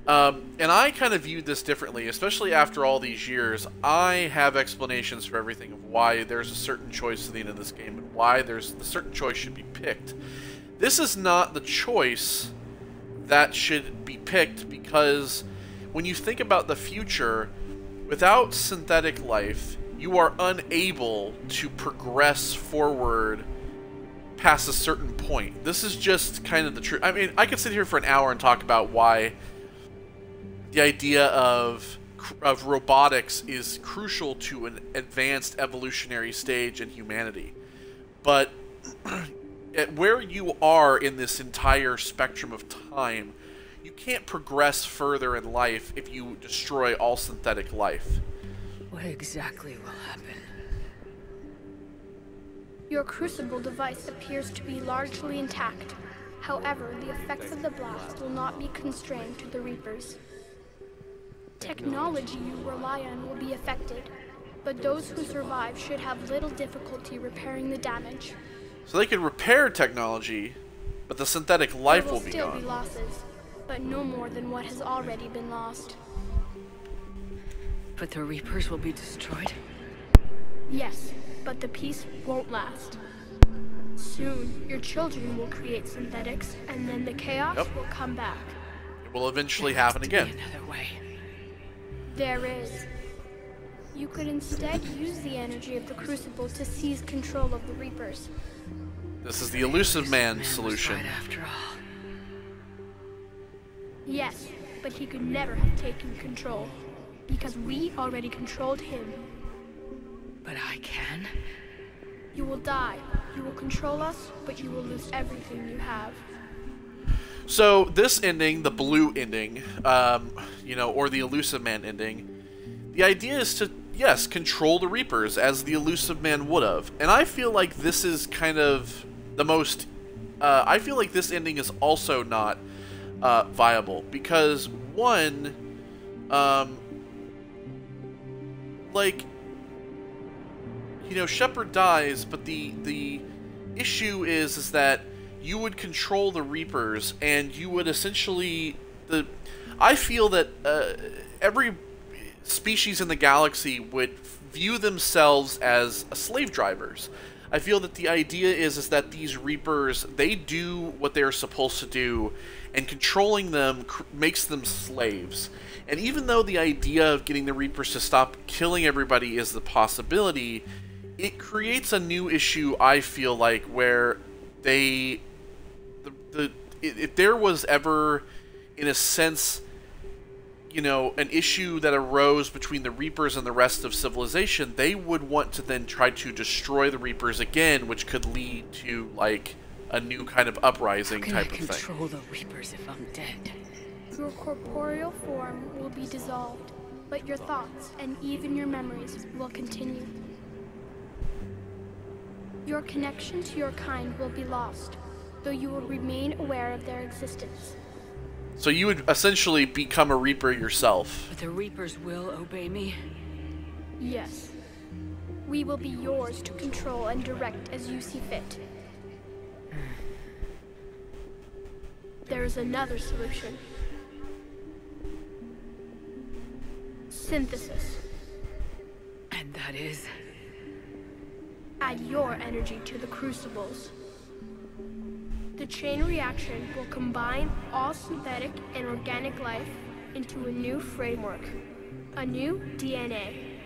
And I kind of viewed this differently, especially after all these years. I have explanations for everything of why there's a certain choice at the end of this game and why there's a certain choice should be picked. This is not the choice that should be picked, because when you think about the future, without synthetic life, you are unable to progress forward past a certain point. This is just kind of the truth. I mean, I could sit here for an hour and talk about why the idea of robotics is crucial to an advanced evolutionary stage in humanity. But at where you are in this entire spectrum of time, you can't progress further in life if you destroy all synthetic life. What exactly will happen? Your crucible device appears to be largely intact. However, the effects of the blast will not be constrained to the Reapers. Technology you rely on will be affected, but those who survive should have little difficulty repairing the damage. So they can repair technology, but the synthetic life will be There will gone. still be losses, but no more than what has already been lost. But the Reapers will be destroyed? Yes, but the peace won't last. Soon, your children will create synthetics, and then the chaos will come back. It will eventually happen again. Another way. There is. You could instead use the energy of the Crucible to seize control of the Reapers. This is the Elusive Man solution. Right after all. Yes, but he could never have taken control, because we already controlled him. But I can? You will die. You will control us, but you will lose everything you have. So this ending, the blue ending, you know, or the Elusive Man ending, the idea is to, yes, control the Reapers as the Elusive Man would have. And I feel like this is kind of the most, I feel like this ending is also not viable, because one, like, you know, Shepard dies, but the issue is that you would control the Reapers, and you would essentially I feel that every species in the galaxy would view themselves as slave drivers. I feel that the idea is that these Reapers, they do what they're supposed to do, and controlling them makes them slaves. And even though the idea of getting the Reapers to stop killing everybody is the possibility, it creates a new issue, I feel like, where they... if there was ever, in a sense, you know, an issue that arose between the Reapers and the rest of civilization, they would want to then try to destroy the Reapers again, which could lead to, like, a new kind of uprising type of thing. How can I control the Reapers if I'm dead? Your corporeal form will be dissolved, but your thoughts and even your memories will continue. Your connection to your kind will be lost, though you will remain aware of their existence. So you would essentially become a Reaper yourself. But the Reapers will obey me? Yes. We will be yours to control and direct as you see fit. There is another solution. Synthesis. And that is? Add your energy to the crucibles. The chain reaction will combine all synthetic and organic life into a new framework, a new DNA.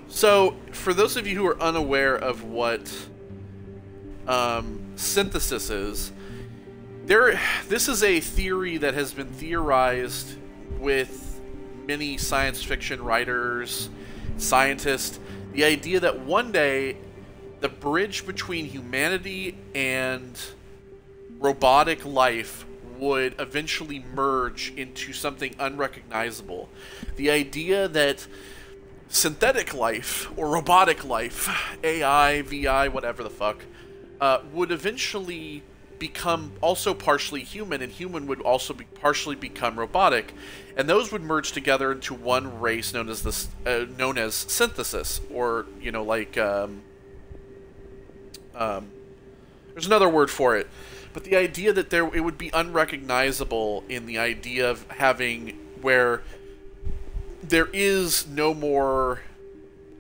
So, for those of you who are unaware of what synthesis is, this is a theory that has been theorized with many science fiction writers, scientists. The idea that one day the bridge between humanity and robotic life would eventually merge into something unrecognizable. The idea that synthetic life, or robotic life, AI, VI, whatever the fuck, would eventually become also partially human, and human would also be partially become robotic, and those would merge together into one race known as synthesis, or, you know, like, there's another word for it. But the idea that it would be unrecognizable in the idea of having where there is no more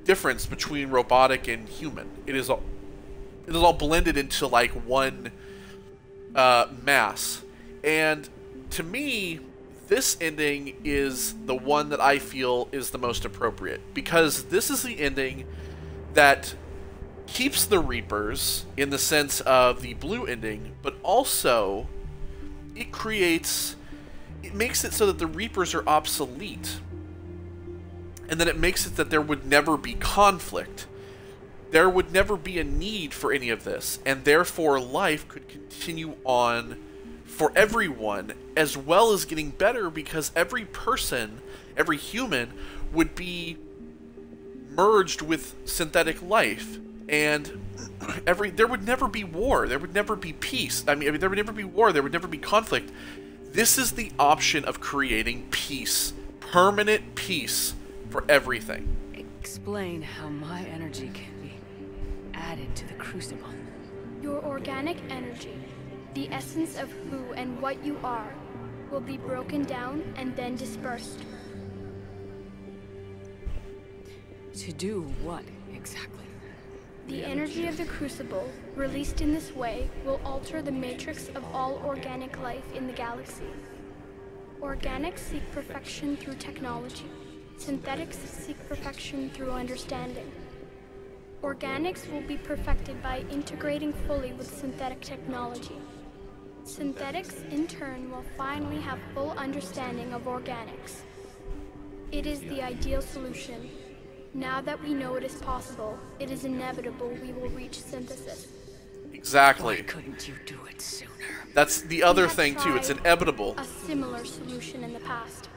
difference between robotic and human. It is all blended into like one mass. And to me, this ending is the one that I feel is the most appropriate, because this is the ending that keeps the Reapers in the sense of the blue ending, but also it makes it so that the Reapers are obsolete. And then it makes it that there would never be conflict. There would never be a need for any of this, and therefore life could continue on for everyone, as well as getting better, because every person, every human, would be merged with synthetic life, and there would never be war, there would never be peace. I mean, there would never be war, there would never be conflict. This is the option of creating peace, permanent peace for everything. Explain how my energy can be added to the Crucible. Your organic energy, the essence of who and what you are, will be broken down and then dispersed. To do what, exactly? The energy of the Crucible, released in this way, will alter the matrix of all organic life in the galaxy. Organics seek perfection through technology. Synthetics seek perfection through understanding. Organics will be perfected by integrating fully with synthetic technology. Synthetics, in turn, will finally have full understanding of organics. It is the ideal solution. Now that we know it is possible, it is inevitable we will reach synthesis. Exactly. Why couldn't you do it sooner? That's the other thing, too. It's inevitable. A similar solution in the past.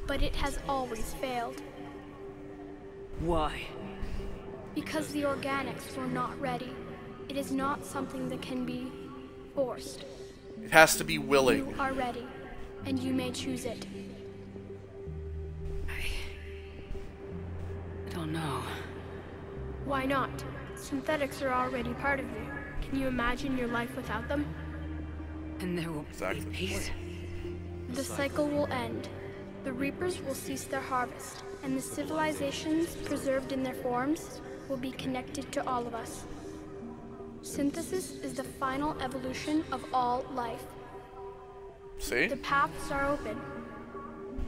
But it has always failed. Why? Because the organics were not ready. It is not something that can be forced. It has to be willing. You are ready, and you may choose it. I don't know. Why not? Synthetics are already part of you. Can you imagine your life without them? And there will be peace. The cycle will end. The Reapers will cease their harvest, and the civilizations preserved in their forms will be connected to all of us. Synthesis is the final evolution of all life. See? The paths are open,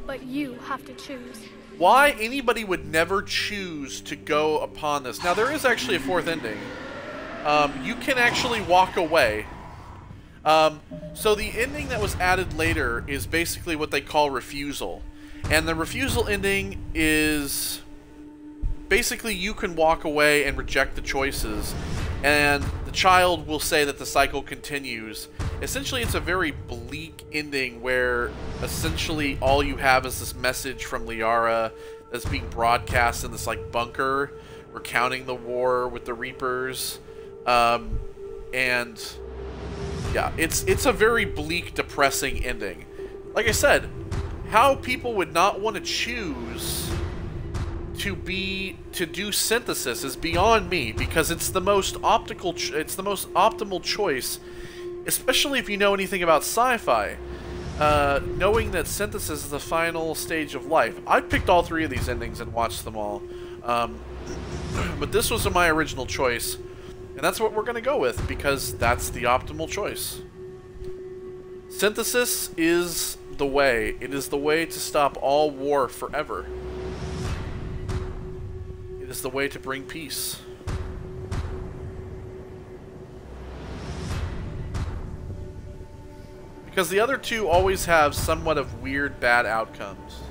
but you have to choose. Why anybody would never choose to go upon this. Now, there is actually a fourth ending. You can actually walk away. So the ending that was added later is basically what they call refusal. And the refusal ending is basically you can walk away and reject the choices, and the child will say that the cycle continues. Essentially, it's a very bleak ending where essentially all you have is this message from Liara that's being broadcast in this like bunker recounting the war with the Reapers. And yeah, it's a very bleak, depressing ending. Like I said, how people would not want to choose to do synthesis is beyond me, because it's the most optimal choice, especially if you know anything about sci-fi. Knowing that synthesis is the final stage of life. I picked all three of these endings and watched them all, but this was my original choice, and that's what we're going to go with, because that's the optimal choice. Synthesis is the way. It is the way to stop all war forever. It is the way to bring peace. Because the other two always have somewhat of weird, bad outcomes.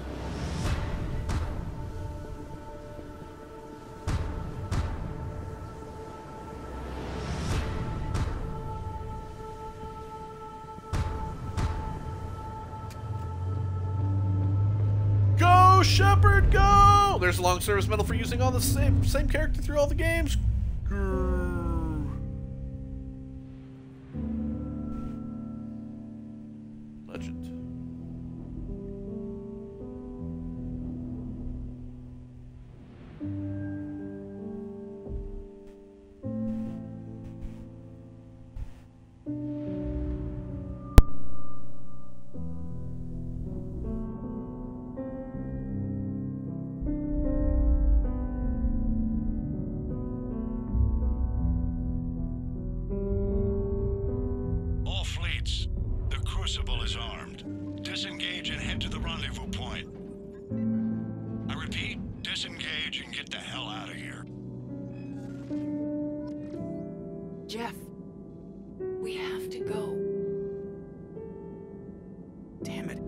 Go, Shepard, go! There's a long service medal for using all the same character through all the games. Legend. All fleets. The crew Crucible is armed. Disengage and head to the rendezvous point. I repeat, disengage and get the hell out of here. Jeff, we have to go. Damn it.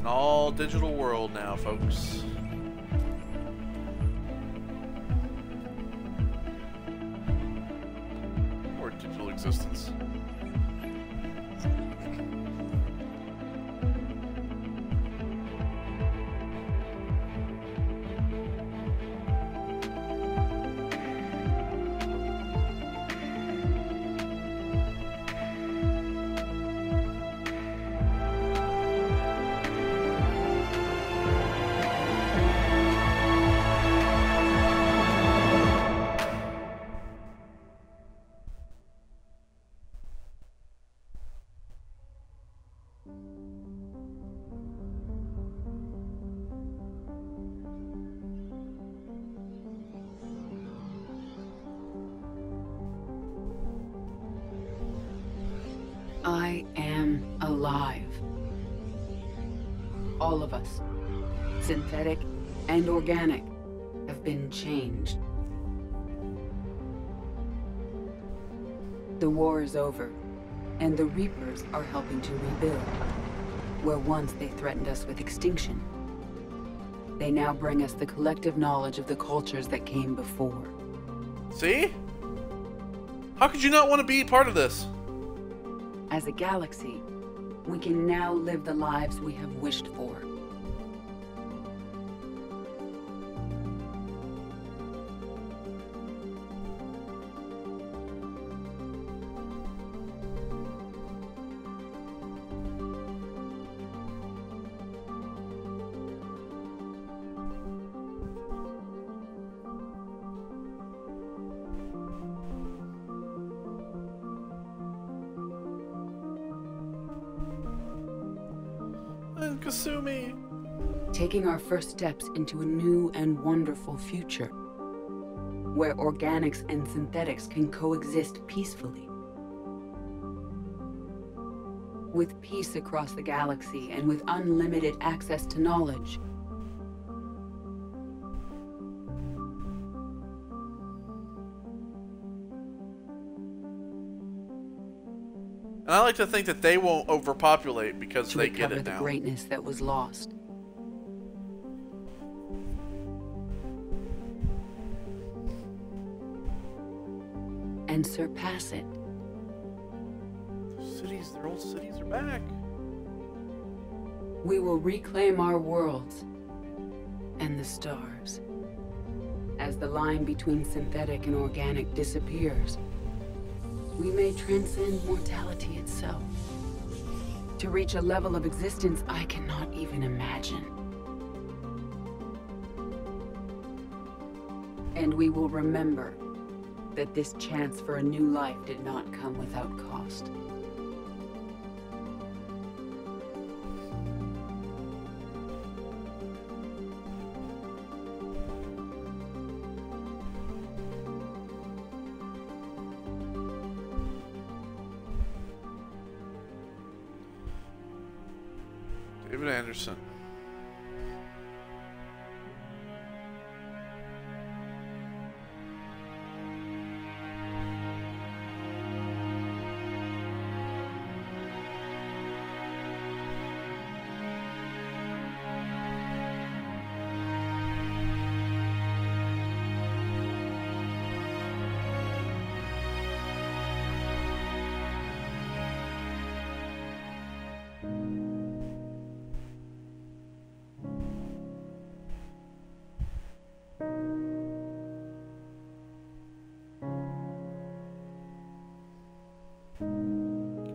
an all digital world now, folks. Or digital existence. I am alive. All of us, synthetic and organic, have been changed. The war is over, and the Reapers are helping to rebuild. Where once they threatened us with extinction, they now bring us the collective knowledge of the cultures that came before. See? How could you not want to be part of this? As a galaxy, we can now live the lives we have wished for. Kasumi. Taking our first steps into a new and wonderful future, where organics and synthetics can coexist peacefully. With peace across the galaxy and with unlimited access to knowledge. And I like to think that they won't overpopulate because to they get recover it the now. greatness that was lost. And surpass it. Cities, their old cities are back. We will reclaim our worlds and the stars. As the line between synthetic and organic disappears, we may transcend mortality itself, to reach a level of existence I cannot even imagine. And we will remember that this chance for a new life did not come without cost. David Anderson.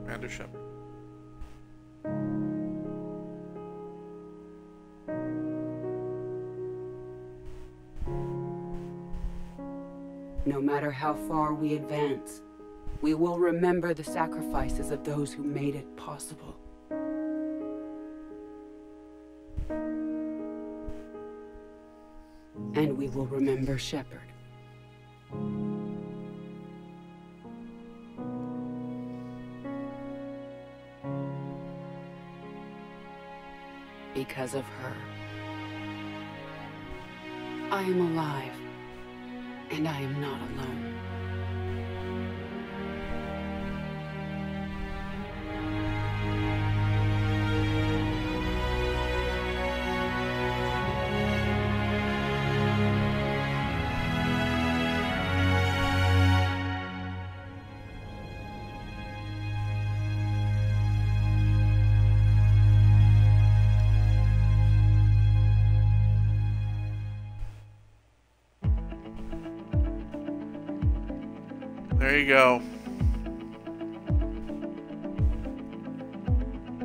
Commander Shepard. No matter how far we advance, we will remember the sacrifices of those who made it possible. And we will remember Shepard. Because of her. I am alive, and I am not alone. There you go.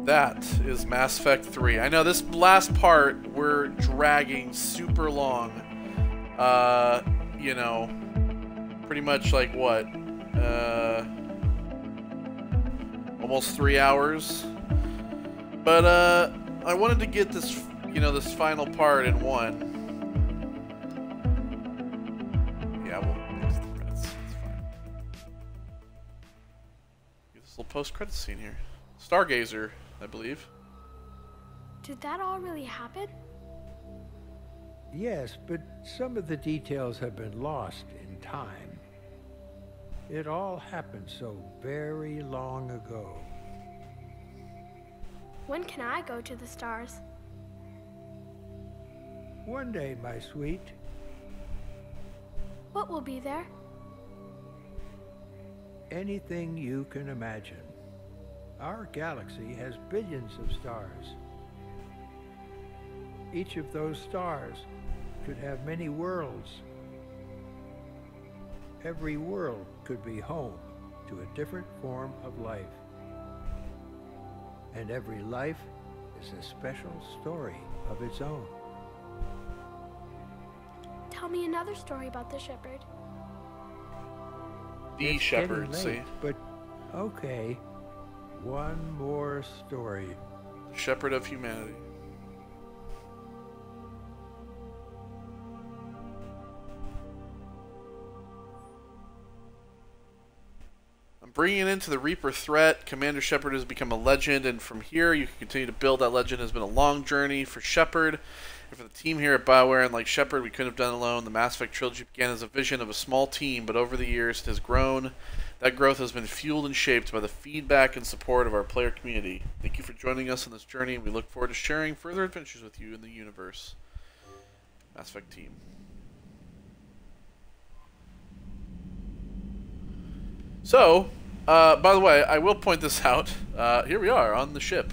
That is Mass Effect 3. I know this last part we're dragging super long. You know, pretty much like what? Almost 3 hours. But I wanted to get this, you know, this final part in one. Yeah, we'll use the credits. It's fine. Get this little post-credit scene here. Stargazer, I believe. Did that all really happen? Yes, but some of the details have been lost in time. It all happened so very long ago. When can I go to the stars? One day, my sweet. What will be there? Anything you can imagine. Our galaxy has billions of stars. Each of those stars could have many worlds. Every world could be home to a different form of life. And every life is a special story of its own. Tell me another story about the Shepard. The Shepard, see? But okay, one more story. The Shepard of humanity. Bringing it into the Reaper threat, Commander Shepard has become a legend, and from here you can continue to build that legend. It has been a long journey for Shepard and for the team here at BioWare, and like Shepard, we couldn't have done it alone. The Mass Effect Trilogy began as a vision of a small team, but over the years it has grown. That growth has been fueled and shaped by the feedback and support of our player community. Thank you for joining us on this journey, and we look forward to sharing further adventures with you in the universe. Mass Effect team. So, by the way, I will point this out. Here we are on the ship.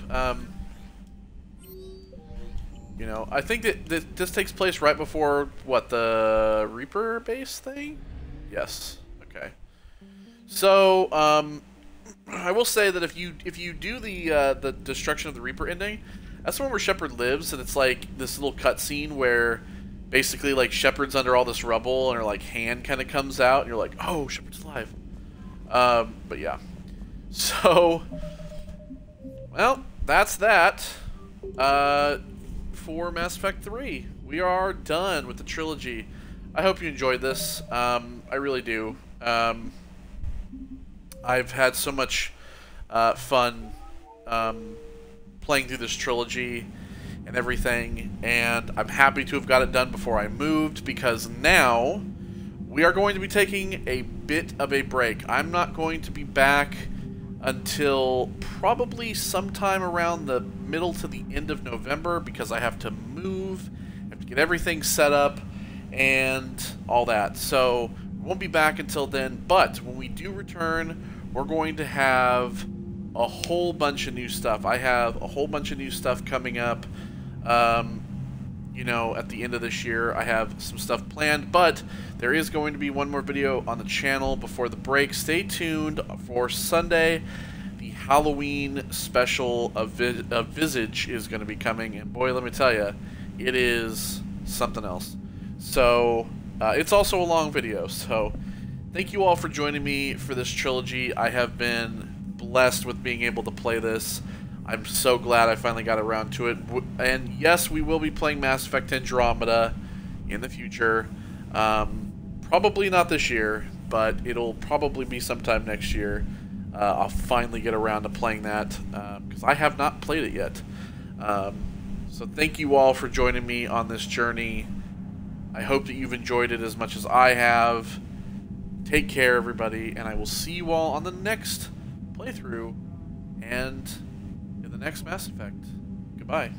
You know, I think that this takes place right before, what, the Reaper base thing? Yes. Okay. So, I will say that if you do the destruction of the Reaper ending, that's the one where Shepard lives, and it's like this little cutscene where basically like Shepard's under all this rubble, and her like hand kind of comes out, and you're like, oh, Shepard's alive. But yeah. So, well, that's that. For Mass Effect 3. We are done with the trilogy. I hope you enjoyed this. I really do. I've had so much fun playing through this trilogy and everything, and I'm happy to have got it done before I moved, because now we are going to be taking a bit of a break. I'm not going to be back until probably sometime around the middle to the end of November, because I have to move, I have to get everything set up and all that. So we won't be back until then, but when we do return, we're going to have a whole bunch of new stuff. I have a whole bunch of new stuff coming up. You know, at the end of this year, I have some stuff planned, but there is going to be one more video on the channel before the break. Stay tuned for Sunday. The Halloween special of Visage is going to be coming, and boy, let me tell you, it is something else. So, it's also a long video, so thank you all for joining me for this trilogy. I have been blessed with being able to play this. I'm so glad I finally got around to it. And yes, we will be playing Mass Effect Andromeda in the future. Probably not this year, but it'll probably be sometime next year. I'll finally get around to playing that, because I have not played it yet. So thank you all for joining me on this journey. I hope that you've enjoyed it as much as I have. Take care, everybody, and I will see you all on the next playthrough and in the next Mass Effect. Goodbye.